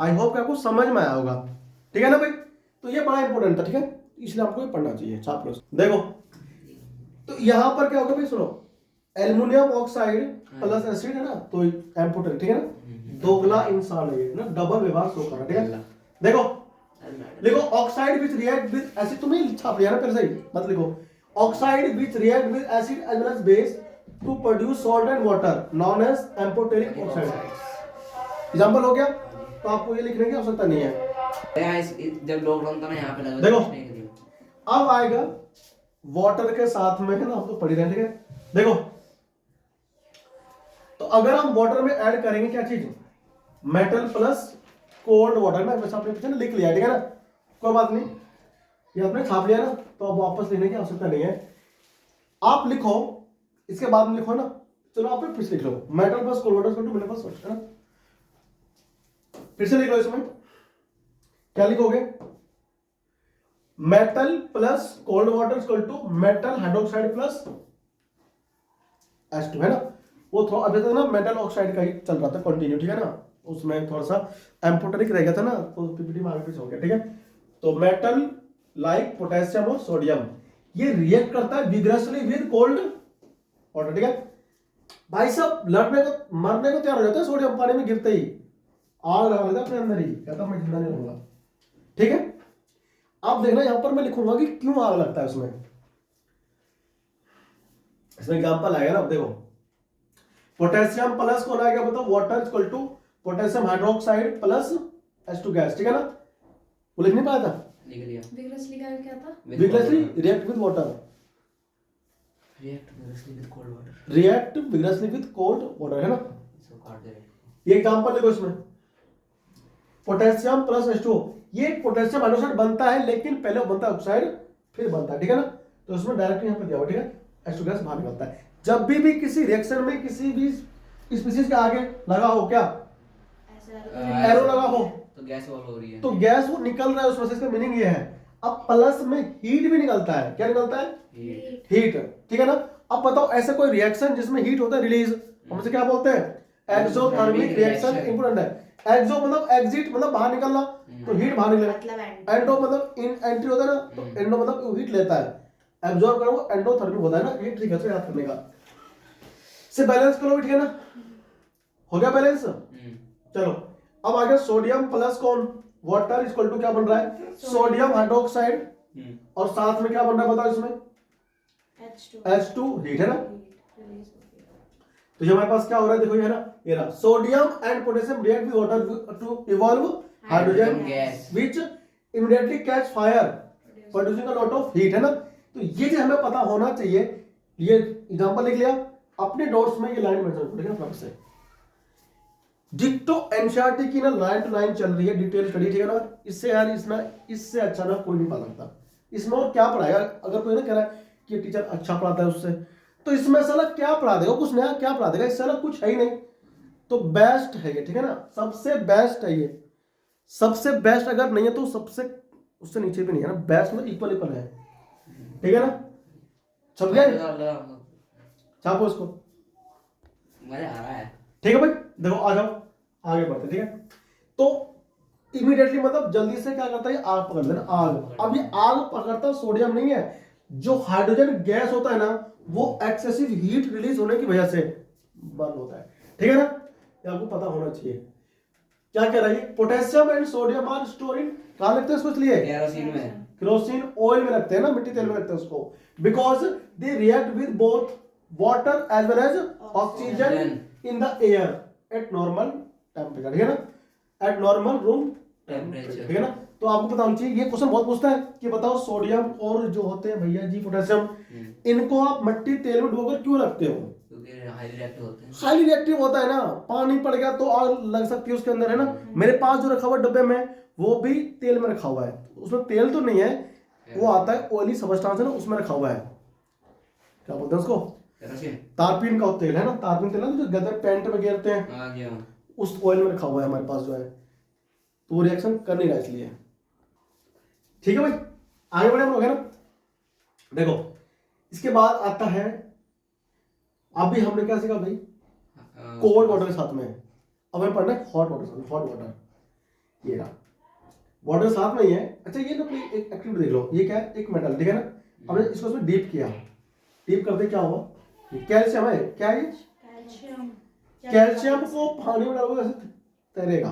आई होप कि आपको समझ में आया होगा, ठीक है ना भाई। तो ये बड़ा इंपॉर्टेंट था, ठीक है, इसलिए आपको ये पढ़ना चाहिए, छाप लो। देखो, तो यहां पर क्या होगा भाई, सुनो, एल्युमिनियम ऑक्साइड प्लस एसिड है ना, तो एम्फोटेरिक, ठीक है ना, दोगला इंसान है ये ना, डबल व्यवहार शो कर रहा है, ठीक है। देखो लिखो, oxide which react with acid, तुम्हें छाप लिया ना पहले से ही, मत लिखो, oxide which react with acid as well as base to produce salt and water known as amphoteric oxide. Example हो गया, तो आपको ये लिखने की आवश्यकता नहीं है। जब लॉकडाउन था ना यहाँ पे लगा देखो, कुछ नहीं करी। अब आएगा वाटर के साथ में, है ना, हम तो पढ़ी रहे, ठीक है। देखो, तो अगर हम वाटर में ऐड करेंगे क्या चीज, मेटल प्लस कोल्ड वाटर ना, वैसे आपने पीछे लिख लिया, ठीक है ना, कोई बात नहीं, ये आपने छाप लिया ना, तो अब वापस लिखने की आवश्यकता नहीं है। आप लिखो, इसके बाद में लिखो ना, चलो आप फिर से लिख लो, metal plus cold water equal to metal plus salt, है ना। फिर से लिख लो, इसमें क्या लिखोगे, metal plus cold water equal to metal hydroxide plus H2, है ना। वो थोड़ा अभी तक ना मेटल ऑक्साइड का ही चल रहा था कंटिन्यू, ठीक है ना, उसमें थोड़ा सा एम्फोटेरिक रह गया था ना, तो पीपीटी में आगे पीछे हो गया, ठीक है। तो मेटल लाइक पोटेशियम और सोडियम, ये रिएक्ट करता है विग्रसली विद कोल्ड वाटर, ठीक है। भाई साहब लड़ने को मरने को तैयार हो जाता है सोडियम, पानी में गिरते ही आग लगा लेता है अपने अंदर ही, कहता मैं जिंदा नहीं रहूंगा, ठीक है। अब देखना यहां पर मैं लिखूंगा कि क्यों आग लगता है उसमें, इसमें एग्जांपल आएगा ना। अब देखो, पोटेशियम प्लस कौन आएगा बताओ, water equal to potassium hydroxide plus H2 gas, ठीक है ना। वो लिख नहीं पाया था, लिख दिया। विग्रसली का क्या था? Vigorously react with water, react vigorously with cold water. React vigorously with cold water, है ना। इसको काट दे रहे हैं। ये एग्जांपल लिखो इसमें, पोटेशियम प्लस H2O, ये पोटेशियम हाइड्रोक्साइड बनता है, लेकिन पहले बनता है ऑक्साइड फिर बनता है, ठीक है ना। तो उसमें डायरेक्ट यहां पर दिया हुआ, ठीक है, H2 गैस बाहर निकलता है। जब भी किसी रिएक्शन में किसी भी स्पीशीज के आगे लगा हो क्या, ऐसे एरो लगा हो, तो गैस वॉल हो रही है। तो गैस वो निकल रहा है उसमें से, इसका मीनिंग ये है। अब प्लस में हीट भी निकलता है, क्या निकलता है, हीट, ठीक है ना। अब बताओ ऐसा कोई रिएक्शन जिसमें हीट होता है रिलीज, हम उसे क्या बोलते हैं, एक्सोथर्मिक रिएक्शन। इंपोर्टेंट है, एक्सो मतलब एग्जिट मतलब बाहर निकलना, तो हीट बाहर निकलेगा। मतलब एंडो मतलब एंट्री होता है ना, तो एंडो मतलब हीट लेता है, एब्जॉर्ब करो वो एंडोथर्मिक होता है ना, ये ठीक है, तो याद करने का। से बैलेंस करो, ठीक है ना, हो गया बैलेंस। चलो अब आ गया सोडियम प्लस कौन, वाटर इक्वल टू क्या बन रहा है, सोडियम हाइड्रोक्साइड, और साथ में क्या बन रहा है बताओ इसमें, H2 हीट, है ना। तो ये हमारे पास क्या हो रहा है, देखो ये ना, ये रहा, sodium and potassium react with water to evolve hydrogen gas which immediately catch fire producing a lot of heat, है ना। तो ये जो हमें पता होना चाहिए, ये एग्जांपल लिख लिया, अपने नोट्स में ये लाइन मेंशन करो, ठीक है, से डिक्टो एनसीईआरटी की ना लाइन टू लाइन चल रही है डिटेल स्टडी, ठीक है ना। इससे यार इससे अच्छा ना कोई नहीं पढ़ा सकता। इसमें और क्या पढ़ाएगा, अगर कोई ना कह रहा है कि टीचर अच्छा पढ़ाता है उससे, तो इसमें साला क्या पढ़ा देगा, कुछ नया क्या पढ़ा देगा, इससे साला कुछ है ही नहीं। तो बेस्ट है ये, ठीक है ना, सबसे बेस्ट है ये, सबसे बेस्ट अगर नहीं है तो सबसे उससे नीचे भी नहीं है ना, बेस्ट मतलब इक्वल इक्वल है, ठीक है ना। सब गए, छापो उसको, मजा आ रहा है। ठीक है भाई। देखो आ जाओ आगे बढ़ते, ठीक है। तो इमीडिएटली मतलब जल्दी से क्या करता है, आग पकड़ लेना, आग। अब ये आग पकड़ता सोडियम नहीं है, जो हाइड्रोजन गैस होता है ना, वो एक्सेसिव हीट रिलीज होने की वजह से बर्न होता है, ठीक है ना। ये आपको पता होना चाहिए। क्या कह रहा है, potassium and sodium are store in, कहां रखते हैं उसको, इसलिए केरोसिन में, केरोसिन ऑयल में रखते हैं ना, मिट्टी तेल में रखते हैं उसको, because they react with both water as well as oxygen in the air at normal temperature, ठीक है ना, एट नॉर्मल रूम टेम्परेचर, ठीक है ना। तो आपको पता होना चाहिए, ये क्वेश्चन बहुत पूछता है कि बताओ सोडियम और जो होते हैं भैया जी पोटेशियम, इनको आप मिट्टी तेल में डुबोकर क्यों रखते हो, क्योंकि हाईली रिएक्टिव होते हैं। हाईली रिएक्टिव होता है ना, पानी पड़ गया तो आग लग सकती है उसके अंदर, है ना। मेरे पास जो रखा हुआ डब्बे में वो भी तेल में रखा हुआ है, उसमें तेल तो नहीं है, वो आता है ऑयली सब्सटेंस है ना, उसमें रखा हुआ है, क्या बोलते हैं उसको, केरोसिन, तारपीन का तेल है ना, तारपीन तेल है ना, जो गदर पैंट में गिरते हैं, आ गया। उस ऑयल में रखा हुआ है हमारे पास जो है, तो वो रिएक्शन कर नहीं रहा इसलिए, ठीक है भाई। आगे बढ़े हम लोग, है ना। देखो इसके बाद आता है, अभी हमने क्या सीखा भाई, कोल्ड वाटर के साथ में, अब हमें पढ़ना है हॉट वाटर, हॉट वाटर, ये रहा वाटर साथ में ही है। अच्छा ये ना कोई एक एक्टिविटी देख लो, ये क्या है, एक मेटल, ठीक है ना, हमने इसको उसमें डीप किया, डीप करते क्या हुआ, ये कैल्शियम है, क्या है, कैल्शियम कैल्शियम को पानी में डालोगे ऐसे तैरेगा,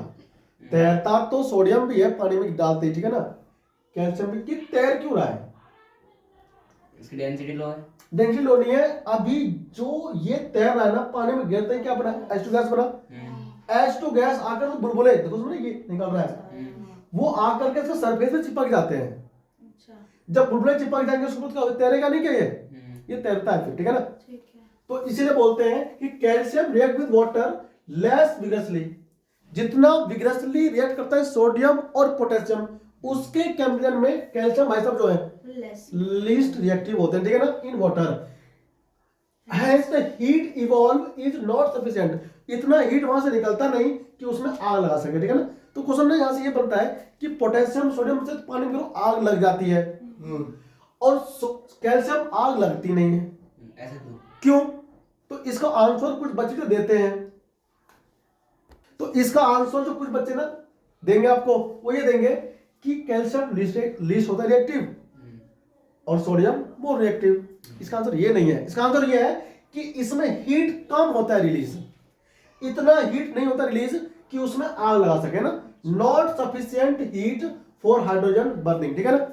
तैरता तो सोडियम भी है पानी में डालते ही, ठीक है ना, कैल्शियम भी, कि तैर क्यों रहा है, इसकी डेंसिटी लो है, डेंसिटी लो नहीं है। अभी जो ये तैर रहा है ना, पानी में गिरते ही क्या बना, H2 गैस बना, H2 गैस आकर तो बुलबुले देखो उसमें ये निकल रहा है, वो आकर के इसके सरफेस पे चिपक जाते हैं, अच्छा जब बुलबुले चिपक जाएंगे उसको क्या तैरेगा नहीं क्या, ये तैरता है फिर, ठीक है ना। ठीक है तो इसीलिए बोलते हैं कि calcium react with water less vigorously, जितना विग्रसली रिएक्ट करता है सोडियम और पोटेशियम, उसके कंपैरिजन में कैल्शियम भाई साहब जो है लेस लीस्ट रिएक्टिव होते हैं, ठीक है ना, in water. Hence the heat evolve is not sufficient, इतना हीट वहां से निकलता नहीं कि उसमें आग लगा सके, ठीक है ना। तो क्वेश्चन ना यहां से ये बनता है कि पोटेशियम सोडियम से पानी में आग लग जाती है, और कैल्शियम आग लगती नहीं है, ऐसे तो क्यों, तो इसका आंसर कुछ बच्चे जो देते हैं, तो इसका आंसर जो कुछ बच्चे ना देंगे आपको, वो ये देंगे कि कैल्शियम लीस्ट होता है रिएक्टिव और सोडियम मोर रिएक्टिव। इसका आंसर ये नहीं है, इसका आंसर ये है कि इसमें हीट कम होता है रिलीज, इतना हीट नहीं होता रिलीज कि उसमें आग लगा सके ना, not sufficient heat for hydrogen burning, ठीक है ना,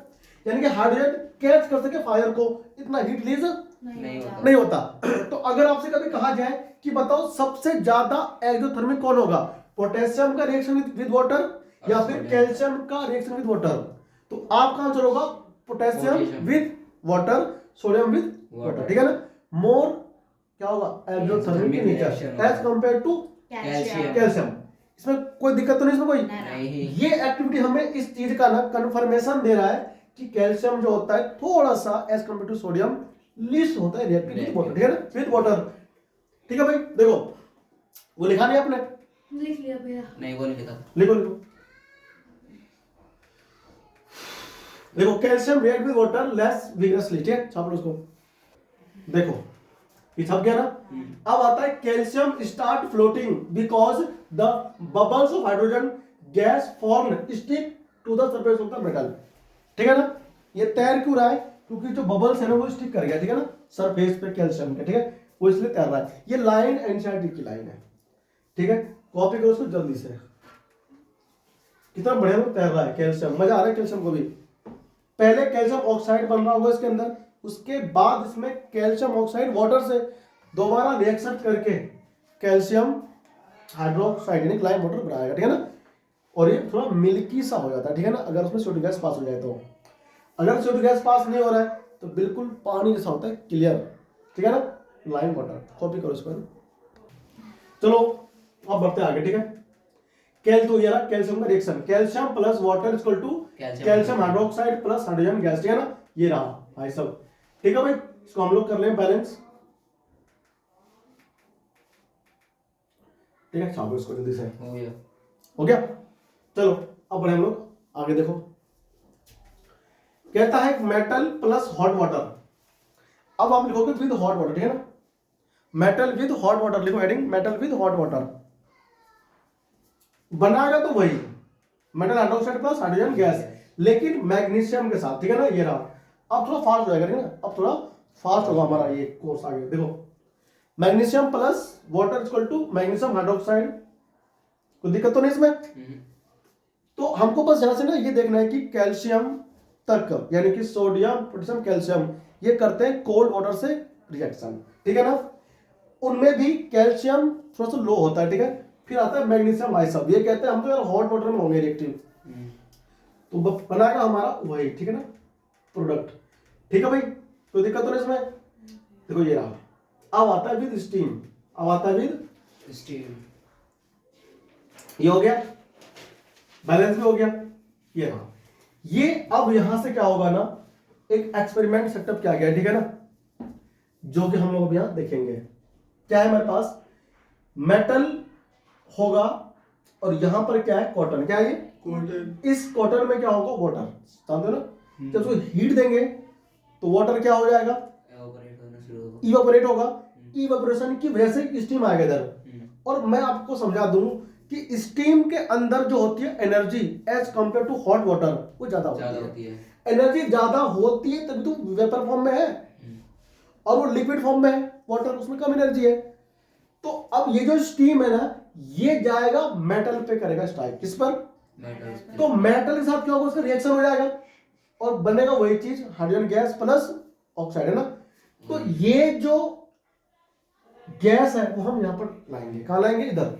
यानी कि हाइड्रोजन कैच कर सके फायर को, इतना हीट रिलीज नहीं होता। नहीं होता। तो अगर आपसे कभी कहा जाए कि बताओ सबसे ज्यादा एक्सोथर्मिक कौन होगा, पोटेशियम का रिएक्शन विद वाटर या फिर कैल्शियम का रिएक्शन विद वाटर, तो आपका आंसर होगा potassium with water, sodium with water, ठीक है ना। मोर क्या होगा exothermic in nature as compare to calcium calcium. इसमें कोई दिक्कत तो नहीं, इसमें कोई, नहीं, ये एक्टिविटी हमें इस चीज का ना कंफर्मेशन दे रहा है कि कैल्शियम जो होता है थोड़ा सा as compare to sodium least होता है रिएक्टिव विद वाटर, ठीक है ना, विद वाटर, ठीक है भाई। देखो वो लिखा नहीं आपने, लिख लिया भैया नहीं वो नहीं लिखा। लिखो लिखो, देखो calcium react with water less vigorously, ठीक है, छाप लो उसको, देखो ये छप गया ना। अब आता है calcium start floating because the bubbles of hydrogen gas form stick to the surface of the metal, ठीक है ना। ये तैर क्यों रहा है, क्योंकि जो बबल्स है ना वो स्टिक कर गया, ठीक है ना, सरफेस पे कैल्शियम के, ठीक है, वो इसलिए तैर रहा है। ये लाइन एनसीईआरटी की लाइन है, ठीक है, कॉपी करो उसको जल्दी से। कितना बढ़िया लोग तैर रहा है कैल्शियम, मजा आ रहा है कैल्शियम को भी। पहले कैल्शियम ऑक्साइड बन रहा होगा इसके अंदर, उसके बाद इसमें कैल्शियम ऑक्साइड वाटर से दोबारा रिएक्शन करके कैल्शियम हाइड्रोक्साइड यानी लाइम वाटर बनाएगा, ठीक है ना, और ये थोड़ा मिल्की सा हो जाता है, ठीक है ना, अगर उसमें CO2 गैस पास हो जाए तो। अगर CO2 गैस पास नहीं हो रहा है तो बिल्कुल पानी जैसा होता है, क्लियर, ठीक है ना, लाइम वाटर। कॉपी करो इस पर, चलो अब बढ़ते आगे, ठीक है। कैल तो ये रहा कैल्शियम का reaction, calcium plus water equal to calcium hydroxide plus hydrogen gas, ठीक है ना, ये रहा भाई सब, ठीक है भाई। इसको हम लोग कर लें बैलेंस, ठीक है, छापो इसको जल्दी से, हो गया। हो गया। चलो अब बढ़े हम लोग आगे, देखो कहता है मेटल प्लस हॉट वाटर। अब आप लिखोगे विद हॉट वाटर, ठीक है ना, मेटल विद हॉट वाटर लिखो, heading metal with hot water. बनाएगा तो वही metal hydroxide plus hydrogen gas, लेकिन मैग्नीशियम के साथ, ठीक है ना, ये रहा। अब थोड़ा फास्ट हो जाएगा, ठीक है ना, अब थोड़ा फास्ट होगा हमारा ये कोर्स आगे। देखो magnesium plus water equal to magnesium hydroxide, कोई दिक्कत तो नहीं इसमें। तो हमको बस यहां से ना ये देखना है कि कैल्शियम तक, यानी कि सोडियम पोटेशियम कैल्शियम, ये करते हैं कोल्ड वाटर से रिएक्शन, ठीक है ना। उनमें भी कैल्शियम थोड़ा सा लो होता है, ठीक है। फिर आता है मैग्नीशियम, भाई सब ये कहते हैं हम तो यार हॉट वाटर में होंगे रिएक्टिव, तो बनाएगा हमारा वही, ठीक है ना, प्रोडक्ट, ठीक है भाई, कोई दिक्कत तो नहीं इसमें। देखो ये रहा, अब आता है विद स्टीम, अब आता है विद स्टीम, ये हो गया, बैलेंस भी हो गया, ये रहा। ये अब यहां से क्या होगा ना, एक एक्सपेरिमेंट सेटअप किया गया, ठीक है ना, जो कि हम लोग अब यहां देखेंगे। क्या है हमारे पास, मेटल होगा और यहां पर क्या है, कॉटन, क्या है ये कॉटन। इस कॉटन में क्या होगा, वाटर, जानते हो ना, जब उसको हीट देंगे तो वाटर क्या हो जाएगा, एवापोरेट होना शुरू होगा, इवापोरेट होगा, इवापोरेशन की वजह से स्टीम आएगा इधर। और मैं आपको समझा दूं कि स्टीम के अंदर जो होती है energy as compare to hot water, वो ज्यादा होती है। एनर्जी ज्यादा होती है तभी तो वेपर फॉर्म में है, और वो लिक्विड फॉर्म में है वाटर, उसमें कम एनर्जी है। तो अब ये जो स्टीम है ना, ये जाएगा मेटल पे करेगा स्ट्राइक, किस पर, मेटल। तो मेटल के साथ क्या होगा, उसका रिएक्शन हो जाएगा और बनेगा वही चीज, हाइड्रोजन गैस प्लस ऑक्साइड, है ना। तो ये जो गैस है वो हम यहां पर लाएंगे, कहां लाएंगे, इधर।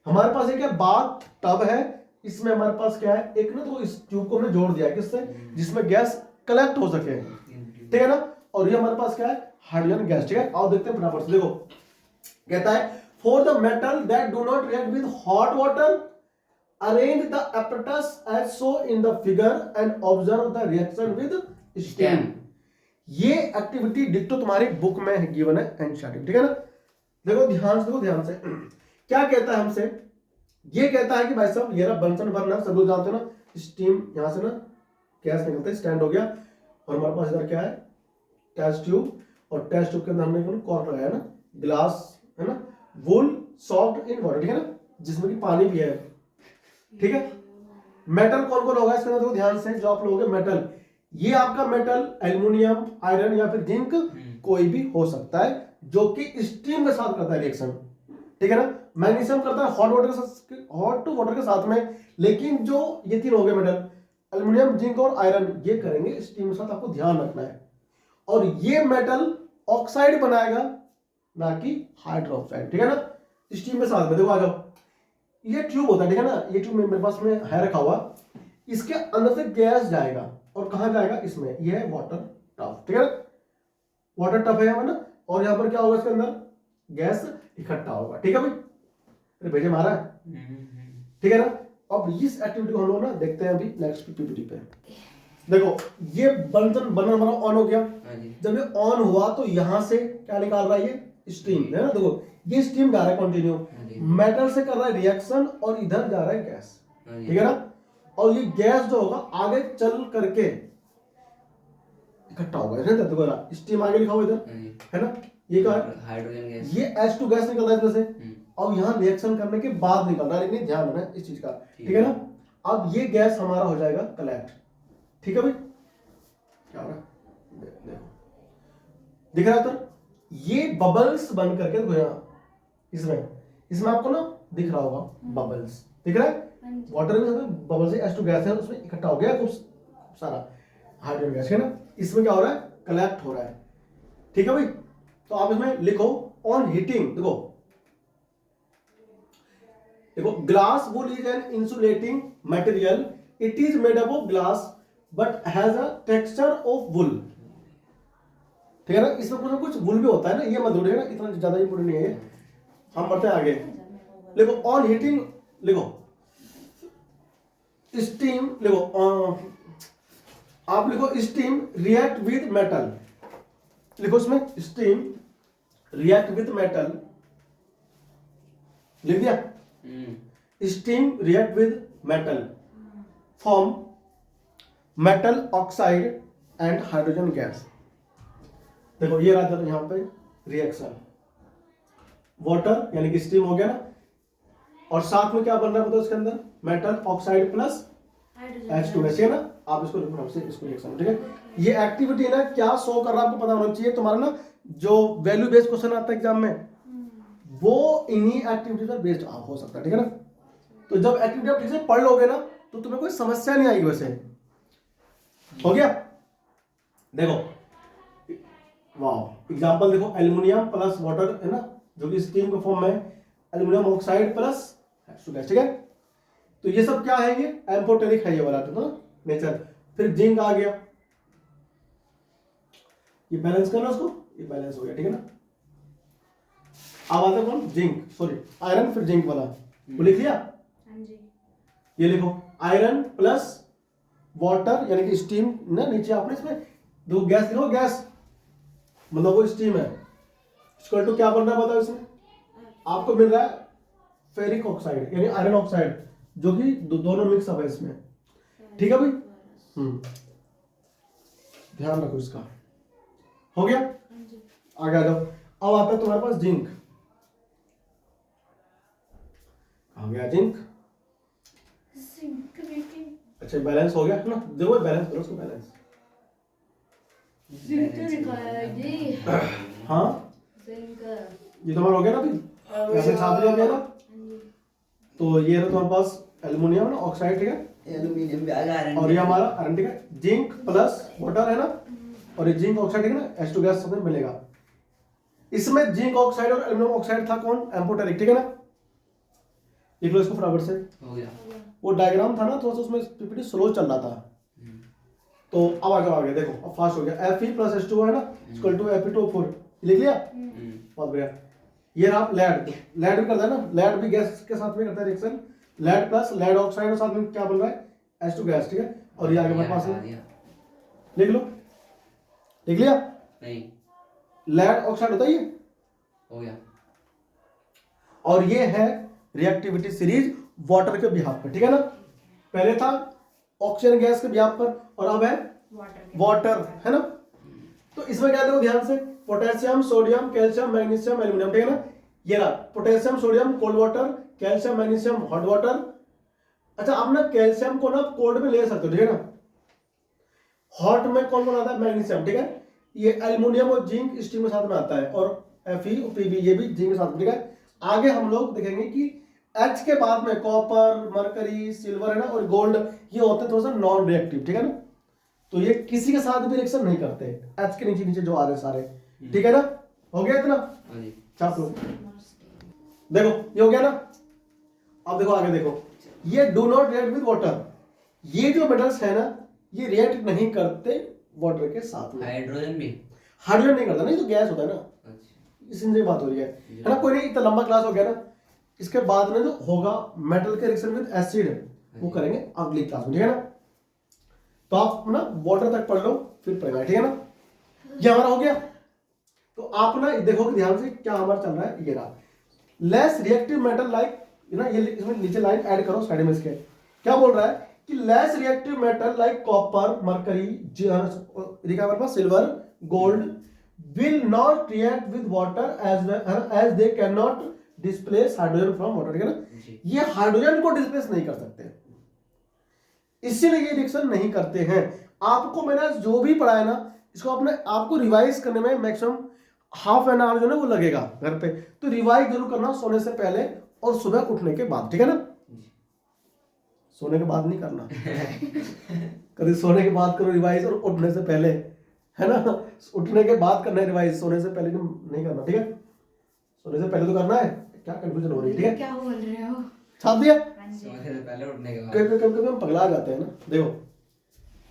हमारे पास एक क्या बाथ टब है, इसमें हमारे पास क्या है, एक ना, तो इस ट्यूब को हमने जोड़ दिया है, किससे, जिसमें गैस कलेक्ट हो सके, ठीक है ना। और ये हमारे पास क्या है, हाइड्रोजन गैस, ठीक है। आओ देखते हैं फटाफट से, देखो कहता है for the metal that do not react with hot water arrange the apparatus as so in the figure and observe the reaction with steam। ये एक्टिविटी डिक्टो तुम्हारी बुक में है, गिवन है एनसीईआरटी, ठीक है ना। देखो ध्यान से, देखो ध्यान से, क्या कहता है हमसे, ये कहता है कि भाई साहब ये रहा बंसन बर्नर, सब लोग जानते हो ना, स्टीम यहां से ना गैस निकलता है, स्टैंड हो गया, और हमारे पास इधर क्या है, टेस्ट ट्यूब, और टेस्ट ट्यूब के अंदर हमने कॉर्क लगाया ना, ग्लास है ना, वुल सॉफ्ट इन वाटर, ठीक है ना, जिसमें कि पानी भी है, ठीक है। मेटल कौन कौन होगा इसके अंदर, देखो ध्यान से, जो आप लोग मेटल, ये आपका मेटल एल्युमिनियम, आयरन या फिर जिंक, कोई भी हो सकता है जो कि स्टीम के साथ करता है रिएक्शन, ठीक है ना। मैग्नीशियम करता है हॉट वाटर के साथ, हॉट वाटर के साथ में, लेकिन जो ये तीन हो गए मेटल, एल्युमिनियम, जिंक और आयरन, ये करेंगे स्टीम के साथ, आपको ध्यान रखना है। और ये मेटल ऑक्साइड बनाएगा, ना कि हाइड्रोक्साइड, ठीक है ना, स्टीम के साथ में। देखो आ जाओ, ये ट्यूब होता है, ठीक है ना, ये ट्यूब मेरे पास में है रखा हुआ, इसके अंदर से गैस जाएगा और कहां जाएगा, इसमें, ये है वाटर टफ, ठीक है ना, वाटर टफ है यहाँ पर ना, और यहाँ पर क्या होगा, इसके अंदर गैस इकट्ठा होगा, ठीक है भाई, अरे भेजे मारा है, ठीक है ना। अब इस एक्टिविटी को हम लोग ना देखते हैं अभी नेक्स्ट पीपीटी पे। देखो ये बर्तन बर्नर हमारा ऑन हो गया, जब ये ऑन हुआ तो यहां से क्या निकाल रहा है, ये स्टीम है ना, देखो ये स्टीम जा रहा है कंटिन्यू, मेटल से कर रहा है रिएक्शन और इधर जा रहा है गैस, ठीक है ना। और ये गैस जो होगा आगे चल करके इकट्ठा होगा, है ना, देखो स्टीम आगे लिखा हुआ इधर, है ना, ये क्या है, हाइड्रोजन गैस, ये H2 गैस निकल रहा है इसमें से, और यहाँ रिएक्शन करने के बाद निकल रहा है, लेकिन ध्यान रखना इस चीज का, ठीक है ना। अब ये गैस हमारा हो जाएगा कलेक्ट, ठीक है भाई, क्या हो रहा है, देखो दिख रहा है उधर, ये बबल्स बन करके, देखो यहाँ इसमें आपको ना दिख रहा होगा बबल्स, दिख रहा है, वाटर में बबल से H2 गैस है, उसमें इकट्ठा हो गया खूब सारा हाइड्रोजन गैस, है ना। इसमें क्या हो रहा है, कलेक्ट हो रहा है, ठीक है भाई। तो आप इसमें लिखो ऑन हीटिंग, देखो glass wool is an insulating material, it is made up of glass but has a texture of wool, ठीक है ना। इसमें कुछ ना कुछ वुल भी होता है ना, ये मत ढूंढिए ना, इतना ज्यादा इंपोर्टेंट नहीं है। हम बढ़ते हैं आगे, लिखो ऑन हीटिंग, लिखो स्टीम, लिखो आप लिखो स्टीम रिएक्ट विद मेटल, लिखो उसमें स्टीम रिएक्ट विद मेटल, लिख दिया। Steam react with metal form metal oxide and hydrogen gas. देखो ये रहा था यहां पे रिएक्शन, वाटर यानी कि स्टीम हो गया ना, और साथ में क्या बन रहा है बताओ इसके अंदर, मेटल ऑक्साइड प्लस H2S है ना। आप इसको लिखो से इसको रिएक्शन, ठीक है। ये एक्टिविटी ना क्या शो कर रहा है आपको पता होना चाहिए। तुम्हारा ना जो वैल्यू बेस्ड क्वेश्चन आता है एग्जाम में, वो इन्हीं एक्टिविटी पर बेस्ड हो सकता है, ठीक है ना। तो जब एक्टिविटी आप ठीक से पढ़ लोगे ना तो तुम्हें कोई समस्या नहीं आएगी। वैसे हो गया, देखो वाह एग्जांपल देखो, एल्युमिनियम प्लस वाटर है ना, जो कि स्टीम के फॉर्म में एल्युमिनियम ऑक्साइड प्लस H2S, ठीक है। तो ये सब क्या है, ये एम्फोटेरिक है ये वाला तो नेचर। फिर जिंक आ गया, ये बैलेंस करना उसको, ये बैलेंस हो गया, ठीक है ना। अब आता कौन, जिंक, सॉरी आयरन, फिर जिंक वाला वो लिख लिया। हाँ जी। ये लिखो आयरन प्लस वाटर यानी कि स्टीम ना, नीचे आपने इसमें दो गैस लिखो, गैस मतलब वो स्टीम है, इक्वल टू क्या बन रहा है बताओ इसमें, आपको मिल रहा है फेरिक ऑक्साइड यानी आयरन ऑक्साइड, जो कि दोनों मिक्स अप है इसमें, ठीक है भाई। ध्यान रखो इसका, हो गया। आगे आ जाओ। अब आता है तुम्हारे पास जिंक, आ गया जिंक। अच्छा बैलेंस हो गया है ना, देखो बैलेंस करो उसको, बैलेंस। हाँ ये तुम्हारा हो गया ना अभी, ऐसे छाप लिया गया ना। तो ये है तुम्हारे पास एल्युमिनियम ना ऑक्साइड, ठीक है, एल्युमिनियम भी आयरन, और ये हमारा आयरन, ठीक है। जिंक प्लस वाटर है ना, और ये जिंक ऑक्साइड, ठीक है ना, H2 गैस सबसे मिलेगा। इसमें जिंक ऑक्साइड और एल्युमिनियम ऑक्साइड था कौन, एम्फोटेरिक, ठीक है ना। लिख लो इसको फटाफट से, हो गया। वो डायग्राम था ना थोड़ा सा उसमें पीपीटी स्लो चल रहा था, तो अब आगे देखो अब फास्ट हो गया। Fe प्लस H2O है ना, इक्वल टू Fe2O4, लिख लिया, बहुत बढ़िया। ये रहा लेड, लेड भी करता है ना, लेड भी गैस के साथ में करता है reaction, lead plus lead oxide और साथ में क्या बन रहा है H2 गैस, ठीक है। और ये आगे हमारे पास है, लिख लो, लिख लिया, नहीं लेड ऑक्साइड होता है ये, हो गया। और ये है रिएक्टिविटी सीरीज वाटर के बिहाफ पर, ठीक है ना। पहले था ऑक्सीजन गैस के बिहाफ पर, और अब है वाटर, है ना। तो इसमें क्या देखो ध्यान से, potassium, sodium, calcium, magnesium, aluminium, ठीक है ना। ये रहा potassium, sodium cold water, calcium, magnesium hot water. अच्छा आप ना कैल्शियम को ना कोल्ड में ले सकते हो, ठीक है ना। हॉट में कौन कौन आता है, मैग्नीशियम, ठीक है। ये एल्युमिनियम और जिंक स्टीम के साथ में आता है, और Fe और Pb ये भी जिंक के साथ में, ठीक है। आगे हम लोग देखेंगे कि H के बाद में कॉपर, मरकरी, सिल्वर है ना, और गोल्ड, ये होते हैं थोड़ा सा नॉन रिएक्टिव, ठीक है ना। तो ये किसी के साथ भी रिएक्शन नहीं करते, H के नीचे नीचे जो आ रहे सारे, ठीक है ना। हो गया इतना, चाप लो, देखो ये हो गया ना। अब देखो आगे देखो, ये do not react with water, ये जो मेटल्स है ना ये रिएक्ट नहीं करते वाटर के साथ में। हाइड्रोजन भी, हाइड्रोजन नहीं करता, नहीं तो गैस होता है ना, अच्छा इससे बात हो रही है ना। कोई नहीं, इतना लंबा क्लास हो गया ना, इसके बाद में जो होगा मेटल के रिएक्शन विद एसिड वो करेंगे अगली क्लास में, ठीक है ना। तो आप ना वाटर तक पढ़ लो फिर पढ़ेगा, ठीक है ना। ये हमारा हो गया। तो आप ना देखो कि ध्यान से क्या हमारा चल रहा है, ये रहा लेस रिएक्टिव मेटल लाइक ना, ये इसमें नीचे लाइन ऐड करो साइड में इसके, क्या बोल रहा है कि less reactive metal like copper, mercury, silver, gold will not react with water as they can not displace hydrogen from water, ठीक है ना। ये हाइड्रोजन को डिस्प्लेस नहीं कर सकते, इसीलिए ये रिएक्शन नहीं करते हैं। आपको मैंने जो भी पढ़ाया ना, इसको अपने आपको रिवाइज करने में मैक्सिमम हाफ एन आवर जो है वो लगेगा घर पे, तो रिवाइज जरूर करना सोने से पहले और सुबह उठने के बाद, ठीक है ना। सोने के बाद नहीं करना कभी सोने के बाद करो रिवाइज, और उठने से पहले, है ना। उठने के बाद करना है रिवाइज, सोने से पहले नहीं करना, ठीक है। सोने से पहले तो करना है, क्या कंफ्यूजन हो रही है, ठीक है। क्या बोल रहे हो? छाप दिया, सोने से पहले उठने के बाद, कभी हम पगला जाते हैं ना, देखो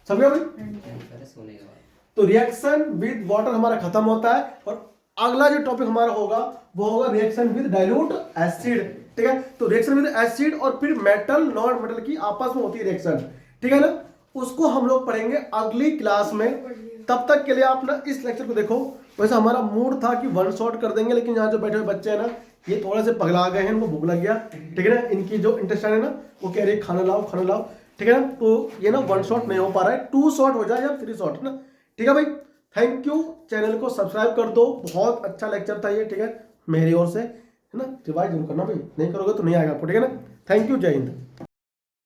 समझ गए भाई। पहले सोने के बाद। तो रिएक्शन विद वाटर हमारा खत्म होता है, और अगला जो टॉपिक हमारा होगा वो होगा रिएक्शन विद डाइल्यूट एसिड। ठीक है। तो रिएक्शन विद एसिड और फिर मेटल नॉन मेटल की आपस में होती है रिएक्शन, ठीक है ना, उसको हम लोग पढ़ेंगे अगली क्लास में। तब तक के लिए आप ना इस लेक्चर को देखो। वैसे हमारा मूड था कि वन शॉट कर देंगे, लेकिन यहाँ जो बैठे हुए बच्चे हैं ना, ये थोड़े से पगला गए हैं, इनको भूख लग गया, ठीक है ना, इनकी जो इंटेस्टाइन है ना वो कह रही है खाना लाओ खाना लाओ, ठीक है ना। तो ये ना वन शॉट नहीं हो पा रहा है, 2 शॉट हो जाए या 3 शॉट है ना, ठीक है भाई। थैंक यू, चैनल को सब्सक्राइब कर दो, बहुत अच्छा लेक्चर था ये, ठीक है, मेरी ओर से, है ना। रिवाइज जरूर करना भाई, नहीं करोगे तो नहीं आएगा आपको, ठीक है ना। थैंक यू, जय हिंद।